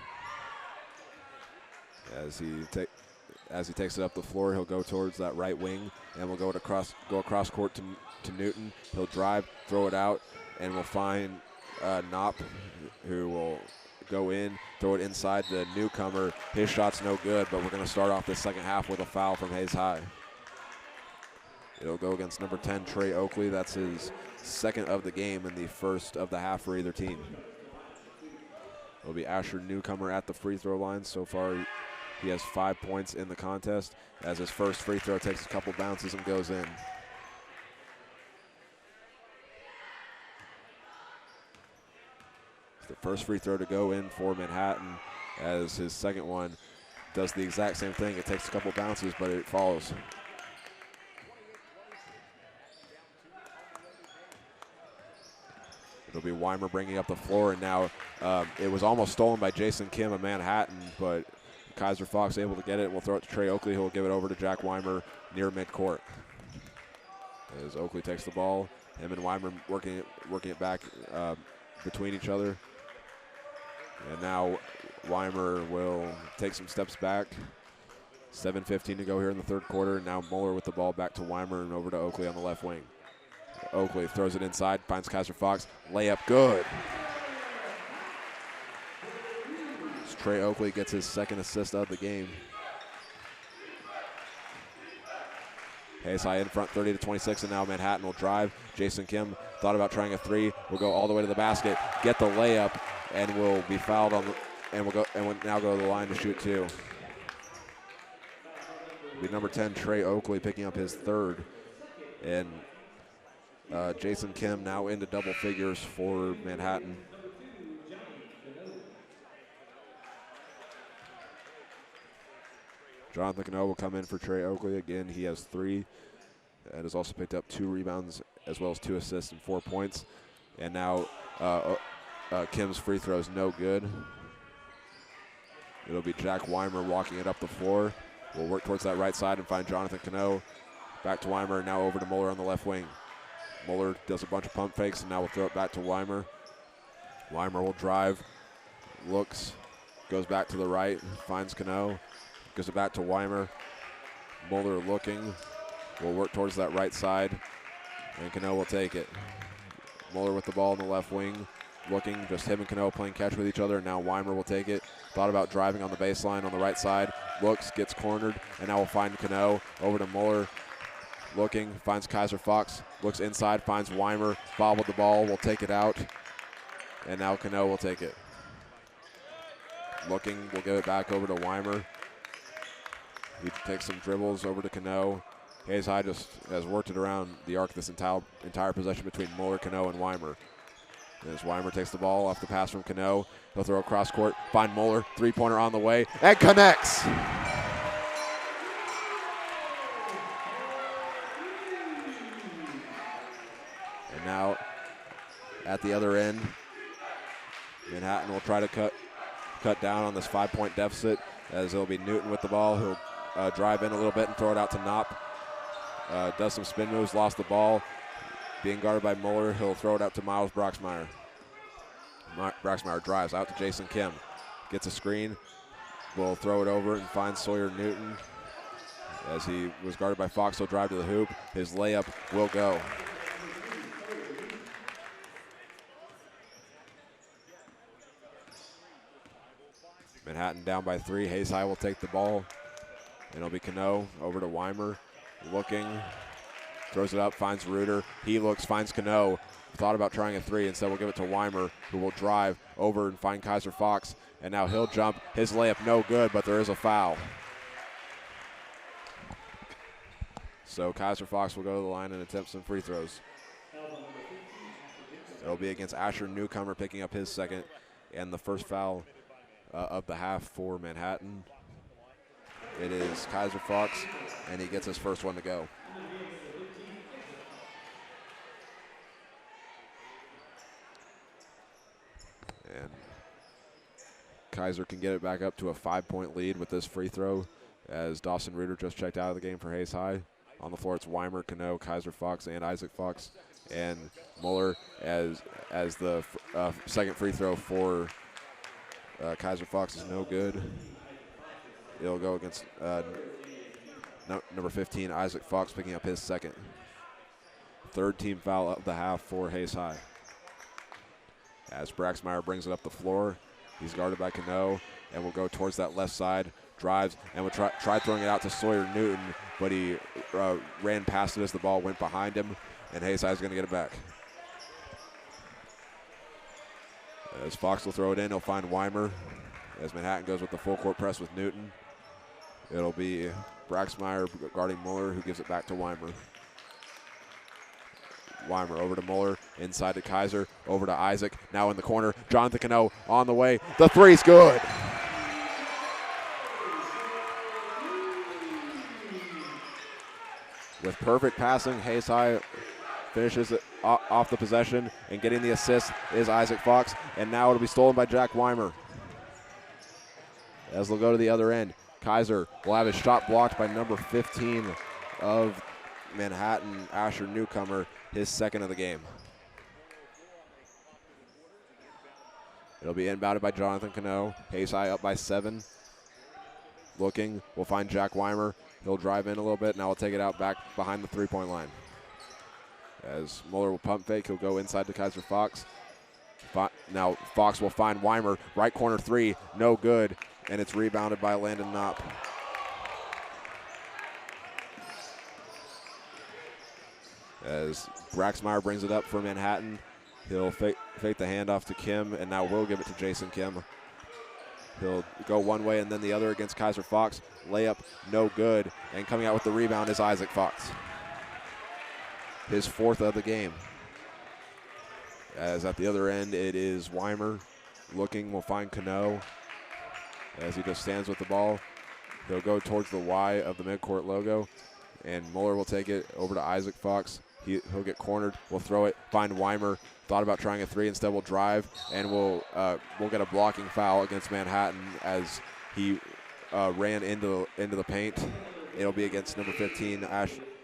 [SPEAKER 1] As he takes it up the floor, he'll go towards that right wing, and we'll go across court to Newton. He'll drive, throw it out, and we'll find Knopp, who will go in, throw it inside the Newcomer. His shot's no good, but we're going to start off the second half with a foul from Hayes High. It'll go against number 10, Trey Oakley. That's his second of the game and the first of the half for either team. It'll be Asher Newcomer at the free throw line. So far, he has 5 points in the contest, as his first free throw takes a couple bounces and goes in. It's the first free throw to go in for Manhattan, as his second one does the exact same thing. It takes a couple bounces, but it falls. It'll be Weimer bringing up the floor, and now it was almost stolen by Jason Kim of Manhattan, but Kaiser Fox able to get it. We'll throw it to Trey Oakley, who will give it over to Jack Weimer near midcourt. As Oakley takes the ball, him and Weimer working it back between each other. And now Weimer will take some steps back. 7:15 to go here in the third quarter. Now Moeller with the ball back to Weimer and over to Oakley on the left wing. Oakley throws it inside, finds Kaiser Fox. Layup good. Trey Oakley gets his second assist of the game. Hayes High in front 30-26, and now Manhattan will drive. Jason Kim thought about trying a 3. Will go all the way to the basket, get the layup, and will be fouled on and will now go to the line to shoot 2. It'll be number 10, Trey Oakley, picking up his third. And Jason Kim now into double figures for Manhattan. Jonathan Cano will come in for Trey Oakley. Again, he has 3 and has also picked up 2 rebounds as well as 2 assists and 4 points. And now Kim's free throw is no good. It'll be Jack Weimer walking it up the floor. We'll work towards that right side and find Jonathan Cano. Back to Weimer, now over to Moeller on the left wing. Moeller does a bunch of pump fakes, and now we'll throw it back to Weimer. Weimer will drive, looks, goes back to the right, finds Cano. Gives it back to Weimer. Moeller looking. Will work towards that right side. And Cano will take it. Moeller with the ball in the left wing. Looking, just him and Cano playing catch with each other. Now Weimer will take it. Thought about driving on the baseline on the right side. Looks, gets cornered. And now we'll find Cano. Over to Moeller. Looking, finds Kaiser Fox. Looks inside, finds Weimer. Bobbled the ball, will take it out. And now Cano will take it. Looking, we'll give it back over to Weimer. He takes some dribbles over to Cano. Hayes High just has worked it around the arc this entire possession between Moeller, Cano, and Weimer. As Weimer takes the ball off the pass from Cano, he'll throw across court, find Moeller, 3-pointer on the way, and connects. And now at the other end, Manhattan will try to cut down on this 5-point deficit, as it'll be Newton with the ball. He'll drive in a little bit and throw it out to Knopp. Does some spin moves, lost the ball. Being guarded by Moeller, he'll throw it out to Miles Braxmeyer. Braxmeyer drives out to Jason Kim. Gets a screen, will throw it over and finds Sawyer Newton. As he was guarded by Fox, he'll drive to the hoop. His layup will go. Manhattan down by 3. Hayes High will take the ball. And it'll be Cano over to Weimer. Looking, throws it up, finds Reuter. He looks, finds Cano. Thought about trying a 3. Instead, we'll give it to Weimer, who will drive over and find Kaiser Fox. And now he'll jump. His layup no good, but there is a foul. So Kaiser Fox will go to the line and attempt some free throws. It'll be against Asher Newcomer, picking up his second and the first foul of the half for Manhattan. It is Kaiser Fox, and he gets his first one to go. And Kaiser can get it back up to a 5-point lead with this free throw, as Dawson Reuter just checked out of the game for Hayes High. On the floor, it's Weimer, Cano, Kaiser Fox, and Isaac Fox. And Muller as the second free throw for Kaiser Fox is no good. It'll go against number 15, Isaac Fox, picking up his second. Third team foul of the half for Hayes High. As Braxmeyer brings it up the floor, he's guarded by Cano, and will go towards that left side, drives, and will try throwing it out to Sawyer Newton, but he ran past it as the ball went behind him, and Hayes High is going to get it back. As Fox will throw it in, he'll find Weimer, as Manhattan goes with the full court press with Newton. It'll be Braxmeyer guarding Muller, who gives it back to Weimer. Weimer over to Muller, inside to Kaiser, over to Isaac, now in the corner. Jonathan Cano on the way. The three's good. With perfect passing, Hayes High finishes it off the possession, and getting the assist is Isaac Fox, and now it'll be stolen by Jack Weimer. As they'll go to the other end, Kaiser will have his shot blocked by number 15 of Manhattan, Asher Newcomer, his second of the game. It'll be inbounded by Jonathan Cano. Hayes High up by 7. Looking, we'll find Jack Weimer. He'll drive in a little bit, now we'll take it out back behind the three-point line. As Muller will pump fake, he'll go inside to Kaiser Fox. Now Fox will find Weimer, right corner three, no good, and it's rebounded by Landon Knopp. As Braxmeyer brings it up for Manhattan, he'll fake the handoff to Kim, and now we'll give it to Jason Kim. He'll go one way and then the other against Kaiser Fox. Layup, no good, and coming out with the rebound is Isaac Fox. His fourth of the game. As at the other end, it is Weimer. Looking, will find Cano. As he just stands with the ball, he'll go towards the Y of the midcourt logo, and Muller will take it over to Isaac Fox. He'll get cornered, we'll throw it, find Weimer, thought about trying a three, instead will drive, and we'll get a blocking foul against Manhattan as he ran into the paint. It'll be against number 15,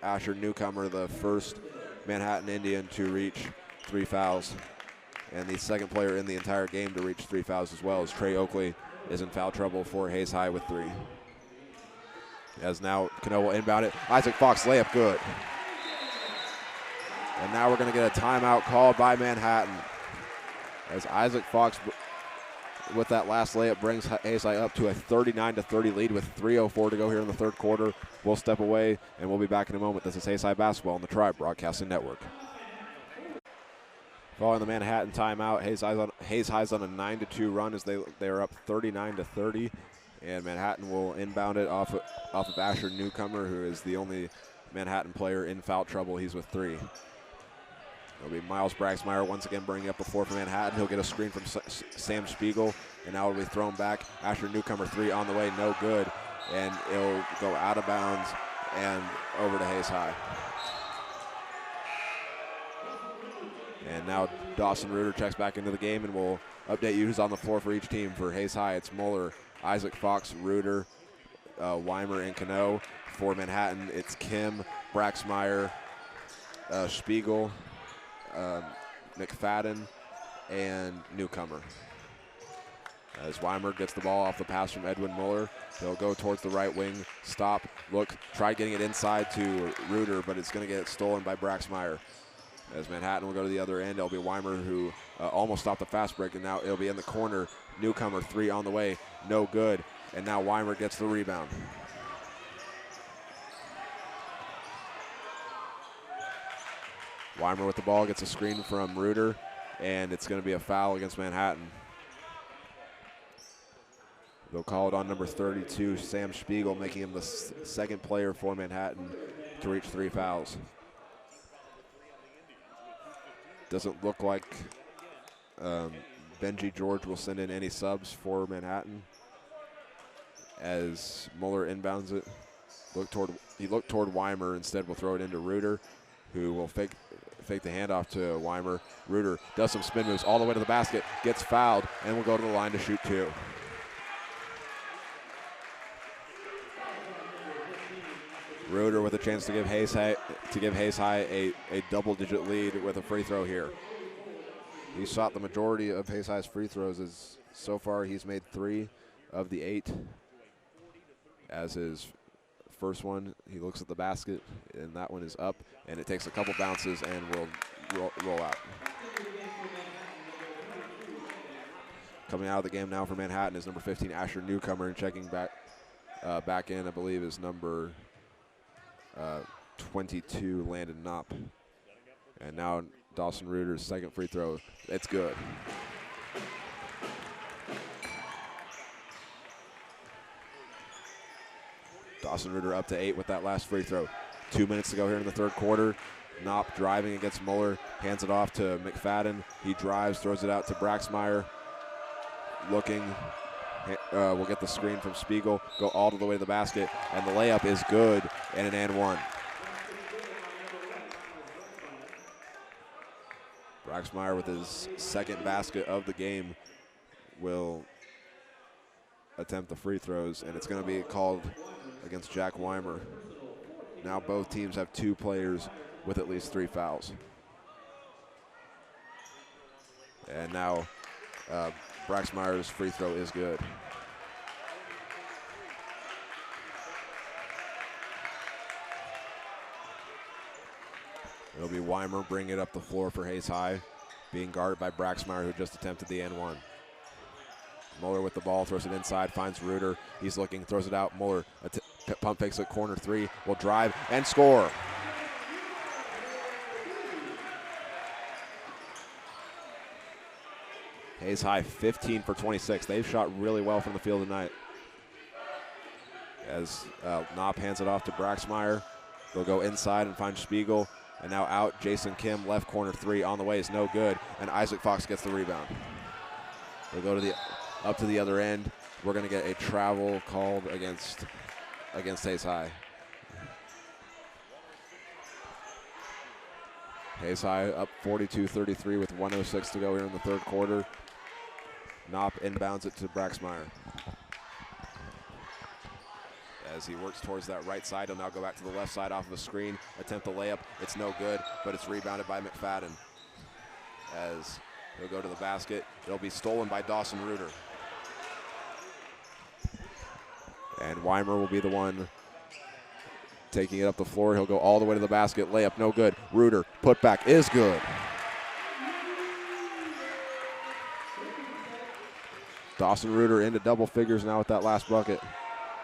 [SPEAKER 1] Asher Newcomer, the first Manhattan Indian to reach 3 fouls, and the second player in the entire game to reach 3 fouls as well, as Trey Oakley is in foul trouble for Hayes High with 3. As now Cano will inbound it. Isaac Fox layup good. And now we're going to get a timeout called by Manhattan. As Isaac Fox, with that last layup, brings Hayes High up to a 39-30 lead with 3:04 to go here in the third quarter. We'll step away, and we'll be back in a moment. This is Hayes High Basketball on the Tribe Broadcasting Network. Following the Manhattan timeout, Hayes High's on a 9-2 run as they are up 39-30, and Manhattan will inbound it off of Asher Newcomer, who is the only Manhattan player in foul trouble. He's with 3. It'll be Miles Braxmeyer once again bringing up the floor for Manhattan. He'll get a screen from Sam Spiegel, and now it'll be thrown back. Asher Newcomer 3 on the way, no good, and it'll go out of bounds and over to Hayes High. And now Dawson Reuter checks back into the game, and we'll update you who's on the floor for each team. For Hayes High, it's Muller, Isaac Fox, Reuter, Weimer, and Cano. For Manhattan, it's Kim, Braxmeyer, Spiegel, McFadden, and Newcomer. As Weimer gets the ball off the pass from Edwin Muller, he'll go towards the right wing, stop, look, try getting it inside to Reuter, but it's going to get stolen by Braxmeyer. As Manhattan will go to the other end, it'll be Weimer who almost stopped the fast break, and now it'll be in the corner. Newcomer 3 on the way, no good, and now Weimer gets the rebound. Weimer with the ball, gets a screen from Reuter, and it's going to be a foul against Manhattan. They'll call it on number 32, Sam Spiegel, making him the second player for Manhattan to reach 3 fouls. Doesn't look like Benji George will send in any subs for Manhattan as Muller inbounds it. He looked toward Weimer. Instead will throw it into Reuter, who will fake the handoff to Weimer. Reuter does some spin moves all the way to the basket, gets fouled, and will go to the line to shoot 2. Reuter with a chance to give Hayes High a double-digit lead with a free throw here. He shot the majority of Hayes High's free throws. As so far, he's made 3 of the 8. As his first one, he looks at the basket, and that one is up, and it takes a couple bounces and will roll out. Coming out of the game now for Manhattan is number 15, Asher Newcomer, and checking back in, I believe, is number 22, Landon Knopp. And now Dawson Reuter's second free throw. It's good. Dawson Reuter up to 8 with that last free throw. 2 minutes to go here in the third quarter. Knopp driving against Muller, hands it off to McFadden. He drives, throws it out to Braxmeyer. Looking, will get the screen from Spiegel, go all the way to the basket, and the layup is good, and an and one. Braxmeyer with his second basket of the game will attempt the free throws, and it's going to be called against Jack Weimer. Now both teams have 2 players with at least 3 fouls. And now Braxmeyer's free throw is good. It'll be Weimer bringing it up the floor for Hayes High, being guarded by Braxmeyer, who just attempted the N1. Muller with the ball, throws it inside, finds Reuter. He's looking, throws it out. Muller pump fakes at corner 3, will drive and score. Hayes High 15 for 26. They've shot really well from the field tonight. As Knopp hands it off to Braxmeyer. They'll go inside and find Spiegel. And now out, Jason Kim, left corner 3 on the way is no good. And Isaac Fox gets the rebound. They'll go to up to the other end. We're going to get a travel called against Hayes High. Hayes High up 42-33 with 1:06 to go here in the third quarter. Knopp inbounds it to Braxmeyer. As he works towards that right side, he'll now go back to the left side off of a screen, attempt the layup. It's no good, but it's rebounded by McFadden. As he'll go to the basket, it'll be stolen by Dawson Reuter. And Weimer will be the one taking it up the floor. He'll go all the way to the basket, layup no good. Reuter, putback is good. Dawson Reuter into double figures now with that last bucket.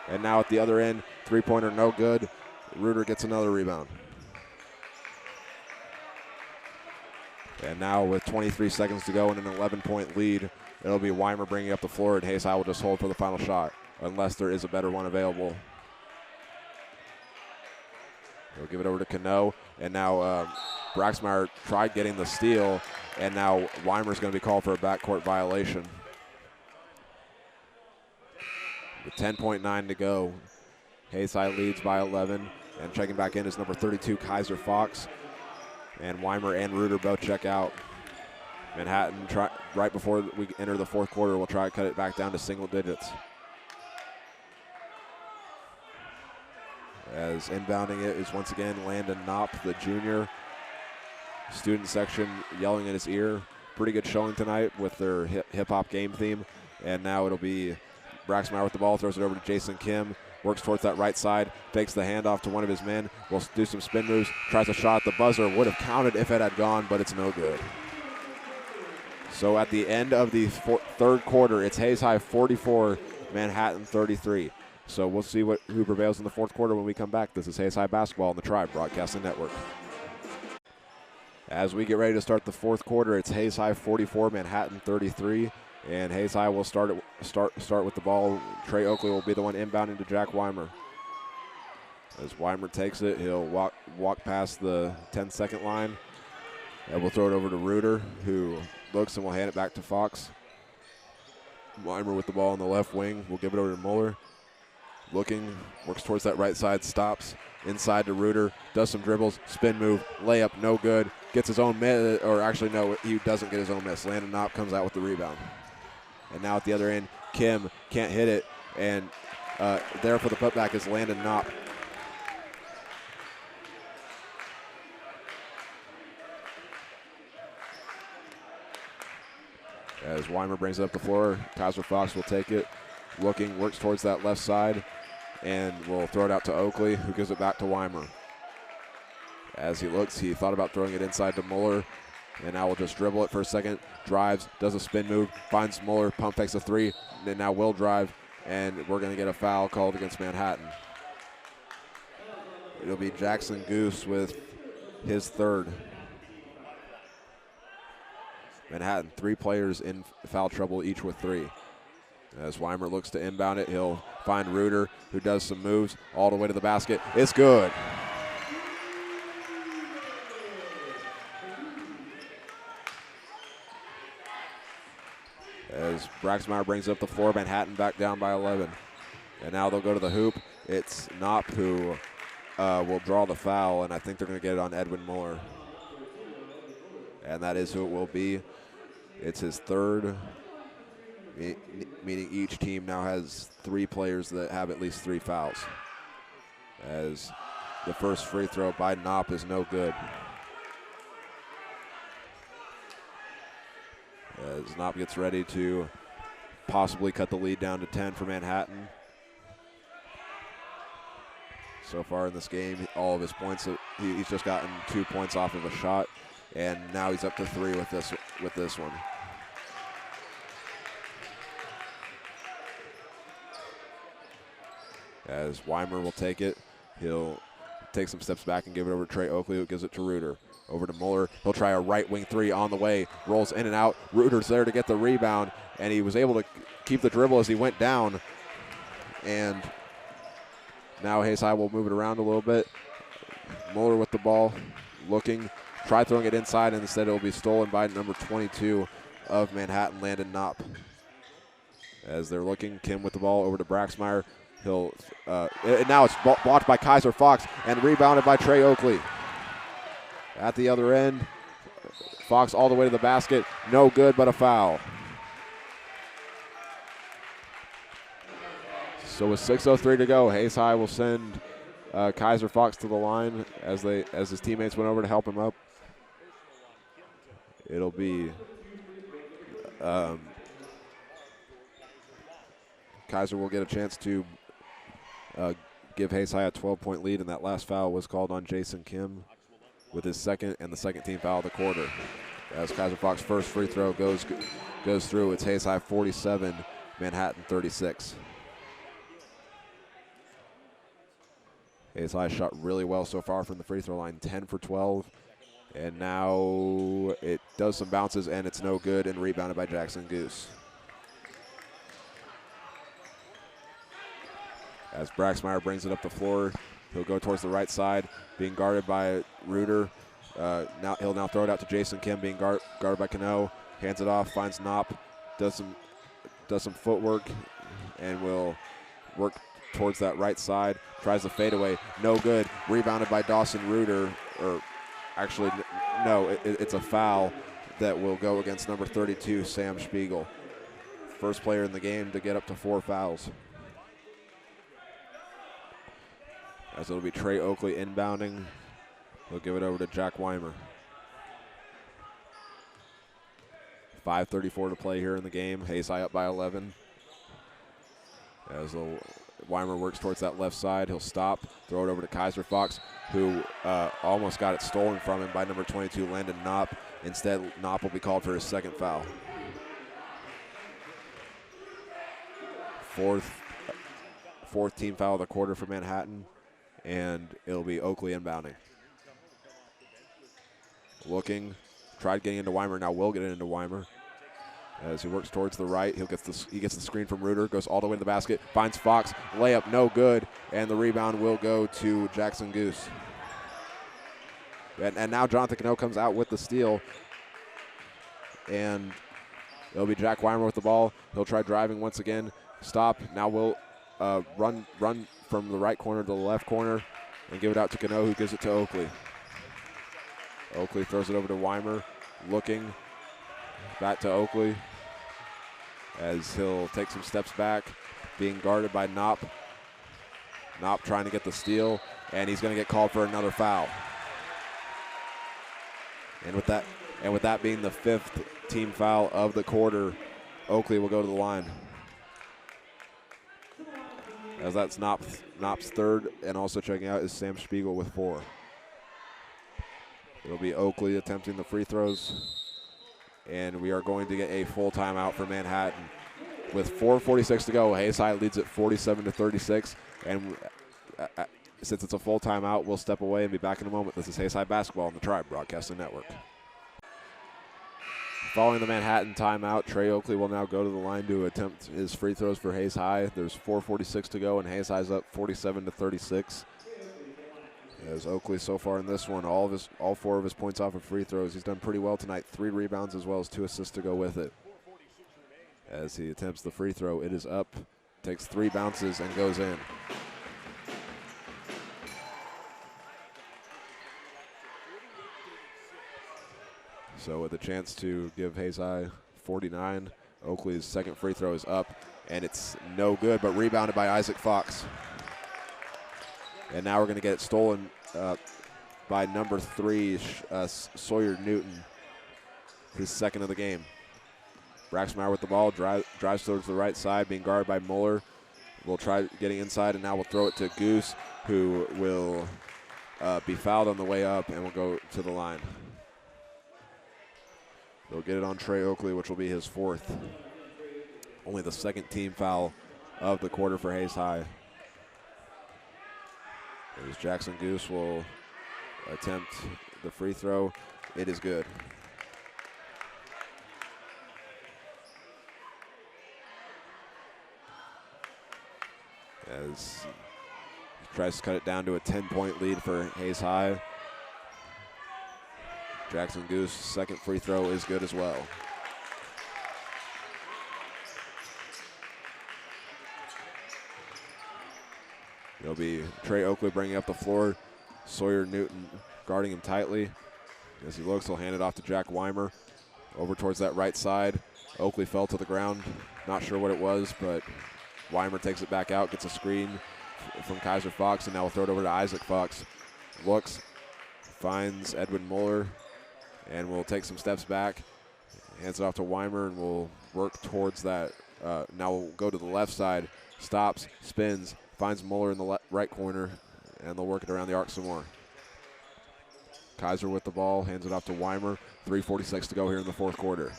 [SPEAKER 1] And now at the other end, three-pointer no good. Reuter gets another rebound. And now with 23 seconds to go and an 11-point lead, it'll be Weimer bringing up the floor, and Hayes High will just hold for the final shot, unless there is a better one available. He'll give it over to Cano, and now Braxmeyer tried getting the steal, and now Weimer's going to be called for a backcourt violation. With 10.9 to go, Hayes High leads by 11, and checking back in is number 32, Kaiser Fox. And Weimer and Reuter both check out. Manhattan, right before we enter the fourth quarter, will try to cut it back down to single digits. As inbounding it is once again Landon Knopp, the junior. Student section yelling in his ear. Pretty good showing tonight with their hip-hop game theme. And now it'll be Braxmeyer with the ball, throws it over to Jason Kim, works towards that right side, takes the handoff to one of his men, will do some spin moves, tries a shot at the buzzer, would have counted if it had gone, but it's no good. So at the end of the third quarter, it's Hayes High 44, Manhattan 33. So we'll see who prevails in the fourth quarter when we come back. This is Hayes High Basketball on the Tribe Broadcasting Network. As we get ready to start the fourth quarter, it's Hayes High 44, Manhattan 33. And Hayes High will start with the ball. Trey Oakley will be the one inbounding to Jack Weimer. As Weimer takes it, he'll walk past the 10-second line. And we'll throw it over to Reuter, who looks and will hand it back to Fox. Weimer with the ball on the left wing. We'll give it over to Muller. Looking, works towards that right side, stops. Inside to Reuter, does some dribbles, spin move, layup, no good. Gets his own miss, or actually no, he doesn't get his own miss. Landon Knopp comes out with the rebound. And now at the other end, Kim can't hit it, and there for the putback is Landon Knopp. As Weimer brings it up the floor, Kaiser Fox will take it. Looking, works towards that left side, and will throw it out to Oakley, who gives it back to Weimer. As he looks, he thought about throwing it inside to Muller, and now will just dribble it for a second, drives, does a spin move, finds Muller, pump fakes a three, and now will drive, and we're going to get a foul called against Manhattan. It'll be Jackson Goose with his third. Manhattan, 3 players in foul trouble, each with 3. As Weimer looks to inbound it, he'll find Reuter, who does some moves all the way to the basket. It's good. As Braxmeyer brings up the floor, Manhattan back down by 11. And now they'll go to the hoop. It's Knopp who will draw the foul, and I think they're going to get it on Edwin Muller. And that is who it will be. It's his third, meaning each team now has 3 players that have at least 3 fouls. As the first free throw by Knopp is no good. As Knopp gets ready to possibly cut the lead down to 10 for Manhattan. So far in this game, all of his points, he's just gotten 2 points off of a shot, and now he's up to 3 with this one. As Weimer will take it, he'll take some steps back and give it over to Trey Oakley, who gives it to Reuter. Over to Muller. He'll try a right wing 3 on the way. Rolls in and out. Reuter's there to get the rebound, and he was able to keep the dribble as he went down. And now Hayes High will move it around a little bit. Muller with the ball, looking. Try throwing it inside, and instead it will be stolen by number 22 of Manhattan, Landon Knopp. As they're looking, Kim with the ball over to Braxmeyer. And now it's blocked by Kaiser Fox and rebounded by Trey Oakley. At the other end, Fox all the way to the basket. No good, but a foul. So with 6:03 to go, Hayes High will send Kaiser Fox to the line as his teammates went over to help him up. It'll be Kaiser will get a chance to give Hayes High a 12-point lead, and that last foul was called on Jason Kim with his second and the second team foul of the quarter. As Kaiser Fox first free throw goes through, it's Hayes High 47, Manhattan 36. Hayes High shot really well so far from the free throw line, 10 for 12. And now it does some bounces, and it's no good, and rebounded by Jackson Goose. As Braxmeyer brings it up the floor, he'll go towards the right side, being guarded by Reuter. He'll now throw it out to Jason Kim, being guarded by Cano. Hands it off, finds Knopp, does some footwork, and will work towards that right side. Tries the fadeaway, no good. Rebounded by Dawson Reuter, or actually, no, it's a foul that will go against number 32, Sam Spiegel. First player in the game to get up to 4 fouls. As it'll be Trey Oakley inbounding. He'll give it over to Jack Weimer. 5:34 to play here in the game. Hayes High up by 11. As Weimer works towards that left side, he'll stop, throw it over to Kaiser Fox, who almost got it stolen from him by number 22, Landon Knopp. Instead, Knopp will be called for his second foul. Fourth team foul of the quarter for Manhattan, and it'll be Oakley inbounding. Looking, tried getting into Weimer, now will get it into Weimer. As he works towards the right, he gets the screen from Reuter, goes all the way to the basket, finds Fox, layup no good, and the rebound will go to Jackson Goose. And now Jonathan Cano comes out with the steal, and it'll be Jack Weimer with the ball. He'll try driving once again, stop. Now we'll run from the right corner to the left corner and give it out to Cano, who gives it to Oakley. Oakley throws it over to Weimer, looking back to Oakley, as he'll take some steps back, being guarded by Knopp. Knopp trying to get the steal, and he's going to get called for another foul. And with that being the 5th team foul of the quarter, Oakley will go to the line. As that's Knopp's 3rd, and also checking out is Sam Spiegel with 4. It'll be Oakley attempting the free throws. And we are going to get a full timeout for Manhattan. With 4:46 to go, Hayes High leads at 47-36. And since it's a full timeout, we'll step away and be back in a moment. This is Hayes High Basketball on the Tribe Broadcasting Network. Following the Manhattan timeout, Trey Oakley will now go to the line to attempt his free throws for Hayes High. There's 4:46 to go, and Hayes High's up 47-36. As Oakley so far in this one, all 4 of his points off of free throws. He's done pretty well tonight. 3 rebounds as well as 2 assists to go with it. As he attempts the free throw, it is up, takes 3 bounces and goes in. So with a chance to give Hayes High 49, Oakley's second free throw is up, and it's no good, but rebounded by Isaac Fox. And now we're going to get it stolen by number 3, Sawyer Newton, his 2nd of the game. Braxmeyer with the ball, drives towards the right side, being guarded by Muller. We'll try getting inside, and now we'll throw it to Goose, who will be fouled on the way up and will go to the line. They'll get it on Trey Oakley, which will be his 4th. Only the 2nd team foul of the quarter for Hayes High. As Jackson Goose will attempt the free throw. It is good. As he tries to cut it down to a 10-point lead for Hayes High. Jackson Goose, 2nd free throw is good as well. It'll be Trey Oakley bringing up the floor. Sawyer Newton guarding him tightly. As he looks, he'll hand it off to Jack Weimer. Over towards that right side. Oakley fell to the ground. Not sure what it was, but Weimer takes it back out, gets a screen from Kaiser Fox, and now we'll throw it over to Isaac Fox. Looks, finds Edwin Muller, and will take some steps back. Hands it off to Weimer, and we'll work towards that. Now we'll go to the left side. Stops, spins, finds Muller in the right corner, and they'll work it around the arc some more. Kaiser with the ball, hands it off to Weimer. 3:46 to go here in the 4th quarter.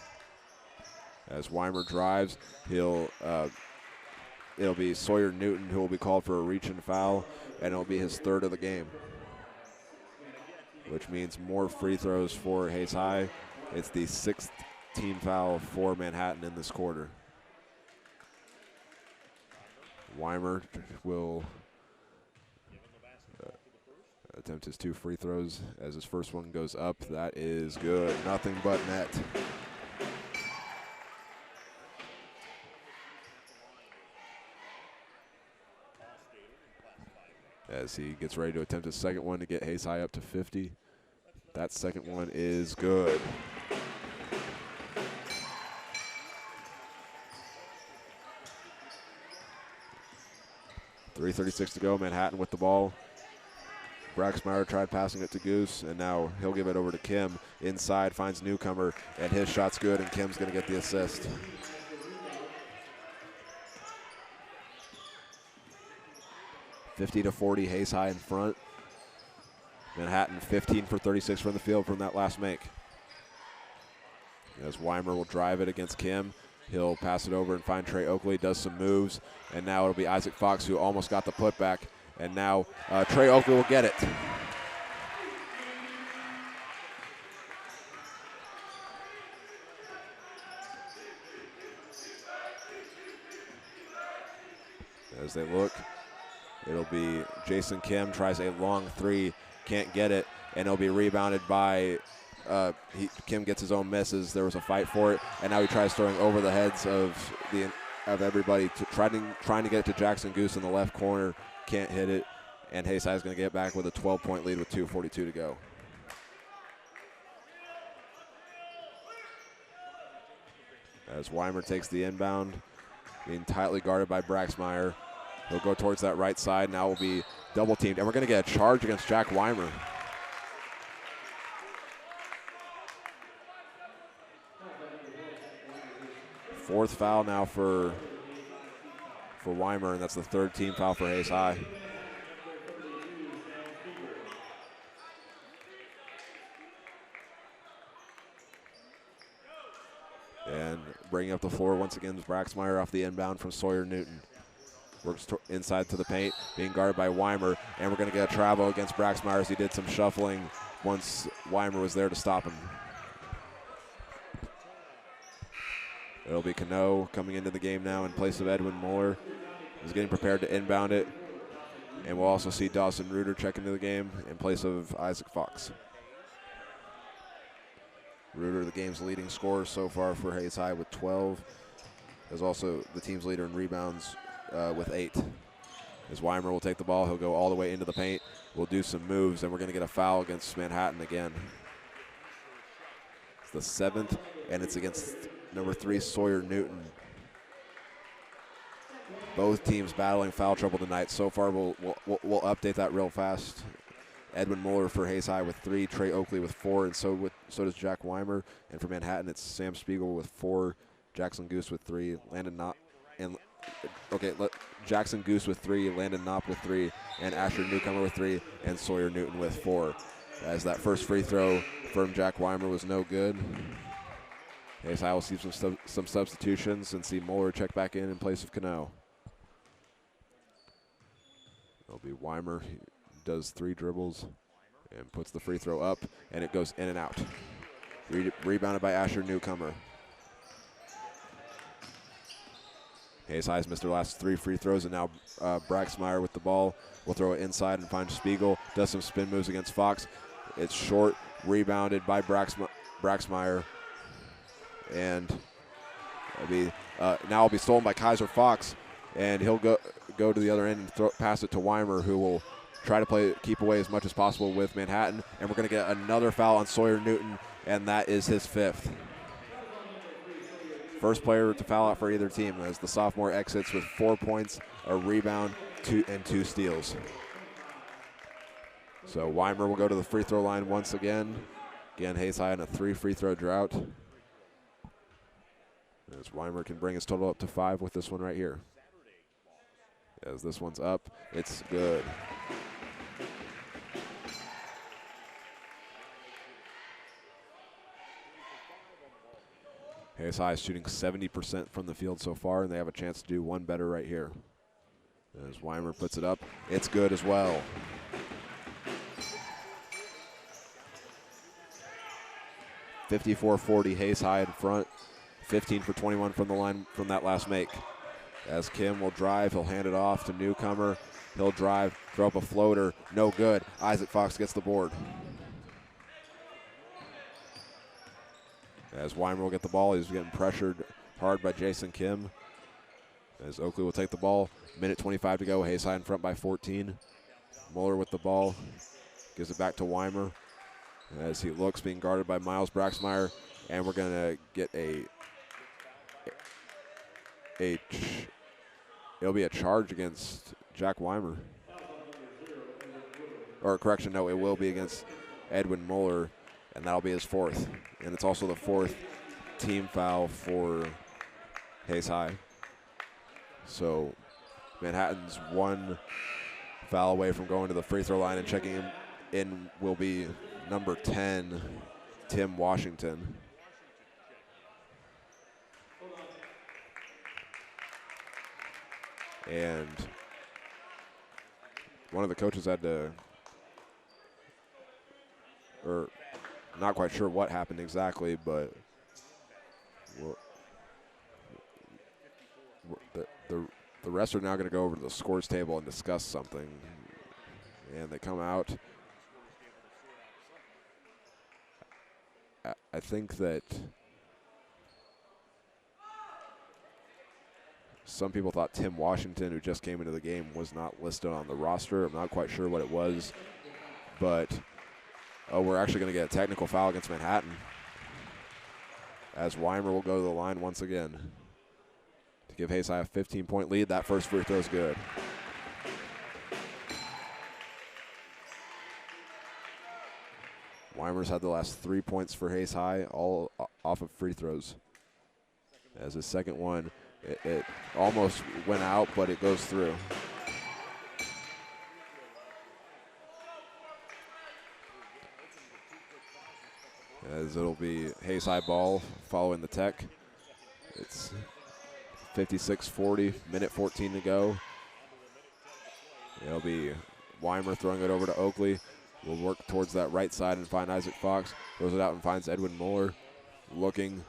[SPEAKER 1] As Weimer drives, it'll be Sawyer Newton who will be called for a reach and foul, and it'll be his 3rd of the game, which means more free throws for Hayes High. It's the 6th team foul for Manhattan in this quarter. Weimer will attempt his 2 free throws as his first one goes up. That is good. Nothing but net. As he gets ready to attempt his 2nd one to get Hayes High up to 50. That 2nd one is good. .336 to go, Manhattan with the ball. Braxmeyer tried passing it to Goose, and now he'll give it over to Kim. Inside, finds Newcomer, and his shot's good, and Kim's going to get the assist. .50-40, Hayes High in front. Manhattan 15 for 36 from the field from that last make. As Weimer will drive it against Kim. He'll pass it over and find Trey Oakley, does some moves, and now it'll be Isaac Fox who almost got the putback, and now Trey Oakley will get it. As they look, it'll be Jason Kim tries a long three, can't get it, and it'll be rebounded by Kim gets his own misses. There was a fight for it, and now he tries throwing over the heads of everybody, trying to get it to Jackson Goose in the left corner. Can't hit it, and Hayes High is going to get back with a 12-point lead with 2:42 to go. As Weimer takes the inbound, being tightly guarded by Braxmeyer. He'll go towards that right side. Now will be double teamed, and we're going to get a charge against Jack Weimer. Fourth foul now for Weimer, and that's the third team foul for Hayes High. And bringing up the floor once again is Braxmeyer off the inbound from Sawyer Newton. Works inside to the paint, being guarded by Weimer, and we're going to get a travel against Braxmeyer as he did some shuffling once Weimer was there to stop him. It'll be Cano coming into the game now in place of Edwin Mueller. He's getting prepared to inbound it. And we'll also see Dawson Reuter check into the game in place of Isaac Fox. Reuter, the game's leading scorer so far for Hayes High with 12. Is also the team's leader in rebounds with 8. As Weimer will take the ball, he'll go all the way into the paint. We'll do some moves, and we're going to get a foul against Manhattan again. It's the 7th, and it's against number 3, Sawyer Newton. Both teams battling foul trouble tonight. So far, we'll update that real fast. Edwin Mueller for Hayes High with 3, Trey Oakley with 4, and so does Jack Weimer. And for Manhattan, it's Sam Spiegel with 4, Jackson Goose with 3, Jackson Goose with 3, Landon Knopp with 3, and Asher Newcomer with 3, and Sawyer Newton with 4. As that first free throw from Jack Weimer was no good. Hayes High will see some substitutions and see Mueller check back in place of Cano. It'll be Weimer. He does 3 dribbles and puts the free throw up, and it goes in and out. Rebounded by Asher Newcomer. Hayes High's missed their last 3 free throws, and now Braxmeyer with the ball will throw it inside and find Spiegel. Does some spin moves against Fox. It's short, rebounded by Braxmeyer. And now it'll be stolen by Kaiser Fox, and he'll go to the other end and pass it to Weimer, who will try to keep away as much as possible with Manhattan. And we're going to get another foul on Sawyer Newton, and that is his 5th. First player to foul out for either team as the sophomore exits with 4 points, a rebound, 2 steals. So Weimer will go to the free throw line once again. Again, Hayes High on a 3 free throw drought. As Weimer can bring his total up to 5 with this one right here. As this one's up, it's good. Hayes High is shooting 70% from the field so far, and they have a chance to do one better right here. As Weimer puts it up, it's good as well. (54-40) Hayes High in front. 15 for 21 from the line from that last make. As Kim will drive, he'll hand it off to Newcomer. He'll drive, throw up a floater, no good. Isaac Fox gets the board. As Weimer will get the ball, he's getting pressured hard by Jason Kim. As Oakley will take the ball, minute 25 to go. Hayes High in front by 14. Mueller with the ball, gives it back to Weimer. As he looks, being guarded by Miles Braxmeyer, and we're going to get it'll be a charge against Jack Weimer. Or correction, no, it will be against Edwin Mueller, and that'll be his 4th. And it's also the 4th team foul for Hayes High. So Manhattan's 1 foul away from going to the free throw line, and checking him in will be number 10, Tim Washington. And one of the coaches had to, or not quite sure what happened exactly, but the the rest are now going to go over to the scores table and discuss something. And they come out. I think that some people thought Tim Washington, who just came into the game, was not listed on the roster. I'm not quite sure what it was. But, we're actually going to get a technical foul against Manhattan, as Weimer will go to the line once again to give Hayes High a 15-point lead. That first free throw is good. Weimer's had the last 3 points for Hayes High, all off of free throws. As his second one, it almost went out, but it goes through. As it'll be Hayes High ball following the tech. It's 56-40, minute 14 to go. It'll be Weimer throwing it over to Oakley. We'll work towards that right side and find Isaac Fox. Throws it out and finds Edwin Mueller. Looking.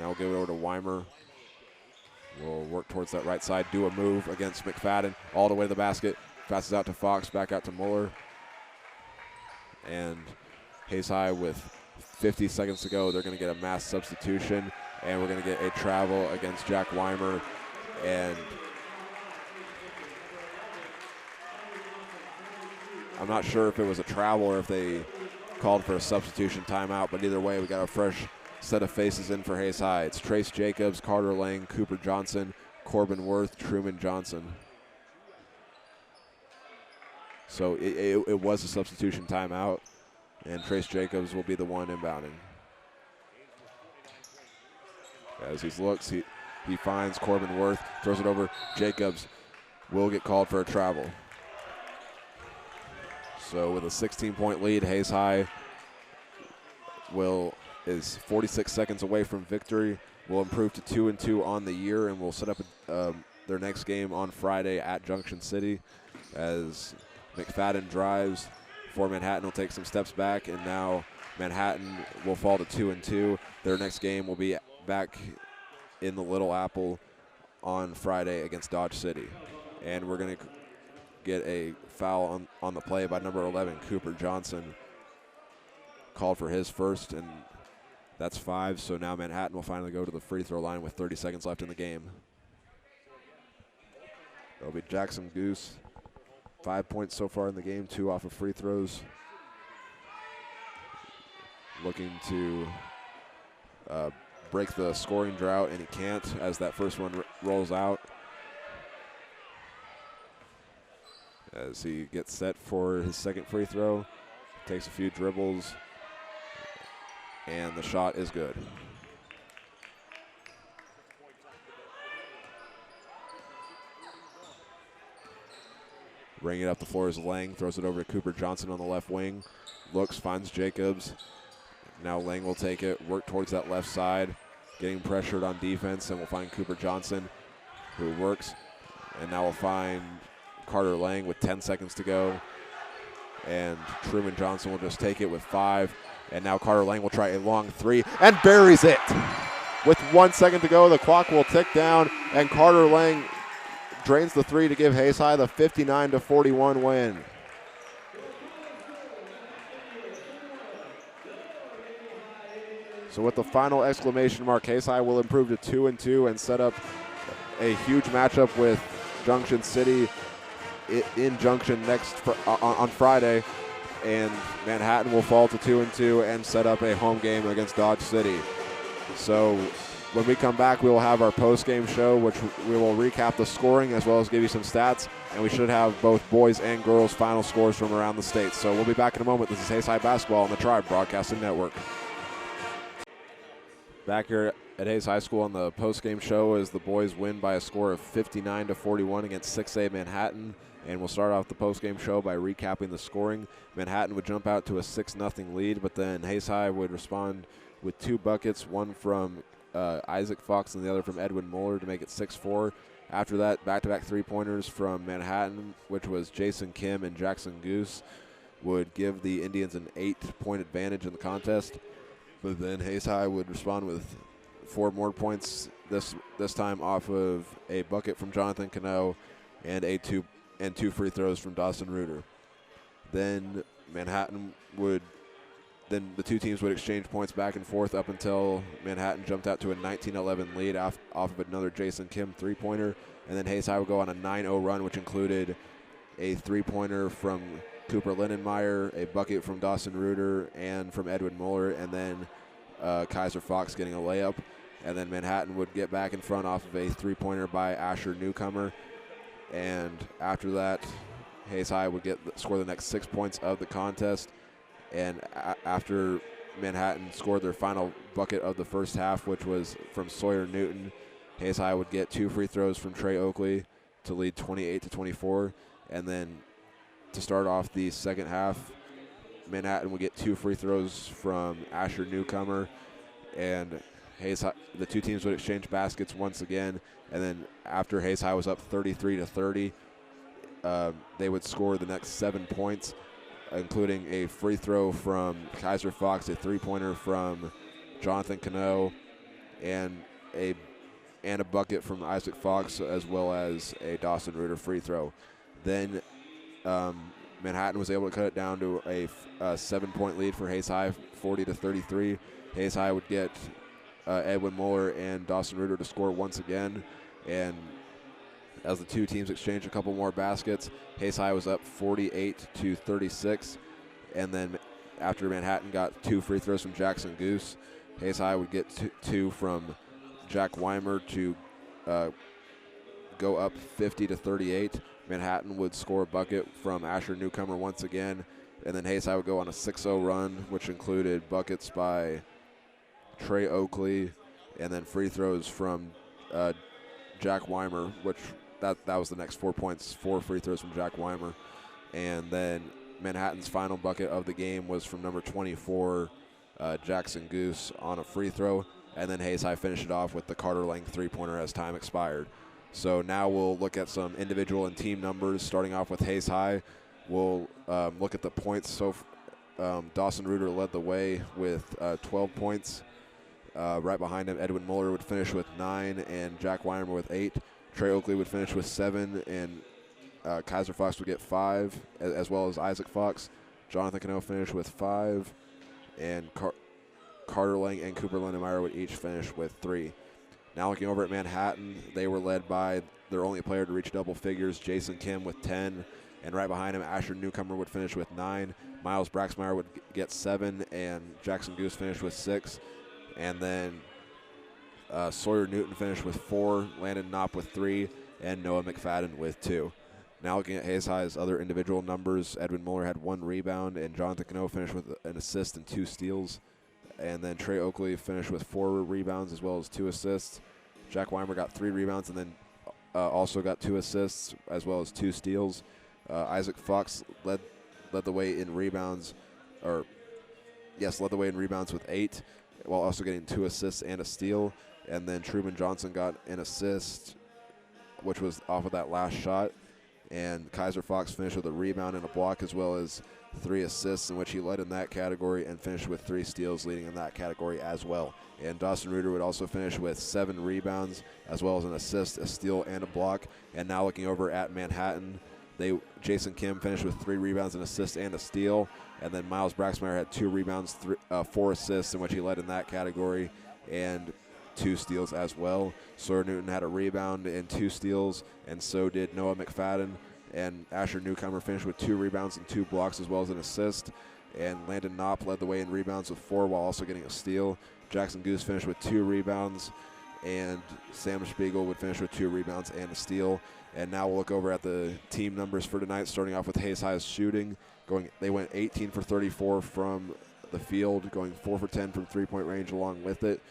[SPEAKER 1] Now we'll give it over to Weimer. We'll work towards that right side, do a move against McFadden. All the way to the basket. Passes out to Fox, back out to Mueller. And Hayes High with 50 seconds to go. They're going to get a mass substitution. And we're going to get a travel against Jack Weimer. And I'm not sure if it was a travel or if they called for a substitution timeout, but either way, we got a fresh set of faces in for Hayes High. It's Trace Jacobs, Carter Lang, Cooper Johnson, Corbin Worth, Truman Johnson. So it was a substitution timeout, and Trace Jacobs will be the one inbounding. As he looks, he finds Corbin Worth, throws it over. Jacobs will get called for a travel. So with a 16-point lead, Hayes High is 46 seconds away from victory. Will improve to 2-2 on the year, and will set up their next game on Friday at Junction City. As McFadden drives for Manhattan, will take some steps back, and now Manhattan will fall to 2-2. Their next game will be back in the Little Apple on Friday against Dodge City, and we're going to get a foul on the play by number 11, Cooper Johnson. Called for his first, and that's 5. So now Manhattan will finally go to the free throw line with 30 seconds left in the game. It'll be Jackson Goose. 5 points so far in the game, 2 off of free throws. Looking to break the scoring drought, and he can't as that first one rolls out. As he gets set for his second free throw, takes a few dribbles, and the shot is good. Bringing it up the floor is Lang, throws it over to Cooper Johnson on the left wing. Looks, finds Jacobs. Now Lang will take it, work towards that left side, getting pressured on defense, and we'll find Cooper Johnson, who works. And now we'll find Carter Lang with 10 seconds to go. And Truman Johnson will just take it with 5. And now Carter Lang will try a long 3 and buries it. With 1 second to go, the clock will tick down, and Carter Lang drains the 3 to give Hayes High the 59-41 win. So with the final exclamation mark, Hayes High will improve to 2-2 and set up a huge matchup with Junction City in Junction on Friday, and Manhattan will fall to 2-2 and set up a home game against Dodge City. So when we come back, we will have our post-game show, which we will recap the scoring as well as give you some stats, and we should have both boys and girls final scores from around the state. So we'll be back in a moment. This is Hayes High Basketball on the Tribe Broadcasting Network. Back here at Hayes High School on the post-game show as the boys win by a score of 59-41 against 6A Manhattan. And we'll start off the post-game show by recapping the scoring. Manhattan would jump out to a 6-0 lead, but then Hayes High would respond with 2 buckets, one from Isaac Fox and the other from Edwin Mueller to make it 6-4. After that, back-to-back three-pointers from Manhattan, which was Jason Kim and Jackson Goose, would give the Indians an 8-point advantage in the contest. But then Hayes High would respond with 4 more points this time off of a bucket from Jonathan Cano and two free throws from Dawson Reuter. Then the two teams would exchange points back and forth up until Manhattan jumped out to a 19-11 lead off of another Jason Kim three-pointer. And then Hayes High would go on a 9-0 run, which included a three-pointer from Cooper Lindenmeyer, a bucket from Dawson Reuter, and from Edwin Mueller, and then Kaiser Fox getting a layup. And then Manhattan would get back in front off of a three-pointer by Asher Newcomer. And after that, Hayes High would score the next 6 points of the contest. And after Manhattan scored their final bucket of the first half, which was from Sawyer Newton, Hayes High would get 2 free throws from Trey Oakley to lead 28-24. And then to start off the second half, Manhattan would get 2 free throws from Asher Newcomer. And Hayes High, the two teams would exchange baskets once again. And then after Hayes High was up 33-30, they would score the next 7 points, including a free throw from Kaiser Fox, a three-pointer from Jonathan Cano, and a bucket from Isaac Fox, as well as a Dawson Reuter free throw. Then Manhattan was able to cut it down to a 7-point lead for Hayes High, 40-33. Hayes High would get Edwin Mueller and Dawson Reuter to score once again, and as the two teams exchanged a couple more baskets, Hayes High was up 48-36. And then after Manhattan got 2 free throws from Jackson Goose, Hayes High would get 2 from Jack Weimer to go up 50-38. Manhattan would score a bucket from Asher Newcomer once again. And then Hayes High would go on a 6-0 run, which included buckets by Trey Oakley and then free throws from Jack Weimer, which that was the next 4 points, 4 free throws from Jack Weimer. And then Manhattan's final bucket of the game was from number 24, Jackson Goose, on a free throw. And then Hayes High finished it off with the Carter Lang three-pointer as time expired. So now we'll look at some individual and team numbers, starting off with Hayes High. We'll look at the points. So Dawson Reuter led the way with 12 points. Right behind him, Edwin Mueller would finish with 9, and Jack Weimer with 8. Trey Oakley would finish with 7, and Kaiser Fox would get 5, as well as Isaac Fox. Jonathan Cano finished with 5, and Carter Lang and Cooper Lindenmeyer would each finish with 3. Now looking over at Manhattan, they were led by their only player to reach double figures, Jason Kim, with 10. And right behind him, Asher Newcomer would finish with 9. Miles Braxmeyer would get 7, and Jackson Goose finished with 6. And then Sawyer Newton finished with 4, Landon Knopp with 3, and Noah McFadden with 2. Now looking at Hayes High's other individual numbers, Edwin Mueller had 1 rebound, and Jonathan Cano finished with an assist and 2 steals. And then Trey Oakley finished with 4 rebounds as well as 2 assists. Jack Weimer got 3 rebounds and then also got 2 assists as well as 2 steals. Isaac Fox led the way in rebounds, led the way in rebounds with 8, while also getting 2 assists and a steal. And then Truman Johnson got an assist, which was off of that last shot. And Kaiser Fox finished with a rebound and a block as well as 3 assists, in which he led in that category, and finished with 3 steals, leading in that category as well. And Dawson Reuter would also finish with 7 rebounds as well as an assist, a steal, and a block. And now looking over at Manhattan, Jason Kim finished with 3 rebounds, an assist, and a steal. And then Miles Braxmeyer had 2 rebounds, 4 assists, in which he led in that category, and 2 steals as well. Sawyer Newton had a rebound and 2 steals, and so did Noah McFadden. And Asher Newcomer finished with 2 rebounds and 2 blocks as well as an assist. And Landon Knopp led the way in rebounds with 4 while also getting a steal. Jackson Goose finished with 2 rebounds, and Sam Spiegel would finish with 2 rebounds and a steal. And now we'll look over at the team numbers for tonight, starting off with Hayes High's shooting. They went 18 for 34 from the field, going 4 for 10 from three-point range along with it,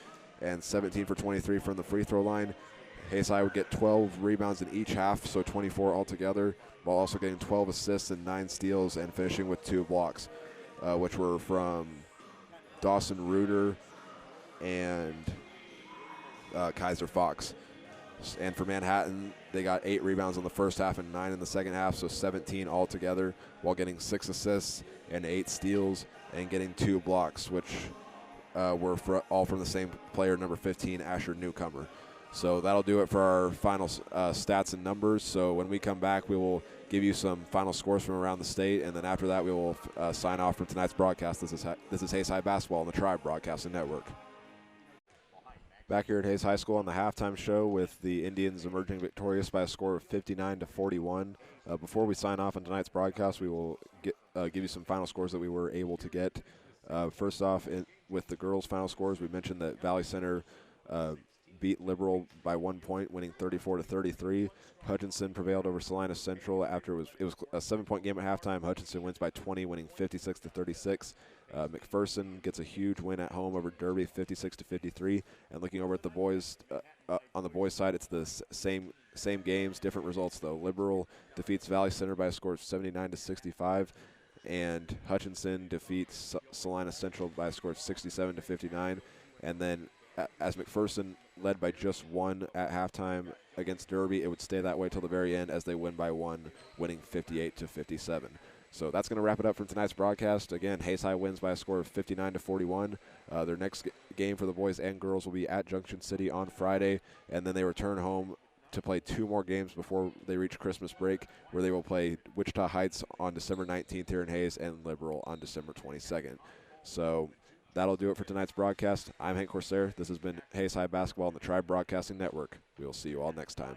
[SPEAKER 1] and 17 for 23 from the free throw line. Hayes High would get 12 rebounds in each half, so 24 altogether, while also getting 12 assists and 9 steals and finishing with 2 blocks, which were from Dawson Reuter and Kaiser Fox. And for Manhattan, they got 8 rebounds in the first half and 9 in the second half, so 17 altogether, while getting 6 assists and 8 steals and getting 2 blocks, which were all from the same player, number 15, Asher Newcomer. So that'll do it for our final stats and numbers. So when we come back, we will give you some final scores from around the state, and then after that, we will sign off from tonight's broadcast. This is Hayes High Basketball on the Tribe Broadcasting Network. Back here at Hayes High School on the halftime show with the Indians emerging victorious by a score of 59-41. Before we sign off on tonight's broadcast, we will give you some final scores that we were able to get. First off, with the girls' final scores, we mentioned that Valley Center beat Liberal by 1 point, winning 34-33. Hutchinson prevailed over Salina Central after it was a 7-point game at halftime. Hutchinson wins by 20, winning 56-36. McPherson gets a huge win at home over Derby, 56-53. And looking over at the boys, on the boys' side, it's the same games, different results though. Liberal defeats Valley Center by a score of 79-65. And Hutchinson defeats Salina Central by a score of 67-59. And then as McPherson led by just 1 at halftime against Derby, it would stay that way till the very end as they win by 1, winning 58-57. So that's going to wrap it up from tonight's broadcast. Again, Hayes High wins by a score of 59-41. Their next game for the boys and girls will be at Junction City on Friday, and then they return home to play 2 more games before they reach Christmas break, where they will play Wichita Heights on December 19th here in Hayes and Liberal on December 22nd. So that'll do it for tonight's broadcast. I'm Hank Corsair. This has been Hayes High Basketball on the Tribe Broadcasting Network. We will see you all next time.